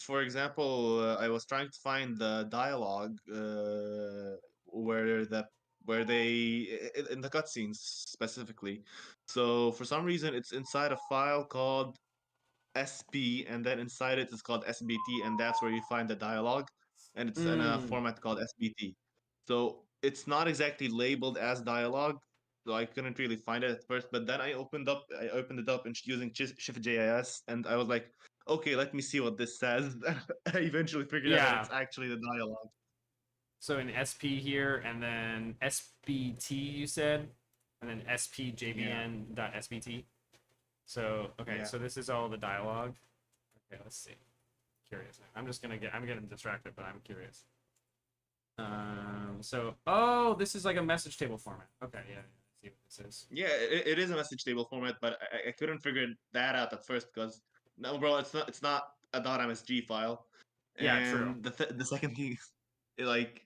for example, I was trying to find the dialogue where in the cutscenes specifically. So for some reason, it's inside a file called SP, and then inside it is called SBT, and that's where you find the dialogue, and it's in a mm, format called SBT. So it's not exactly labeled as dialogue, so I couldn't really find it at first. But then I opened it up and using Shift JIS, and I was like, okay, let me see what this says. I eventually figured out that yeah. it's actually the dialogue. So in SP here, and then SBT you said, and then Yeah, SPJVN.SBT. So okay, yeah. so this is all the dialogue. Okay, let's see. Curious now. I'm getting distracted, but I'm curious. Oh, this is like a message table format. Okay, yeah, I see what this is. Yeah, it is a message table format, but I couldn't figure that out at first because no, bro, it's not a .msg file. Yeah, true. And the second thing is, like,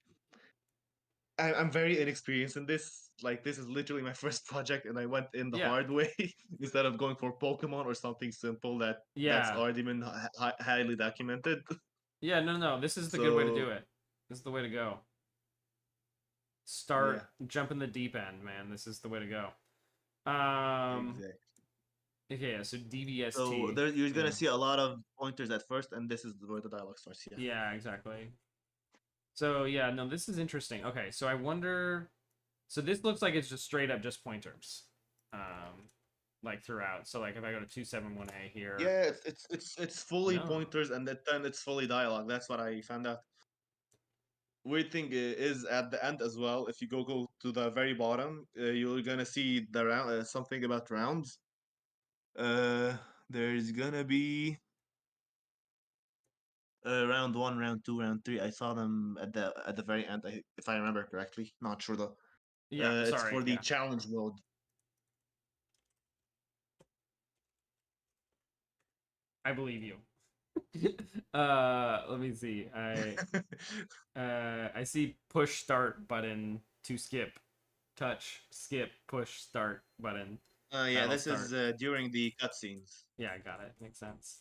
I'm very inexperienced in this. Like, this is literally my first project, and I went in the Yeah, hard way instead of going for Pokemon or something simple that's yeah, already been highly documented. yeah. No. This is the good way to do So it. This is the way to go. yeah, Jump in the deep end, man. This is the way to go. Um, exactly. okay, yeah, so So DVST. there you're Yeah, gonna see a lot of pointers at first, and this is where the dialogue starts. Yeah. yeah, exactly. So yeah, no, this is interesting. Okay, so I wonder. So this looks like it's just straight up just pointers, like throughout. So like if I go to 271A here, Yeah, it's fully no. pointers and then it's fully dialogue. That's what I found out. Weird thing is at the end as well. If you go to the very bottom, you're gonna see the round something about rounds. Uh, there's gonna be round one, round two, round three. I saw them at the very end, if I remember correctly. Not sure though. Yeah, It's sorry. for the Yeah, challenge mode. I believe you. Let me see. I see push start button to skip. Touch, skip, push, start button. Yeah, That'll this is start. during the cutscenes. Yeah, I got it. Makes sense.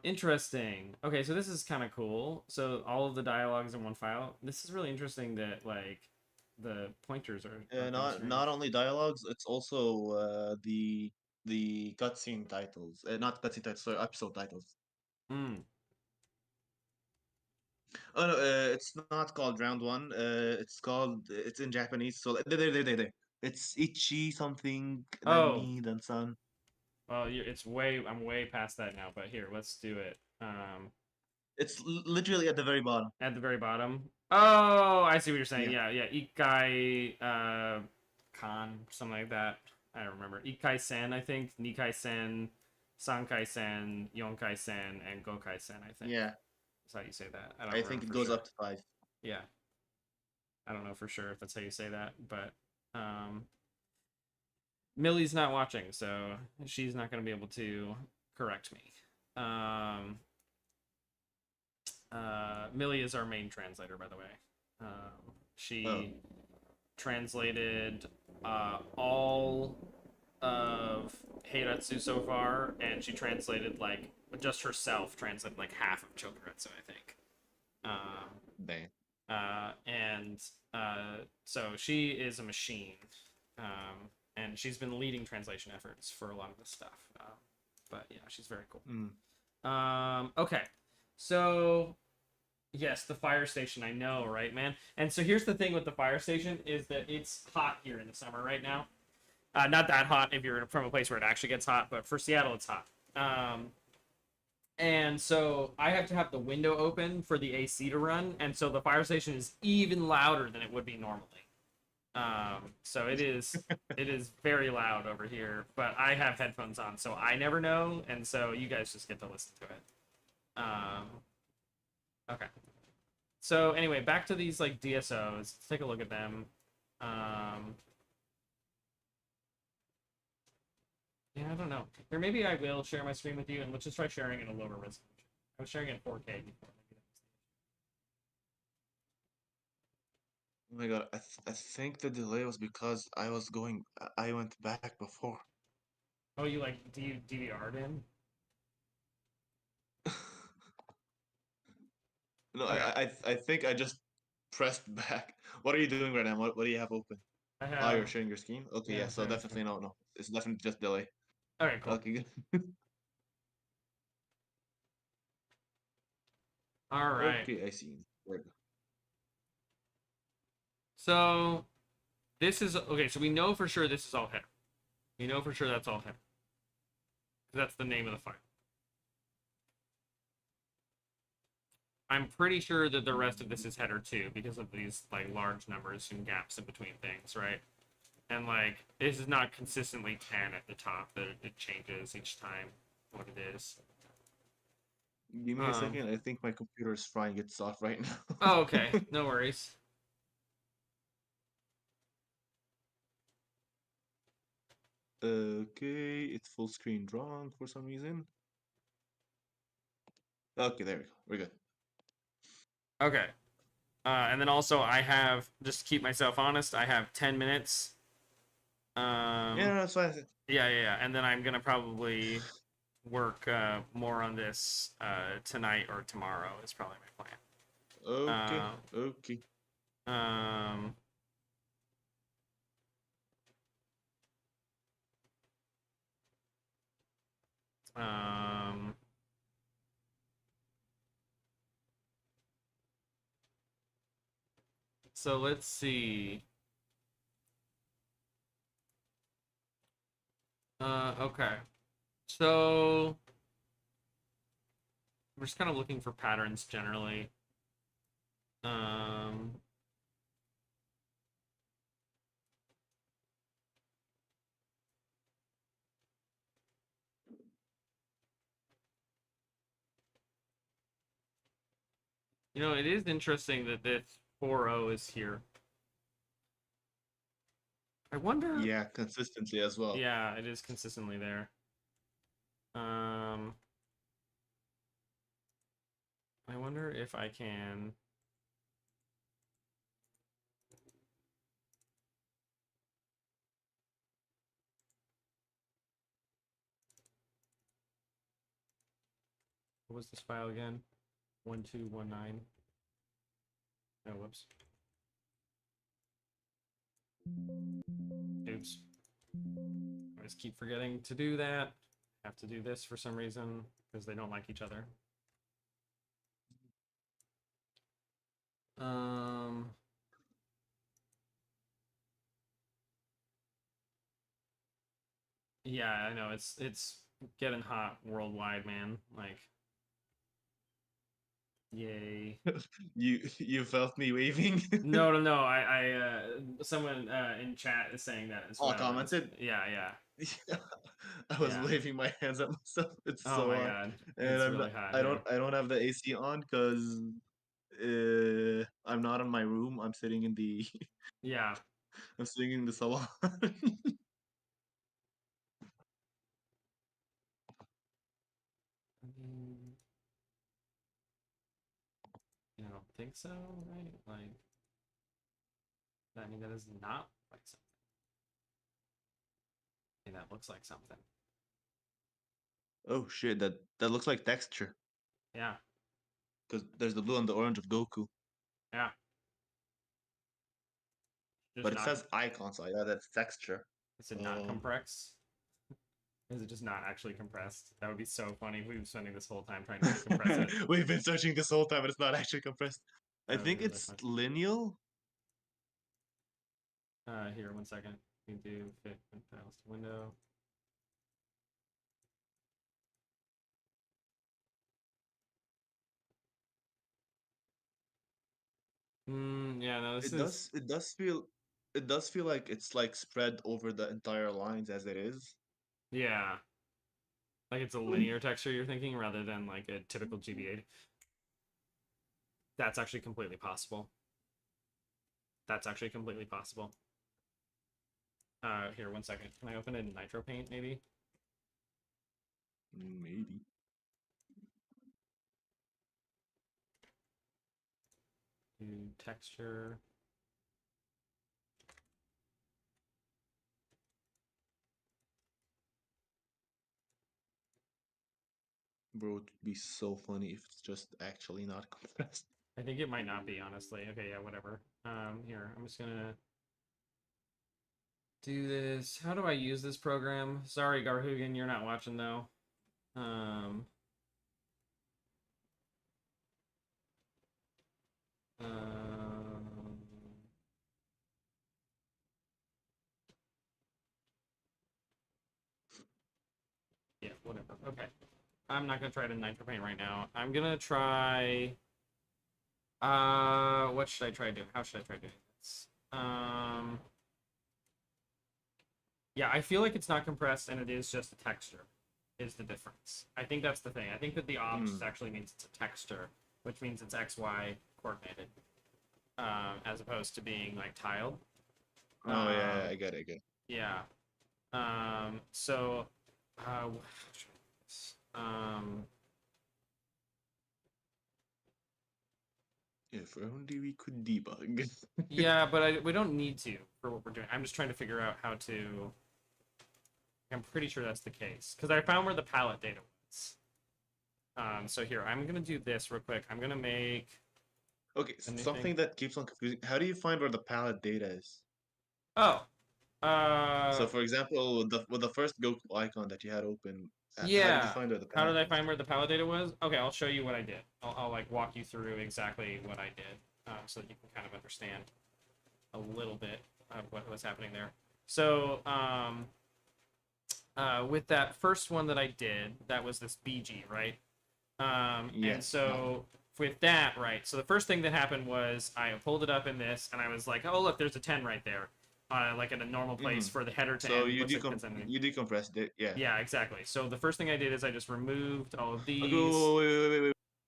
Interesting. Okay, so this is kind of cool. So all of the dialogue is in one file. This is really interesting that like the pointers are kind of Not strange. only dialogues, it's also the cutscene titles. Not cutscene titles, sorry, episode titles. Mm. Oh no, it's not called round one. It's in Japanese. So there. It's Ichi something, then Oh, me, then son. well, it's way. I'm way past that now. But here, let's do it. It's literally at the very bottom. At the very bottom. Oh, I see what you're saying. Yeah, Yeah, yeah. Ikai, Kan, something like that. I don't remember. Ikai Sen, I think. Nikai Sen, Sankai Sen, Yonkai Sen, and Gokai Sen, I think. yeah. That's how you say that. I don't I remember think it for goes sure. up to five. Yeah, I don't know for sure if that's how you say that, but um, Millie's not watching, so she's not going to be able to correct me. Um, Millie is our main translator, by the way. Oh, She translated all of Heiratsu so far, and she translated like just herself translated like half of Chokuretsu, I think. dang. And so she is a machine, and she's been leading translation efforts for a lot of this stuff. But yeah, she's very cool. Mm. Okay, so yes, the fire station. I know, right, man? And so here's the thing with the fire station is that it's hot here in the summer right now. Not that hot if you're from a place where it actually gets hot, but for Seattle, it's hot. And so I have to have the window open for the AC to run, and so the fire station is even louder than it would be normally. So it is very loud over here, but I have headphones on, so I never know, and so you guys just get to listen to it. Okay. So anyway, back to these like DSOs. Let's take a look at them. Um, yeah, I don't know. Or maybe I will share my screen with you, and let's just try sharing in a lower resolution. I was sharing it in 4K before. Oh my god, I think the delay was because I went back before. Oh, you like DVR'd in? No, Okay. I think I just pressed back. What are you doing right now? What do you have open? I Oh, you're have. sharing your screen? Okay, Yeah, yeah, I'm so sharing my screen. definitely no. It's definitely just delay. Okay, cool. Okay, good. All right. Okay, I see. There we So this is okay. So we know for sure this is all header. We know for sure that's all header. That's the name of the file. I'm pretty sure that the rest of this is header too because of these like large numbers and gaps in between things, right? And like this is not consistently 10 at the top. That it changes each time what it is. Give me a Um. second. I think my computer is frying itself right now. Oh, okay. No worries. Okay, it's full screen drawn for some reason. Okay, there we go. We're good. Okay. And then also I have just to keep myself honest. I have 10 minutes. Yeah, Um. no, that's fine. Yeah. And then I'm gonna probably work more on this tonight or tomorrow. Is probably my Okay, plan. okay. Um. Um. So let's see. Okay. So we're just kind of looking for patterns generally. Um. It is interesting that this 4.0 is here. I wonder. Yeah, consistency as well. Yeah, it is consistently there. Um, I wonder if I can. What was this file again? 1219. Oh, whoops. Oops. I just keep forgetting to do that. Have to do this for some reason because they don't like each other. Um. Yeah, I know it's getting hot worldwide, man. Like, yay. You felt me waving. No, no, no. Someone in chat is saying that as Oh, well. commented. Yeah, yeah, I was yeah. waving my hands at myself. It's Oh so my hot, god, and it's really hot I here. don't have the AC on because I'm not in my room. I'm sitting in the Yeah. I'm sitting in the salon. I mean, I don't think so, right? Like, I mean, that is not like something. I mean, that looks like something. Oh shit! That looks like texture Yeah, because there's the blue and the orange of Goku, yeah. but Just it not. says icon, so yeah, that's texture. Is it not Um, compressed? Is it just not actually compressed? That would be so funny if we were spending this whole time trying to decompress it. we've been searching this whole time, and it's not actually compressed. I That would be think really it's fun. lineal. Here, 1 second. We do fit files to window. Yeah, no, this is. It does feel like it's like spread over the entire lines as it is. Yeah, like it's a linear texture you're thinking rather than like a typical GBA. That's actually completely possible. That's actually completely possible. Here, 1 second. Can I open it in Nitro Paint, maybe? Maybe. Do texture. Bro, it would be so funny if it's just actually not compressed. I think it might not be, honestly. Okay, yeah, whatever. Here, I'm just gonna do this. How do I use this program? Sorry, Garhugan, you're not watching though. Um, um, yeah, whatever. Okay. I'm not gonna try to nitro paint right now. I'm gonna try. What should I try doing? How should I try doing this? Yeah, I feel like it's not compressed and it is just a texture. Is the difference? I think that's the thing. I think that the obs actually means it's a texture, which means it's XY coordinated, as opposed to being like tiled. Oh yeah, Um, I get it, I get it. yeah. So, uh, um, If only we could debug. yeah, but we don't need to for what we're doing. I'm just trying to figure out how to. I'm pretty sure that's the case because I found where the palette data was. So here I'm gonna do this real quick. I'm gonna make Okay, a new thing. something that keeps on confusing. How do you find where the palette data is? Oh, So, for example, with the first Goku icon that you had open, how did you yeah. find where the How palette did I was? find where the palette data was? Okay, I'll show you what I did. I'll like walk you through exactly what I did, so that you can kind of understand a little bit of what was happening there. So, with that first one that I did, that was this BG, right? And Yeah. so with that, right? So the first thing that happened was I pulled it up in this, and I was like, "Oh, look, there's a 10 right there, like in a normal place for the header to So end. Looks like 10 centimeters." you decompressed it, yeah. Yeah, exactly. So the first thing I did is I just removed all of Okay, these.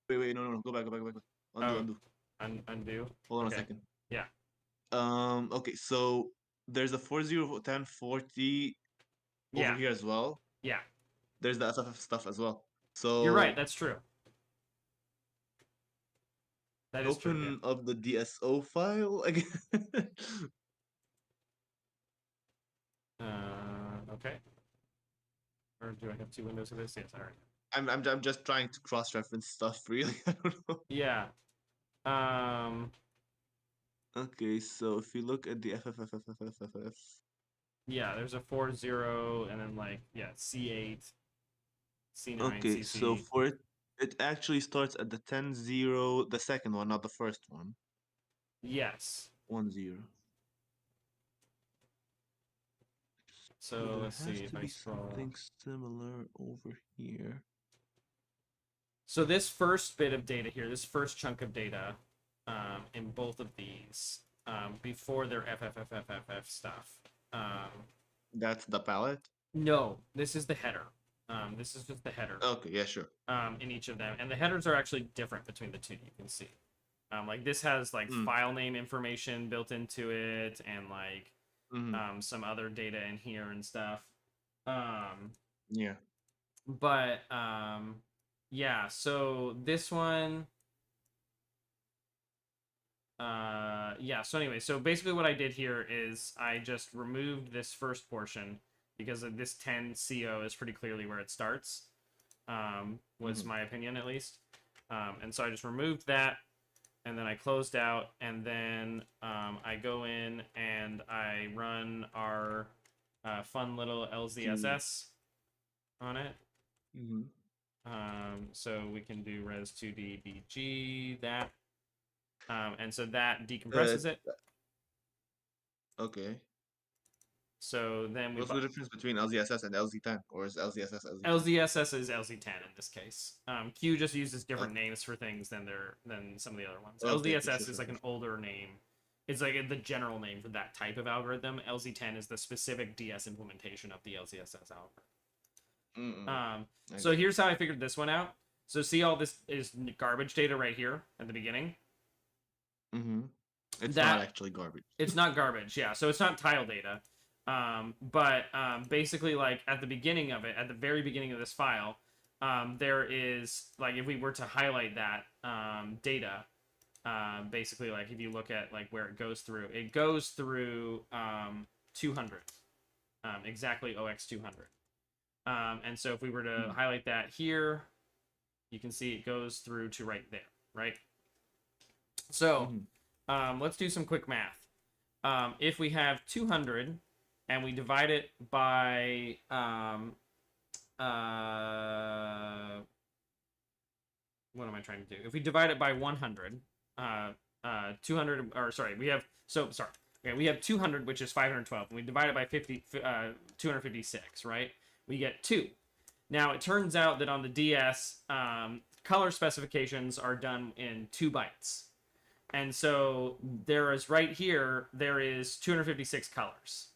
wait, no, go back, go back, go back. Undo, Oh, undo. undo. Hold on a Okay. second. Yeah. Okay, so there's a 401040 over Yeah. here as well. Yeah. there's the SFF stuff as well. You're right. So That's true. That is true. Yeah. open up the DSO file again. Okay. Or do I have two windows of this? Yes, all right. I'm just trying to cross-reference stuff. Really, I don't know. Yeah. Um. Okay, so if you look at the FFFFFFF. Yeah. There's a 4-0, and then like C8, C9, Okay, so CC. for it actually starts at the 10-0, the second one, not the first one. Yes. 1-0. So So there let's has see if to I be scroll. something similar over here. So this first bit of data here, this first chunk of data, in both of these, before their FFFFFF stuff. That's the palette? No, this is the header. This is just the header. Okay, yeah, sure. In each of them, and the headers are actually different between the two. You can see, like this has like file name information built into it, and like some other data in here and stuff. Yeah. But yeah. So this one. Yeah. So anyway, so basically what I did here is I just removed this first portion because of this 10 CO is pretty clearly where it starts. Was my opinion at least. And so I just removed that, and then I closed out, and then I go in and I run our fun little LZSS on it. So we can do res2d bg and so that decompresses it. Okay. So then we What's the difference between LZSS and LZ10, or is LZSS LZ10? LZSS is LZ10 in this case. Q just uses different names for things than some of the other ones. Okay, LZSS is like an older name. It's like the general name for that type of algorithm. LZ10 is the specific DS implementation of the LZSS algorithm. So here's how I figured this one out. So see all this is garbage data right here at the beginning. It's not actually garbage. It's not garbage, yeah. So it's not tile data. But basically, like at the beginning of it, at the very beginning of this file, there is like if we were to highlight that data, basically like if you look at like where it goes through 200, exactly OX 200. And so if we were to highlight that here, you can see it goes through to right there, right? So let's do some quick math. If we have 200 and we divide it by what am I trying to do? If we divide it by 100, 200, or sorry, we have, so sorry. Okay, we have 200, which is 512, and we divide it by 256, right? We get 2. Now, it turns out that on the DS, color specifications are done in 2 bytes. And so there is right here, there is 256 colors.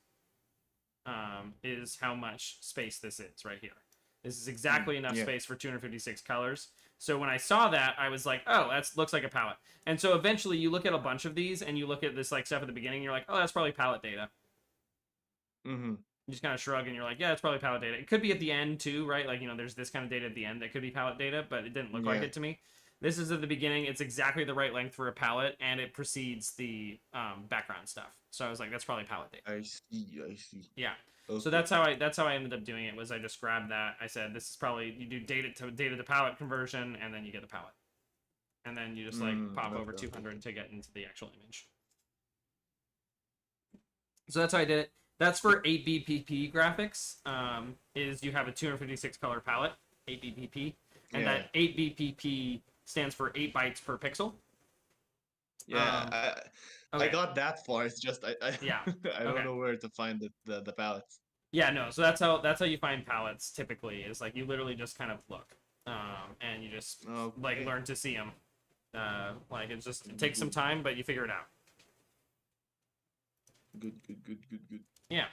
Is how much space this is right here. This is exactly enough space for 256 colors. So when I saw that, I was like, oh, that looks like a palette. And so eventually you look at a bunch of these and you look at this like stuff at the beginning, and you're like, oh, that's probably palette data. You just kind of shrug and you're like, yeah, it's probably palette data. It could be at the end too, right? Like, you know, there's this kind of data at the end that could be palette data, but it didn't look like it to me. This is at the beginning. It's exactly the right length for a palette, and it precedes the background stuff. So I was like, that's probably palette data. I see. Yeah. Okay. So that's how I ended up doing it. Was I just grabbed that? I said, this is probably, you do data to palette conversion, and then you get the palette, and then you just like pop over 200 to get into the actual image. So that's how I did it. That's for 8BPP graphics. Is you have a 256 color palette, 8BPP, and that 8BPP stands for 8 bytes per pixel. Yeah, I got that far. It's just I I don't Okay. know where to find the palettes. Yeah, no. So that's how you find palettes typically. Is like you literally just kind of look, and you just like learn to see them. Like it takes some time, but you figure it out. Good. Yeah.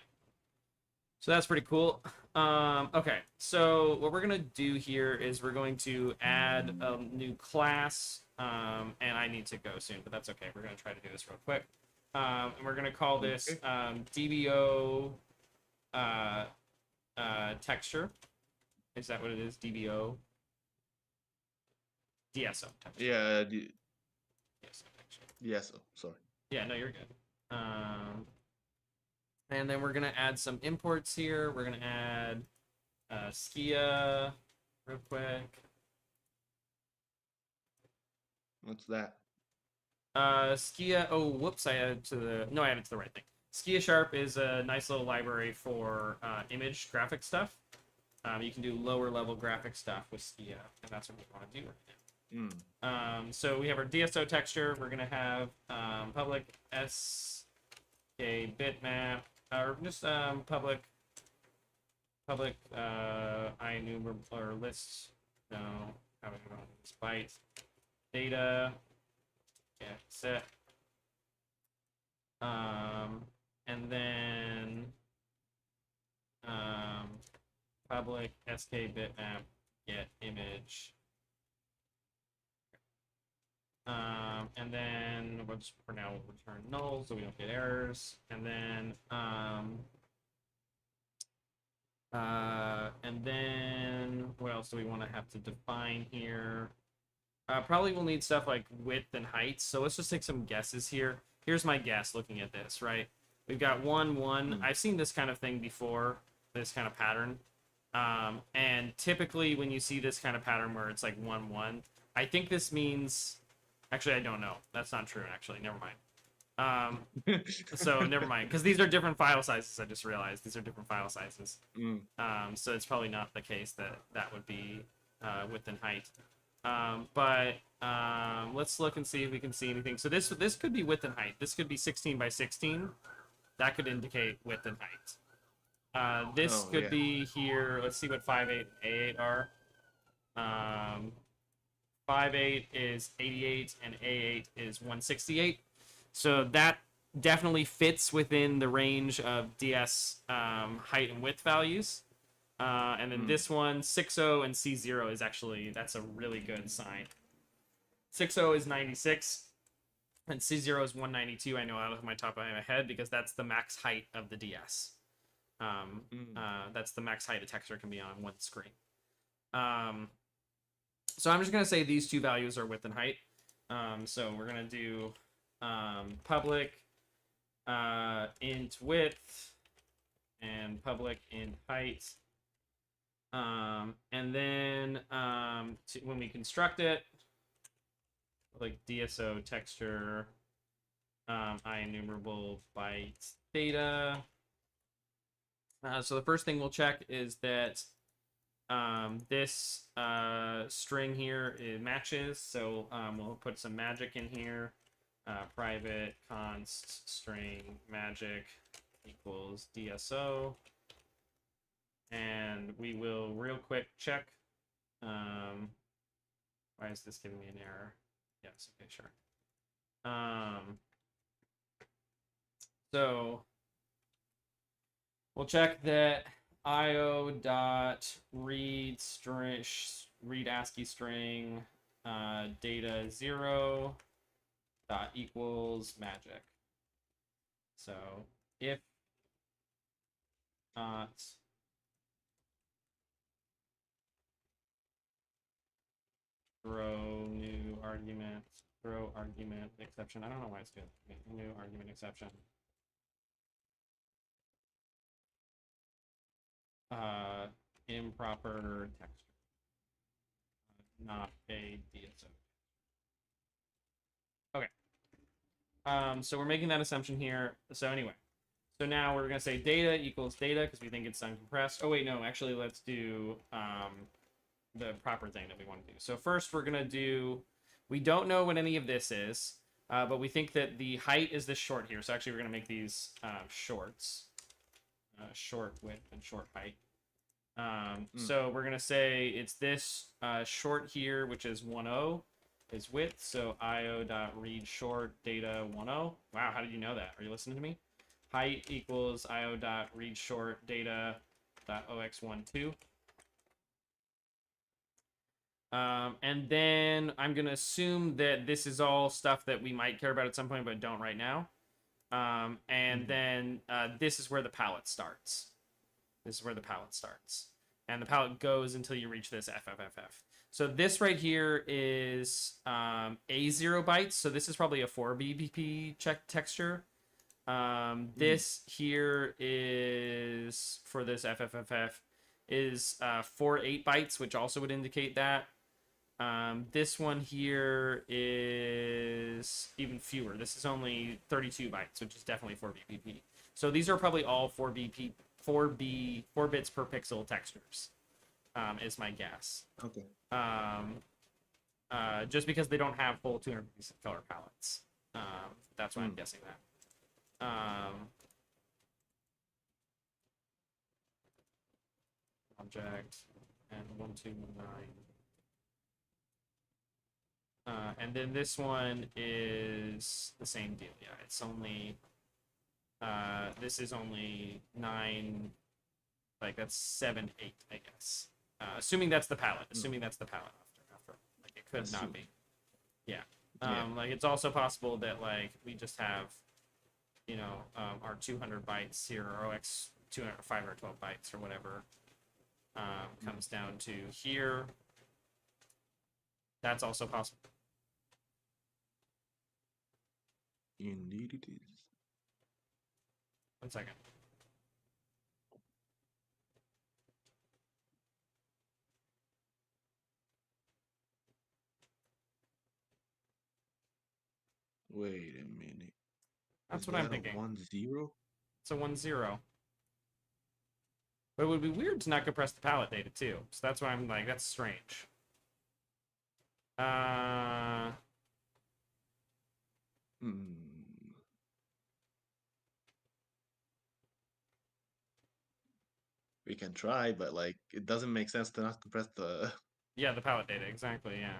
So that's pretty cool. Okay, so what we're gonna do here is we're going to add a new class, and I need to go soon, but that's okay. We're gonna try to do this real quick. And we're gonna call this DBO texture. Is that what it is? DBO? DSO texture. Yeah, DSO texture. yes. Oh, sorry. Yeah, no, you're good. And then we're gonna add some imports here. We're gonna add Skia real quick. What's that? Skia. Oh, whoops! I added to the. No, I added to the right thing. Skia Sharp is a nice little library for image graphic stuff. You can do lower level graphic stuff with Skia, and that's what we want to do right now. So we have our DSO texture. We're gonna have public SK bitmap, or just public IEnumerable or list. No, how do we go? Byte data. Yeah, set. And then public SK bitmap get image. And then we'll just for now we'll return null so we don't get errors. And then what else do we want to have to define here? Probably we'll need stuff like width and height. So let's just take some guesses here. Here's my guess looking at this, right? We've got 1, 1. I've seen this kind of thing before, this kind of pattern. And typically when you see this kind of pattern where it's like 1, 1, I think this means... Actually, I don't know. That's not true, actually. Never mind. So never mind. Because these are different file sizes, I just realized. These are different file sizes. So it's probably not the case that that would be width and height. But let's look and see if we can see anything. So this could be width and height. This could be 16 by 16. That could indicate width and height. This could be here. Let's see what 5.8 and A8 are. 5.8 is 88 and A8 is 168. So that definitely fits within the range of DS height and width values. And then this one, 6.0 and C0 is actually, that's a really good sign. 6.0 is 96 and C0 is 192. I know out of my top of my head because that's the max height of the DS. That's the max height a texture can be on one screen. So I'm just going to say these two values are width and height. So we're going to do public int width and public int height. And then when we construct it, like DSO texture, IEnumerable byte data. So the first thing we'll check is that this string here it matches. So we'll put some magic in here. Private const string magic equals DSO. And we will real quick check. Why is this giving me an error? Yes, okay, sure. So we'll check that io dot read string read ASCII string data 0 dot equals magic. So if not throw new argument, throw argument exception. I don't know why it's doing new argument exception. Improper texture, not a DSO. Okay. So we're making that assumption here. So anyway, so now we're gonna say data equals data because we think it's uncompressed. Oh wait, no, actually let's do the proper thing that we want to do. So first we're gonna do, we don't know what any of this is, but we think that the height is this short here. So actually we're gonna make these shorts, short width and short height. So we're gonna say it's this short here, which is 10 is width. So io.read short data 10. Wow, how did you know that? Are you listening to me? Height equals io.read short data .ox12. And then I'm going to assume that this is all stuff that we might care about at some point, but don't right now. And then this is where the palette starts. This is where the palette starts. and the palette goes until you reach this FFFF. So this right here is A0 bytes. So this is probably a 4BPP check texture. This here is, for this FFFF, is 4 8 bytes, which also would indicate that. This one here is even fewer. This is only 32 bytes, which is definitely 4BPP. So these are probably all 4 bits per pixel textures, is my guess. Okay. Just because they don't have full 200 color palettes. That's why I'm guessing that. Object and 129. And then this one is the same deal. Yeah, it's only. This is only 9. Like that's 7 8, I guess. Assuming that's the palette. Assuming that's the palette after. Like it could not be. Yeah. Like it's also possible that like we just have, you know, our 200 bytes here, or OX 512 bytes or whatever, comes down to here. That's also possible. Indeed it is. 1 second. Wait a minute. That's what I'm thinking. 1 0? It's a 1 0. But it would be weird to not compress the palette data too. So that's why I'm like, that's strange. We can try, but like it doesn't make sense to not compress the. Yeah, the palette data, exactly, yeah.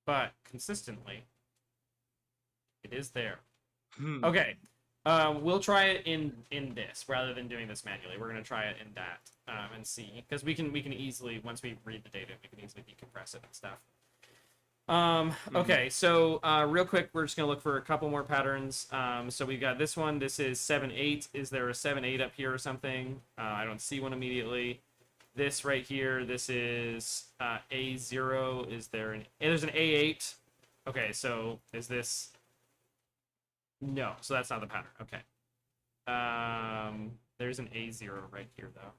But consistently, it is there. Okay. We'll try it in this rather than doing this manually. We're gonna try it in that and see, because we can easily, once we read the data, we can easily decompress it and stuff. Okay, so real quick, we're just gonna look for a couple more patterns. So we got this one. This is 7 8. Is there a 7 8 up here or something? I don't see one immediately. This right here, this is A0. Is there an? There's an A8. Okay, so is this? No, so that's not the pattern. Okay. There's an A0 right here though,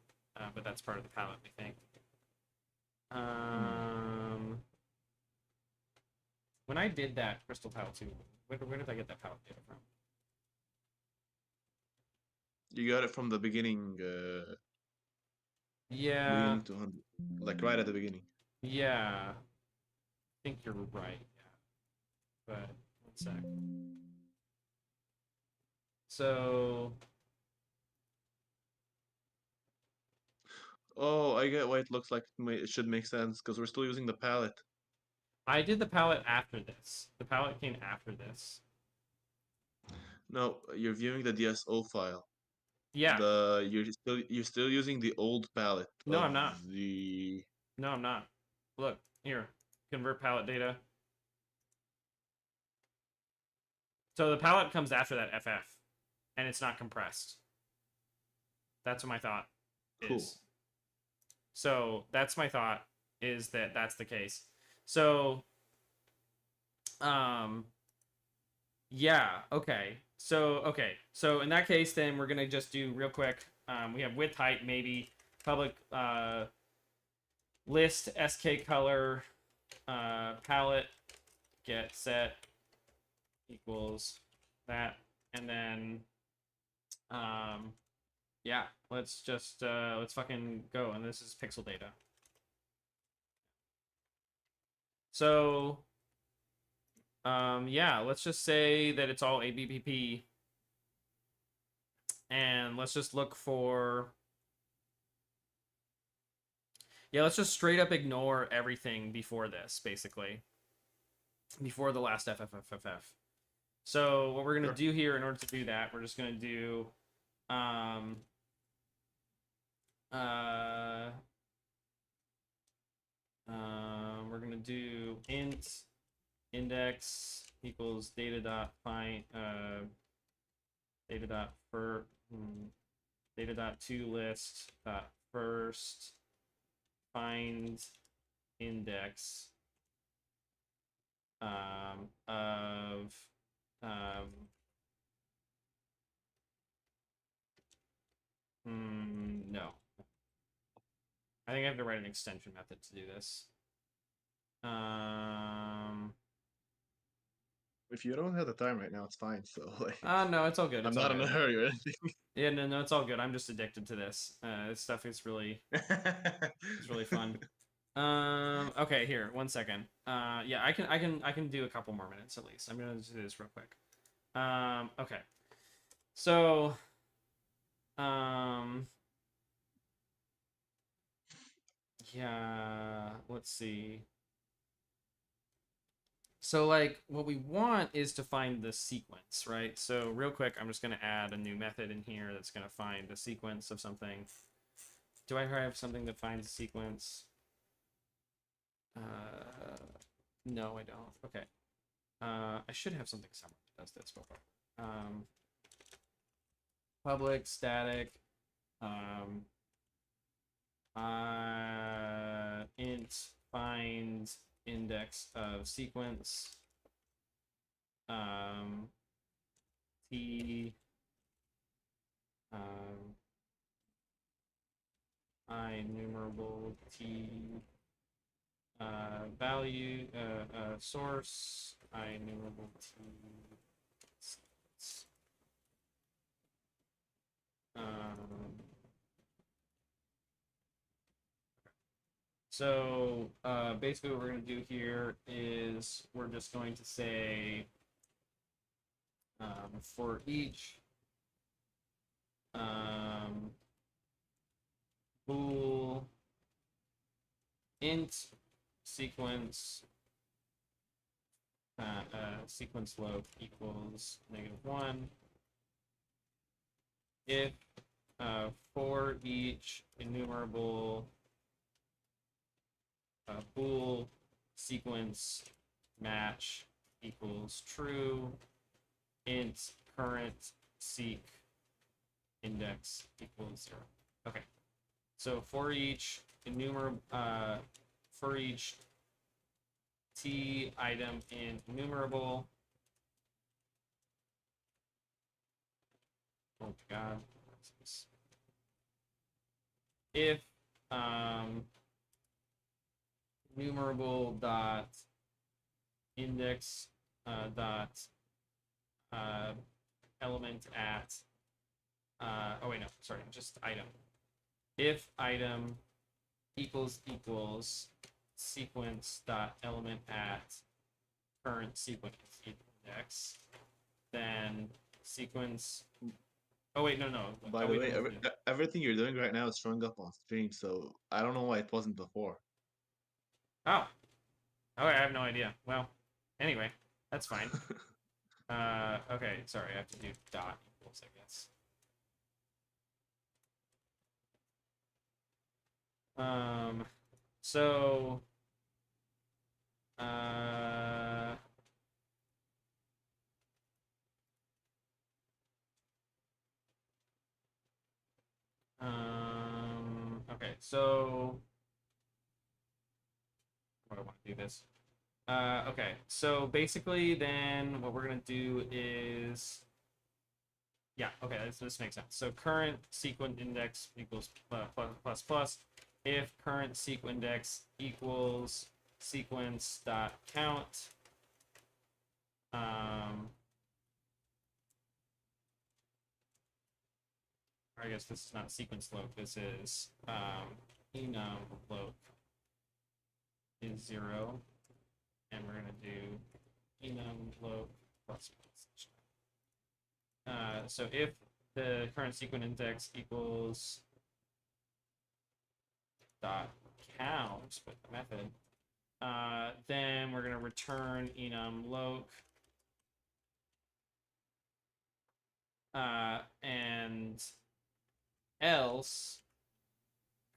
but that's part of the palette, we think. When I did that crystal palette too, where did I get that palette data from? You got it from the beginning. Yeah. Beginning to 100, like right at the beginning. Yeah. I think you're right. Yeah. But 1 sec. So. Oh, I get why it looks like it should make sense because we're still using the palette. I did the palette after this. The palette came after this. No, you're viewing the DSO file. Yeah. You're still using the old palette. No, I'm not. The. No, I'm not. Look here. Convert palette data. So the palette comes after that FF, and it's not compressed. That's what my thought is. Cool. So that's my thought, is that that's the case. So, yeah, okay. So in that case, then we're gonna just do real quick. We have width, height, maybe public list, SK color, palette, get set equals that, and then yeah, let's just let's fucking go. And this is pixel data. So yeah, let's just say that it's all ABPP, and let's just look for, yeah, let's just straight up ignore everything before this, basically, before the last FFFFF. So what we're gonna do here, in order to do that, we're just gonna do we're gonna do int index equals data dot find data dot for data dot to list dot first find index of no. I think I have to write an extension method to do this. If you don't have the time right now, it's fine. So like, No, it's all good. I'm It's all not in a good. hurry or anything. Yeah, no, it's all good. I'm just addicted to this. This stuff is really, it's really fun. Okay, here, 1 second. Yeah, I can do a couple more minutes at least. I'm gonna do this real quick. Okay. So, yeah, let's see. So, like, what we want is to find the sequence, right? So, real quick, I'm just gonna add a new method in here that's gonna find the sequence of something. Do I have something that finds a sequence? No, I don't. Okay. I should have something somewhere that does this. Public static int find index of sequence t I numerable t value source I numerable t sequence. So basically what we're going to do here is we're just going to say for each bool int sequence sequence load equals -1 if for each enumerable bool sequence match equals true int current seek index equals 0. Okay, so for each enumerable for each t item in enumerable, oh my god, if enumerable dot index dot element at oh wait, no, sorry, just item. If item equals sequence dot element at current sequence index, then sequence. Oh wait, no. By the way, everything you're doing right now is showing up on stream, so I don't know why it wasn't before. Oh, I have no idea. Well, anyway, that's fine. Okay, sorry, I have to do dot equals, I guess. So, okay, so, what do I want to do this? Okay, so basically then what we're going to do is, yeah, okay, this makes sense. So current sequence index equals plus plus. If current sequence index equals sequence dot count, I guess this is not sequence loc. This is enum loc is 0, and we're gonna do enum loc plus. So if the current sequence index equals dot count with the method, then we're gonna return enum loc, and else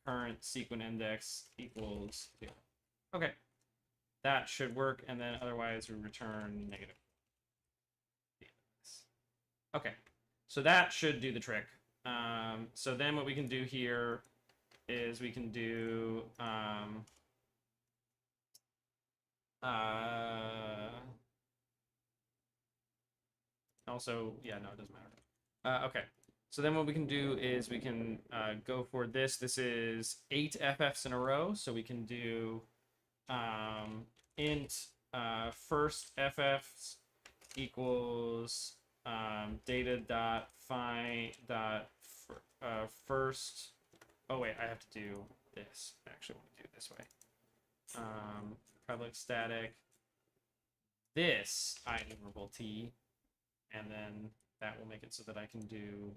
current sequence index equals 0. Okay, that should work, and then otherwise we return negative. Okay, so that should do the trick. So then what we can do here is we can do also, yeah, no, it doesn't matter. Okay. So then what we can do is we can go for this. This is 8 FFs in a row. So we can do int first FFs equals data dot find dot first. Oh wait, I have to do this. I actually want to do it this way. Public static this enumerable t, and then that will make it so that I can do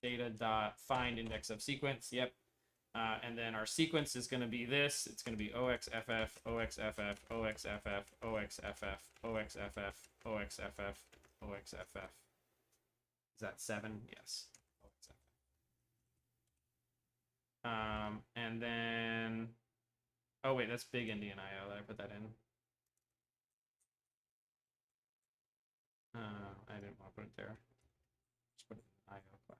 data dot find index of sequence. Yep. And then our sequence is going to be this. It's going to be OXFF, OXFF, OXFF, OXFF, OXFF, OXFF, OXFF. Is that 7? Yes. OXFF. And then, oh wait, that's big Indian IO that I put that in. I didn't want to put it there. Just put it in IO class.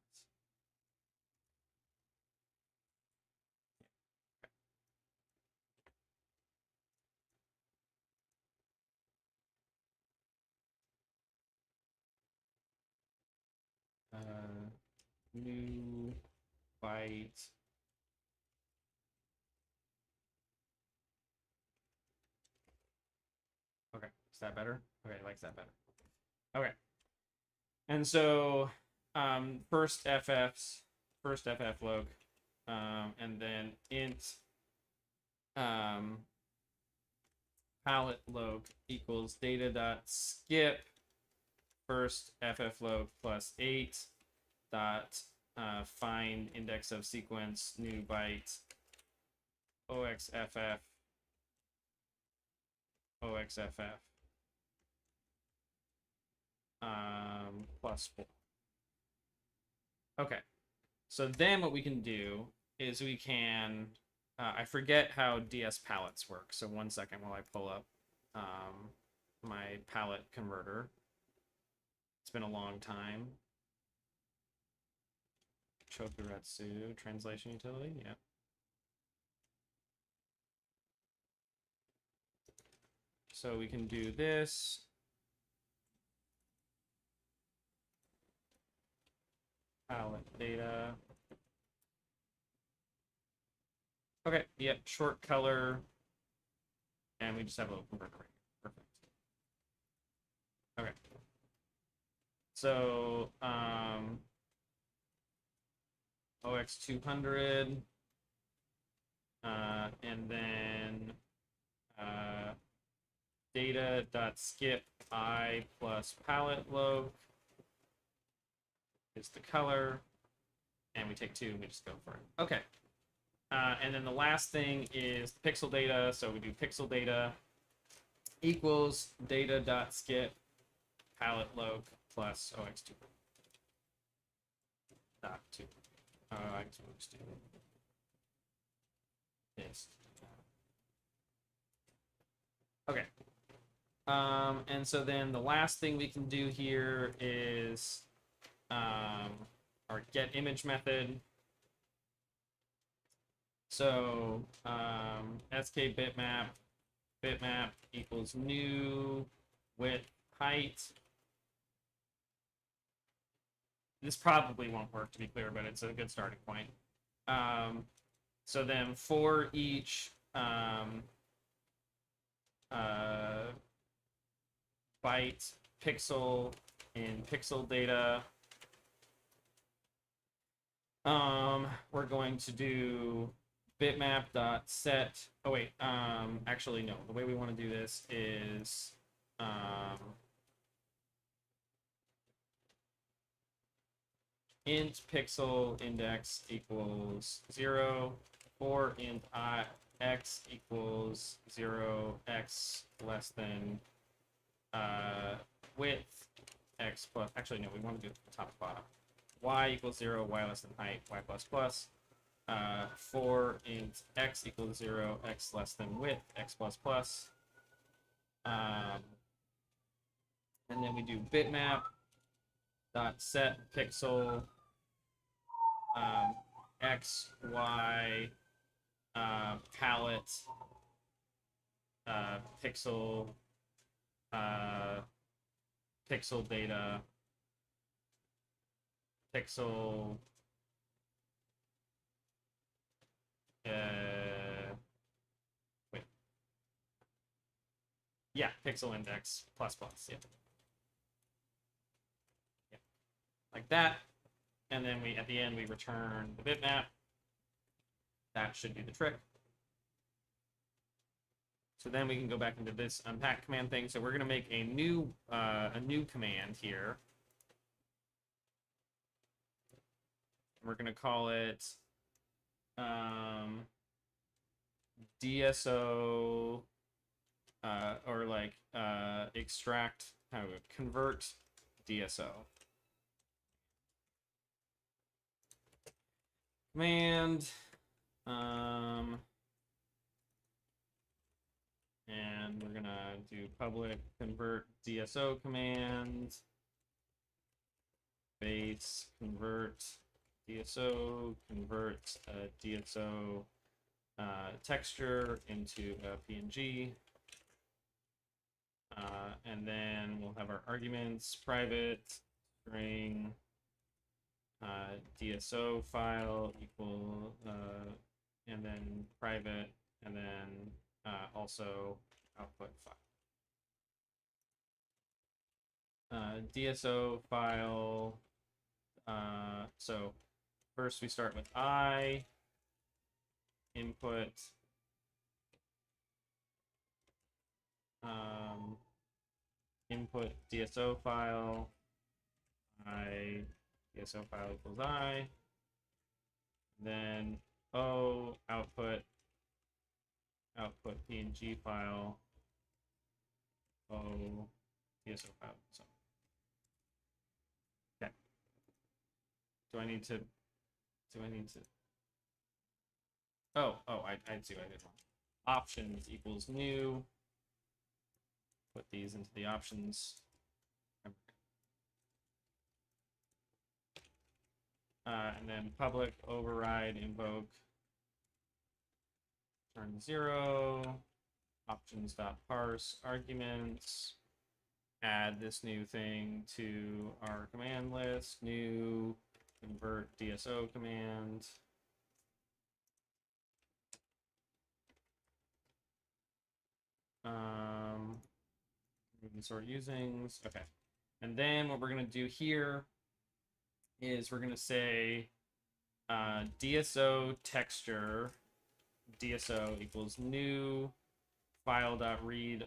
New byte. Okay, is that better? Okay, likes that better. Okay. And so first FF log, and then int palette log equals data dot skip first FF log plus 8 dot find index of sequence new byte OXFF OXFF plus 4. Okay, so then what we can do is we can I forget how DS palettes work, so 1 second while I pull up my palette converter. It's been a long time. Chokuretsu translation utility, yeah. So we can do this. Palette data. Okay, yeah, short color. And we just have a little converter right here. Perfect. Okay. So OX200. And then data.skip I plus palette log is the color, and we take 2 and we just go for it. Okay. And then the last thing is the pixel data. So we do pixel data equals data.skip palette log plus OX2 dot 2. I guess we'll just do this. Okay. And so then the last thing we can do here is our get image method. So sk bitmap equals new width height. This probably won't work, to be clear, but it's a good starting point. So then for each byte pixel in pixel data, we're going to do bitmap.set. Oh wait, actually no. The way we want to do this is int pixel index equals 0, for int x equals 0, x less than width x plus. Actually no, we want to do the top bottom. Y equals 0, y less than height, y plus plus. For int x equals 0, x less than width, x plus plus. And then we do bitmap dot set pixel X, Y, palette, pixel, uh, pixel data, pixel, wait, yeah, pixel index plus plus, yeah, yeah, like that, and then we at the end we return the bitmap. That should do the trick. So then we can go back into this unpack command thing. So we're going to make a new command here. We're going to call it DSO or like extract, convert DSO. Command. And we're gonna do public convert DSO command, base convert DSO, convert DSO texture into a PNG. And then we'll have our arguments, private string DSO file equal, and then private, and then also output file. DSO file. So first we start with I input input DSO file. I DSO file equals I. Then O output PNG file. O DSO file. So okay. Do I need to? Oh, I see what I did wrong. Options equals new. Put these into the options. And then public override invoke turn 0 options.parse arguments, add this new thing to our command list, new convert DSO command. We can sort usings. Okay. And then what we're going to do here is we're going to say DSO texture, DSO equals new file.read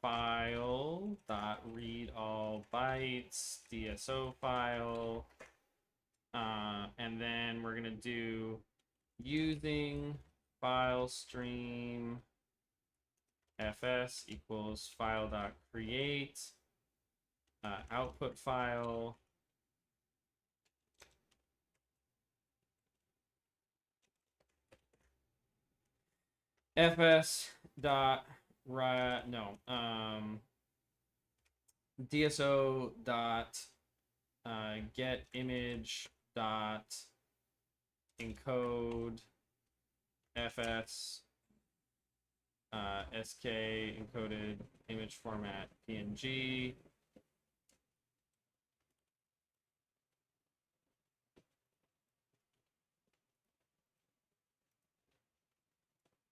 file.read all bytes DSO file. And then we're going to do using file stream fs equals file.create output file fs dot DSO dot get image dot encode fs sk encoded image format PNG.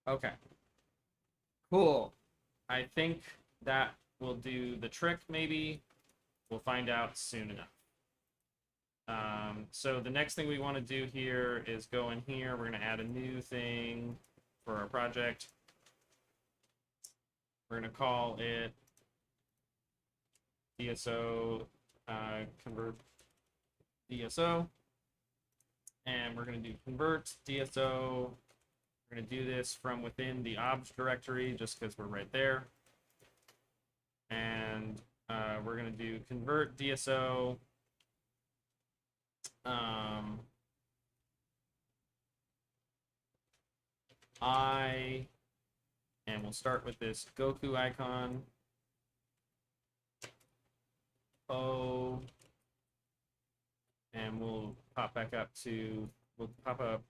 Okay. Cool. I think that will do the trick, maybe. We'll find out soon enough. So the next thing we want to do here is go in here. We're going to add a new thing for our project. We're going to call it DSO convert DSO. And we're going to do convert DSO. We're going to do this from within the obj directory just because we're right there. And we're going to do convert DSO. And we'll start with this Goku icon. O. And we'll pop back up to we'll pop up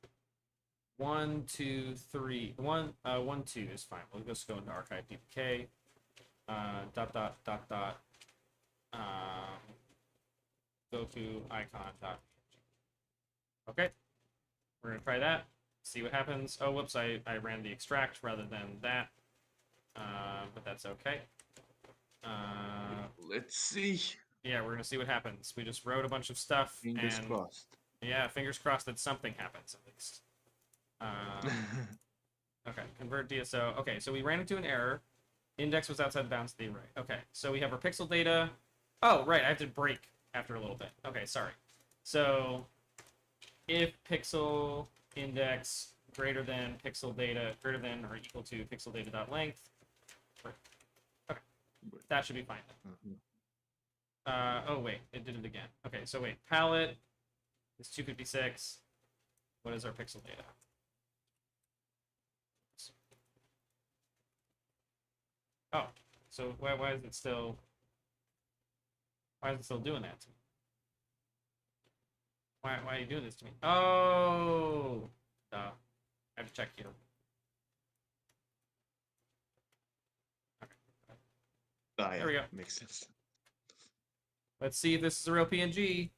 1, 2, 3. 1, 1, 2 is fine. We'll just go into archive dpk. Dot dot dot dot. Goku icon dot. Okay, we're gonna try that. See what happens. Oh, whoops! I ran the extract rather than that. But that's okay. Let's see. Yeah, we're gonna see what happens. We just wrote a bunch of stuff, Fingers and crossed. yeah, fingers crossed that something happens at least. Okay, convert DSO. Okay, so we ran into an error. Index was outside the bounds of the array. Okay, so we have our pixel data. Oh, right, I have to break after a little bit. Okay, sorry. So if pixel index greater than pixel data greater than or equal to pixel data dot length. Okay, that should be fine. Oh wait, it did it again. Okay, so wait, palette is 256. What is our pixel data? Oh, so why is it still doing that to me? Why are you doing this to me? Oh, I have to check here. Okay. Yeah, There we go. makes sense. Let's see if this is a real PNG.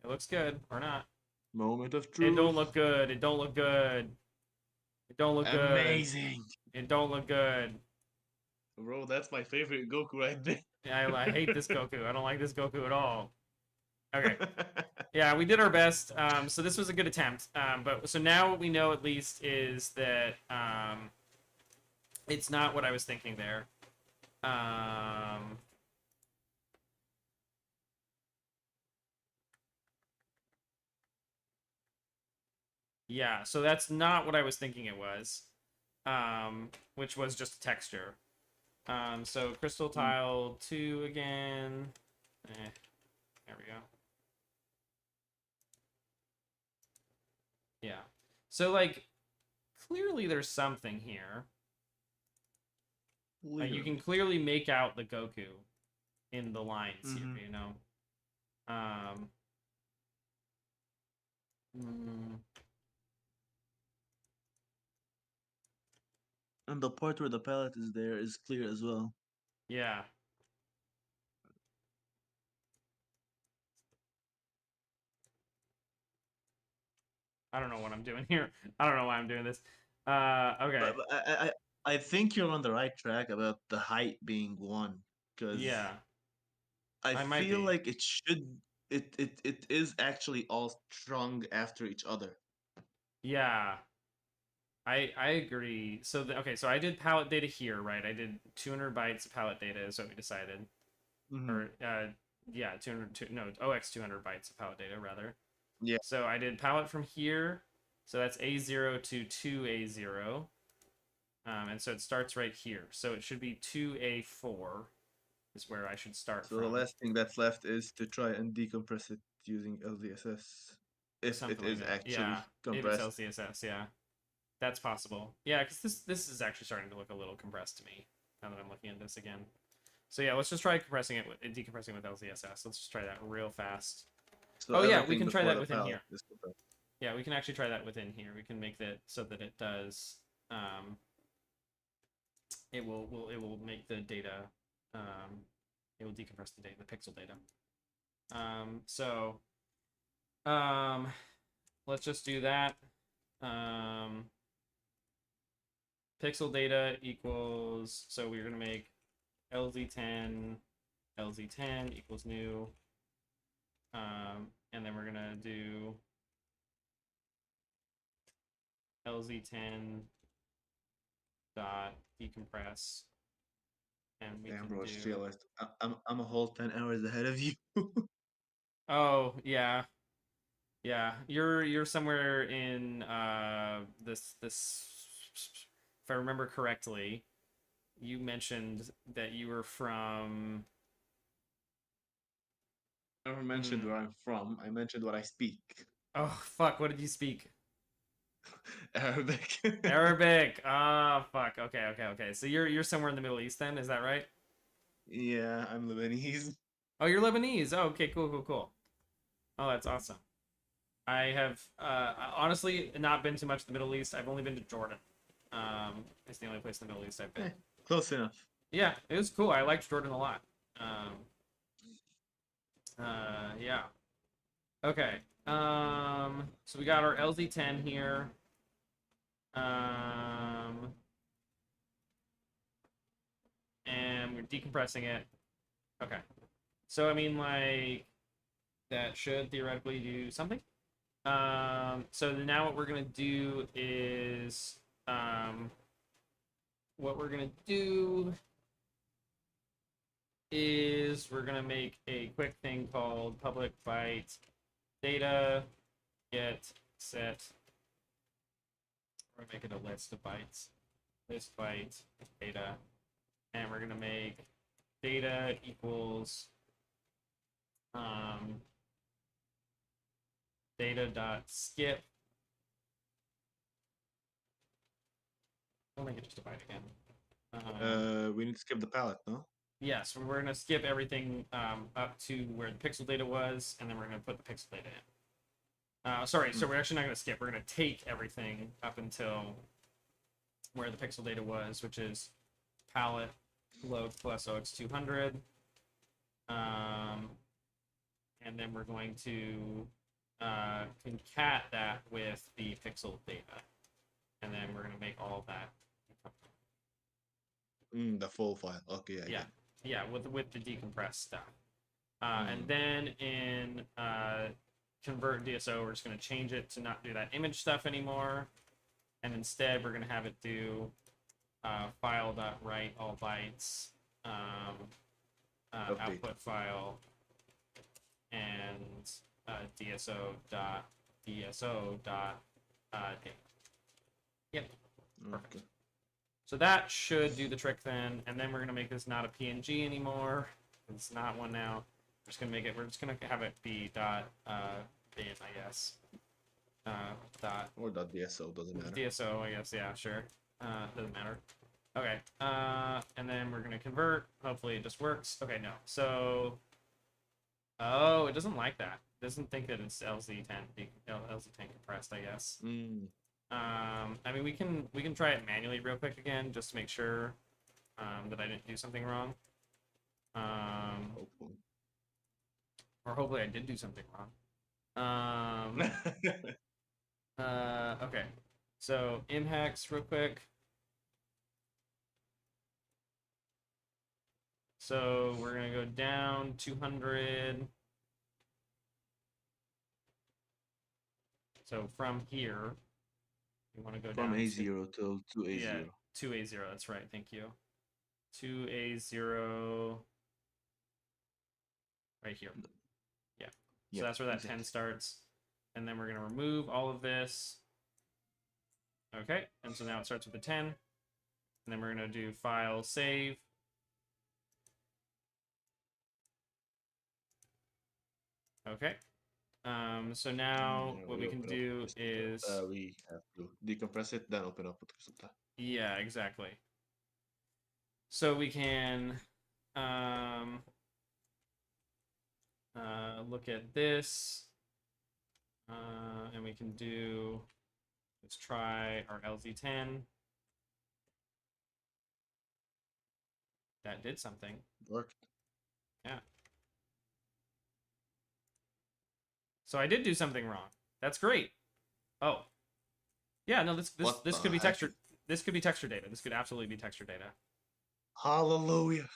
It looks good or not. Moment of truth. It don't look good. It don't look good. It don't look good. Amazing. It don't look good. Bro, that's my favorite Goku right there. I hate this Goku. I don't like this Goku at all. Okay. Yeah, we did our best. So this was a good attempt. But so now what we know at least is that it's not what I was thinking there. Yeah, so that's not what I was thinking it was, which was just a texture. So crystal tile 2 again. There we go. Yeah. So, like, clearly there's something here. You can clearly make out the Goku in the lines here, you know? And the part where the palette is there is clear as well. Yeah. I don't know what I'm doing here. I don't know why I'm doing this. Okay. But I think you're on the right track about the height being one, because Yeah. I might feel be. like it is actually all strung after each other. Yeah. I agree. So okay, so I did palette data here, right? I did 200 bytes of palette data is what we decided. Or yeah, 200 no, OX 200 bytes of palette data rather. Yeah. So I did palette from here. So that's A0 to 2A0. And so it starts right here. So it should be 2A4 is where I should start So from. the last thing that's left is to try and decompress it using LZSS. If Something it like is that. actually Yeah, if it's compressed. LCSS, yeah. That's possible. Yeah, because this is actually starting to look a little compressed to me now that I'm looking at this again. So yeah, let's just try compressing it with decompressing with LCSS. Let's just try that real fast. So Oh yeah, we everything can try before that the within palette here. is compressed. Yeah, we can actually try that within here. We can make that so that it does. It will make the data. It will decompress the data, the pixel data. So let's just do that. Pixel data equals. So we're gonna make LZ10 equals new. And then we're gonna do LZ10 dot decompress, and we Damn, can bro, I do. just realized I'm a whole 10 hours ahead of you. Oh yeah, yeah. You're somewhere in this. If I remember correctly, you mentioned that you were from. I never mentioned where I'm from. I mentioned what I speak. Oh fuck! What did you speak? Arabic. Arabic. Ah, fuck. Okay. So you're somewhere in the Middle East then, is that right? Yeah, I'm Lebanese. Oh, you're Lebanese. Oh, okay, cool. Oh, that's awesome. I have honestly not been to much of the Middle East. I've only been to Jordan. It's the only place in the Middle East I've been. Close enough. Yeah, it was cool. I liked Jordan a lot. Yeah. Okay. So we got our LZ10 here. And we're decompressing it. Okay. So I mean, like, that should theoretically do something. So now what we're gonna do is, what we're gonna do is we're gonna make a quick thing called public byte data get set. We're gonna make it a list of bytes. List byte data, and we're gonna make data equals data dot skip. We'll make it just a byte again. We need to skip the palette, no? Yeah, so we're gonna skip everything up to where the pixel data was, and then we're gonna put the pixel data in. Sorry, so we're actually not gonna skip. We're gonna take everything up until where the pixel data was, which is palette load plus OX200. And then we're going to concat that with the pixel data. And then we're going to make all of that. The full file. Okay, yeah. Yeah, with the decompressed stuff. And then in convert DSO, we're just going to change it to not do that image stuff anymore. And instead, we're going to have it do file.write all bytes, output file, and DSO data. Yep. Perfect. Okay. So that should do the trick then, and then we're gonna make this not a PNG anymore. It's not one now. We're just gonna make it. We're just gonna have it be dot bin, I guess. Dot Or .dso, doesn't matter. DSO, I guess. Yeah, sure. Doesn't matter. Okay. And then we're gonna convert. Hopefully it just works. Okay, no. So, oh, it doesn't like that. It doesn't think that it's LZ10 compressed, I guess. I mean, we can try it manually real quick again, just to make sure that I didn't do something wrong. Hopefully. Or hopefully I did do something wrong. Okay. So imhex real quick. So we're gonna go down 200. So from here, you want to go From down A0 to A0. Yeah, to A0. That's right. Thank you. To A0. Right here. Yeah. So that's where that exactly. 10 starts. And then we're going to remove all of this. Okay. And so now it starts with the 10. And then we're going to do file save. Okay. So now what we can do is we have to decompress it, then open up with Resulta. Yeah, exactly. So we can look at this, and we can do. Let's try our LZ10. That did something. Worked. Yeah. So I did do something wrong. That's great. Oh. Yeah, no, this could be texture. This could be texture data. This could absolutely be texture data. Hallelujah.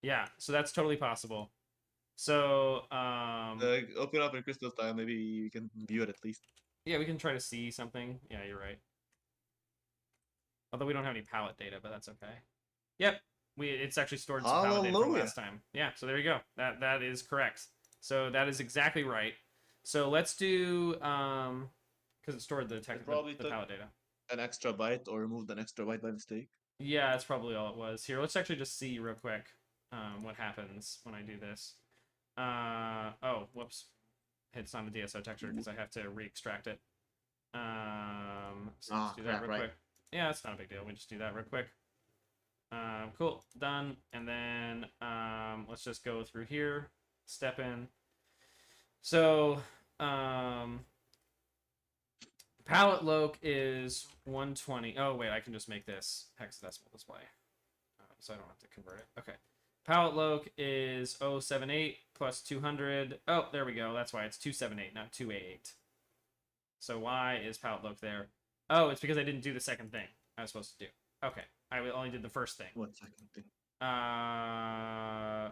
Yeah, so that's totally possible. So open up in Crystal Style, maybe you can view it at least. Yeah, we can try to see something. Yeah, you're right. Although we don't have any palette data, but that's okay. Yep. It's actually stored some palette data from last time. Yeah, so there you go. That is correct. So that is exactly right. So let's do because it stored the palette data. An extra byte or removed an extra byte by mistake. Yeah, that's probably all it was. Here, let's actually just see real quick what happens when I do this. Oh, whoops. It's not a DSO texture because I have to re-extract it. So let's do that real quick. Yeah, it's not a big deal. We just do that real quick. Cool, done. And then let's just go through here, step in. So Palette loc is 120. Oh, wait, I can just make this hexadecimal display. So I don't have to convert it. Okay. Palette loc is 078 plus 200. Oh, there we go. That's why it's 278, not 288. So why is palette loc there? Oh, it's because I didn't do the second thing I was supposed to do. Okay. I only did the first thing. What second thing? I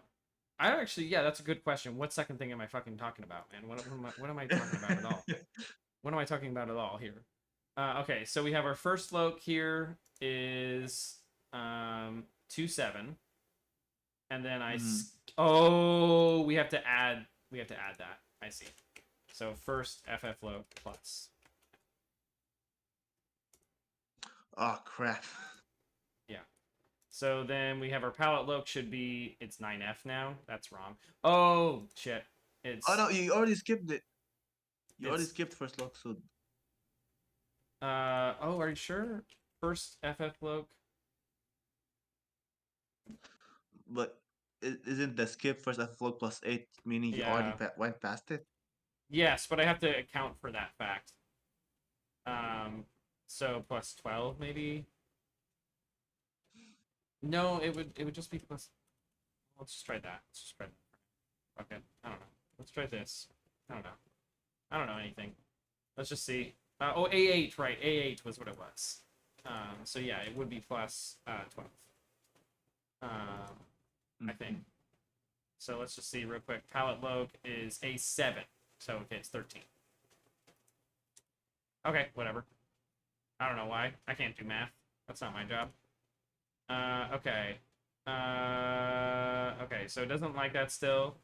actually, yeah, that's a good question. What second thing am I fucking talking about, man? What am I talking about at all? What am I talking about at all here? Okay, so we have our first loc here is 27, and then oh, we have to add that. I see. So first FF loc plus. Oh crap. Yeah. So then we have our palette loc should be, it's 9F now. That's wrong. Oh shit. It's Oh no, you already skipped it. You already skipped first lock, so oh, are you sure? First FF loc. but isn't the skip first F log plus 8 meaning you already Yeah. went past it? Yes, but I have to account for that fact. So plus 12 maybe. No, it would just be plus. Let's just try that. Let's just try that. Okay, I don't know. Let's try this. I don't know. I don't know anything. Let's just see. Oh, A8, right? A8 was what it was. So yeah, it would be plus 12. I think. So let's just see real quick. Palette loc is A7. So okay, it's 13. Okay, whatever. I don't know why. I can't do math. That's not my job. Okay. Okay, so it doesn't like that still.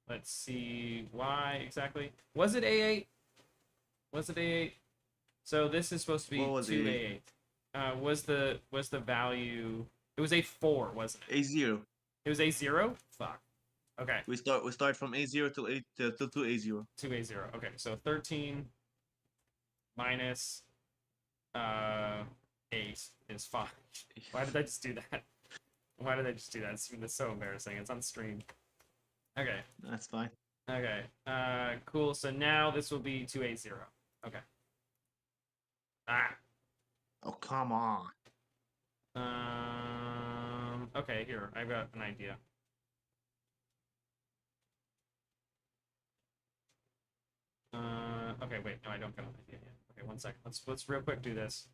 Let's see why exactly. Was it A8? Was it A8? So this is supposed to be 2A8. Was the value? It was A4, wasn't it? A0. It was A0. Fuck. Okay. We start from A0 till 8 till to A0. 2A0. Okay, so 13 minus 8 is 5. Why did I just do that? Why did I just do that? It's so embarrassing. It's on stream. Okay. That's fine. Okay. Cool. So now this will be 2A0. Okay. Ah. Oh come on. Okay, here. I've got an idea. Okay, wait. No, I don't got an idea yet. Okay, one second. Let's real quick do this.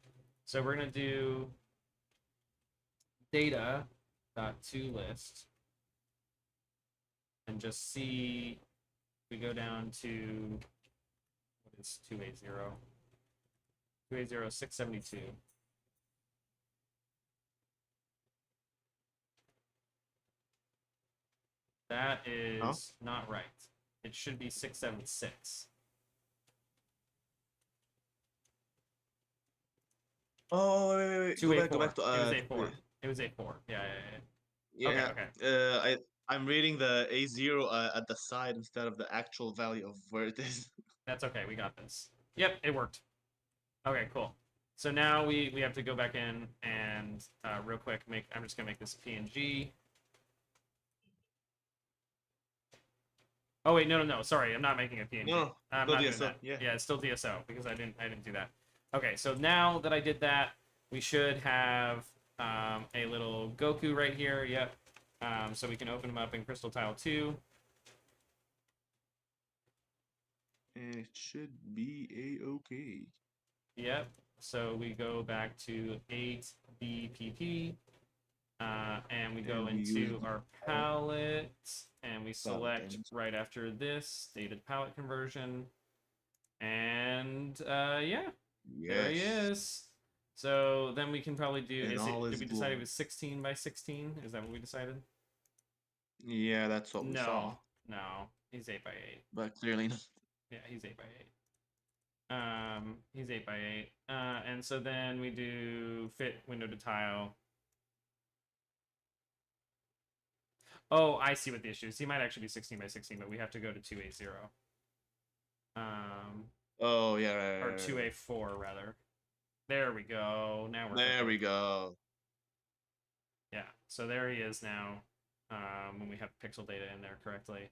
So we're gonna do data.toList and just see if we go down to what is 280? 280 672. That is not right. It should be 676. Oh wait. Go back to it was A4. It was A4. Yeah. Okay. I'm reading the A0 at the side instead of the actual value of where it is. That's okay. We got this. Yep, it worked. Okay, cool. So now we have to go back in and real quick I'm just gonna make this a PNG. Oh wait, no. Sorry, I'm not making a PNG. No, I'm still not doing DSO. that. Yeah. Yeah, it's still DSO because I didn't do that. Okay, so now that I did that, we should have a little Goku right here. Yep. So we can open them up in Crystal Tile 2. It should be A-okay. Yep. So we go back to 8BPP. And we go into our palette, and we select right after this dated palette conversion. And yeah, there he is. So then we can probably do. Did we decide it was 16 by 16? Is that what we decided? Yeah, that's what we saw. No, he's 8 by 8. But clearly not. Yeah, he's 8 by 8. He's 8 by 8. And so then we do fit window to tile. Oh, I see what the issue is. He might actually be 16 by 16, but we have to go to 2A0. Oh, yeah, right. Or 2A4, rather. There we go. Now we're There we go. Yeah, so there he is now. When we have pixel data in there correctly.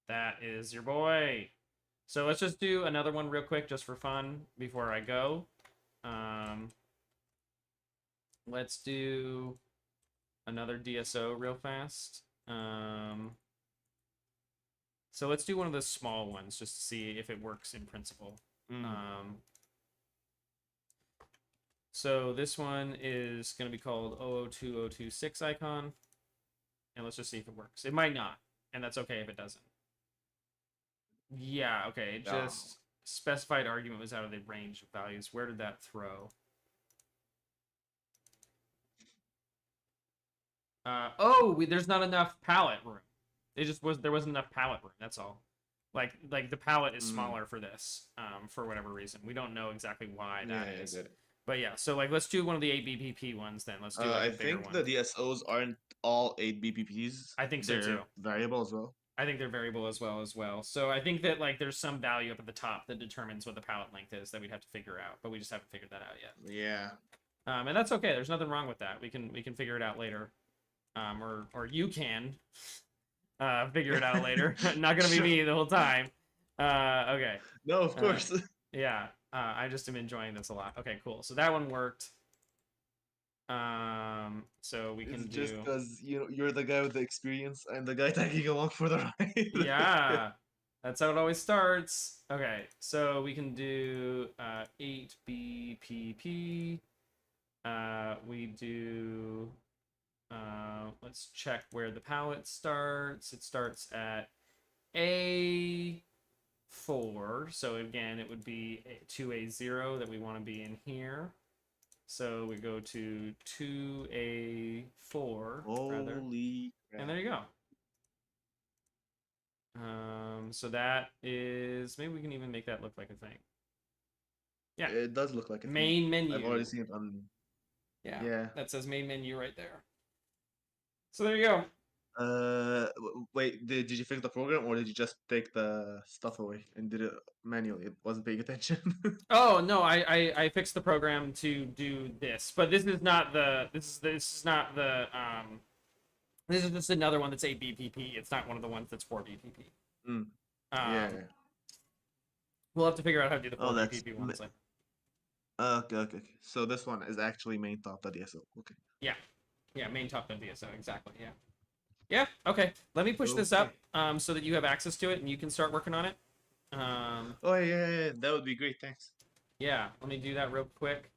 That is your boy. So let's just do another one real quick, just for fun, before I go. Let's do another DSO real fast. So let's do one of the small ones just to see if it works in principle. So this one is going to be called 002026 icon. And let's just see if it works. It might not, and that's okay if it doesn't. Yeah, okay. It just specified argument was out of the range of values. Where did that throw? There's not enough palette room. There wasn't enough palette room. That's all. Like the palette is smaller for this, for whatever reason. We don't know exactly why that is. I get it. But yeah, so like let's do one of the 8BPP ones then. Let's do like I a bigger think one. the DSOs aren't all 8 BPPs. I think so They're too. variable as well. I think they're variable as well. So I think that like there's some value up at the top that determines what the palette length is that we'd have to figure out, but we just haven't figured that out yet. Yeah. And that's okay. There's nothing wrong with that. We can figure it out later. Or you can figure it out later. Not gonna be me the whole time. Okay. No, of course. Yeah. I just am enjoying this a lot. Okay, cool. So that one worked. So we can It's do. just because you're the guy with the experience. I'm the guy tagging along for the ride. Yeah. That's how it always starts. Okay, so we can do 8BPP. We do. Let's check where the palette starts. It starts at A4. So again, it would be 2A0 that we want to be in here. So we go to 2A4. Rather. Holy crap. And there you go. So that is, maybe we can even make that look like a thing. Yeah. It does look like a main thing. menu. I've already seen it on. Yeah. That says main menu right there. So there you go. Wait, did you fix the program or did you just take the stuff away and did it manually? It wasn't paying attention. Oh no, I fixed the program to do this, but this is not the this is not the this is just another one that's 8BPP. It's not one of the ones that's 4BPP. Yeah. We'll have to figure out how to do the Oh, 4BPP ones. Okay. So this one is actually main top DSO. Okay. Yeah, main top DSO, exactly. Yeah. Okay. Let me push this up so that you have access to it and you can start working on it. Oh yeah, that would be great. Thanks. Yeah, let me do that real quick.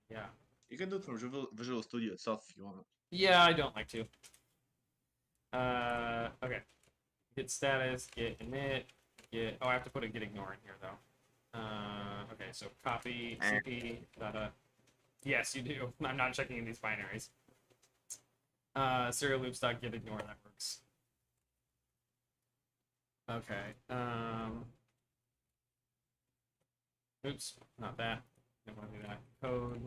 Yeah. You can do it from Visual Studio itself if you want. Yeah, I don't like to. Okay. Get status, get init, get. Oh, I have to put a get ignore in here though. Okay, so copy cp data. Yes, you do. I'm not checking in these binaries. Serial loops dot get ignore, that works. Okay. Oops, not that. Don't want to do that. Code.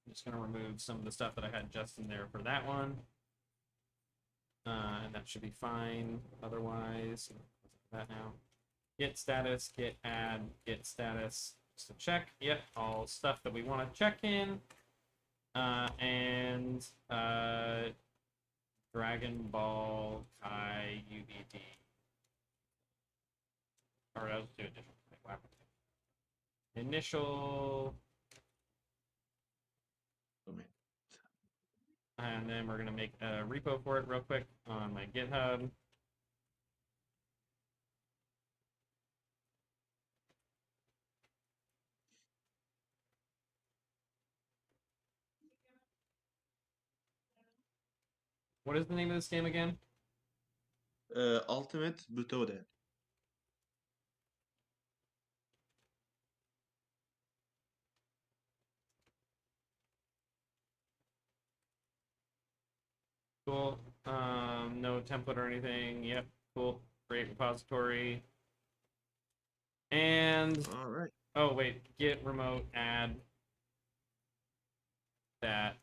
I'm just gonna remove some of the stuff that I had just in there for that one. And that should be fine. Otherwise, that now. Get status, get add, get status. Just to check. Yep, all stuff that we want to check in. And Dragon Ball Kai UBD. Or I'll just do initial. And then we're going to make a repo for it real quick on my GitHub. What is the name of this game again? Ultimate Butou. Cool. No template or anything. Yep. Cool. Great repository. And All right. Oh wait, get remote add that.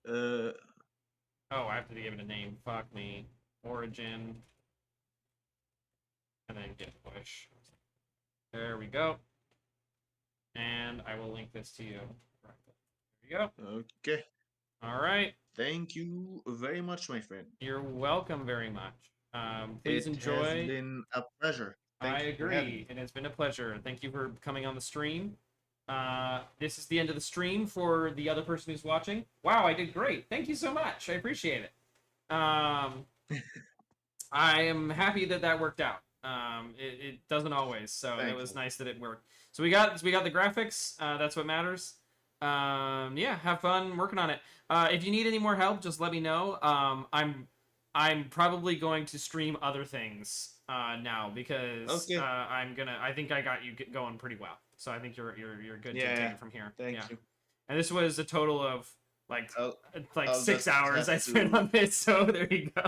Oh, I have to give it a name. Fuck me. Origin. And then git push. There we go. And I will link this to you. There you go. Okay. All right. Thank you very much, my friend. You're welcome very much. Please It has enjoy. been a pleasure. I Thank you for having agree, me. and it's been a pleasure. Thank you for coming on the stream. This is the end of the stream for the other person who's watching. Wow, I did great. Thank you so much. I appreciate it. I am happy that that worked out. It doesn't always, so it Thank was you. nice that it worked. So we got the graphics. That's what matters. Yeah, have fun working on it. If you need any more help, just let me know. I'm probably going to stream other things now because Okay. I think I got you going pretty well. So I think you're good to Yeah, take yeah. it from here. Yeah. Thank you. And this was a total of like I'll like I'll 6 hours I spent on this. So there you go.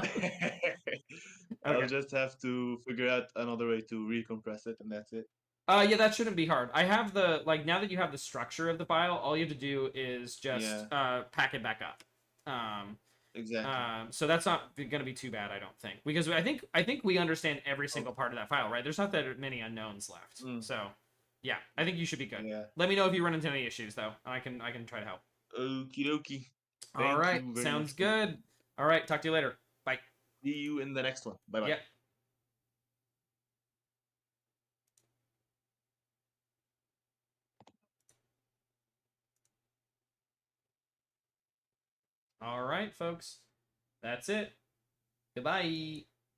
I'll Okay. just have to figure out another way to recompress it, and that's it. Yeah, that shouldn't be hard. I have the like now that you have the structure of the file, all you have to do is just Yeah, pack it back up. Um, exactly. so that's not going to be too bad, I don't think, because I think we understand every Oh, single part of that file, right? There's not that many unknowns left, mm, so yeah, I think you should be good. yeah. Let me know if you run into any issues, though. I can try to help. Okie dokie. All Thank right, you very much, sounds man. good. All right, talk to you later. Bye. See you in the next one. Bye bye. Yep. All right, folks. That's it. Goodbye.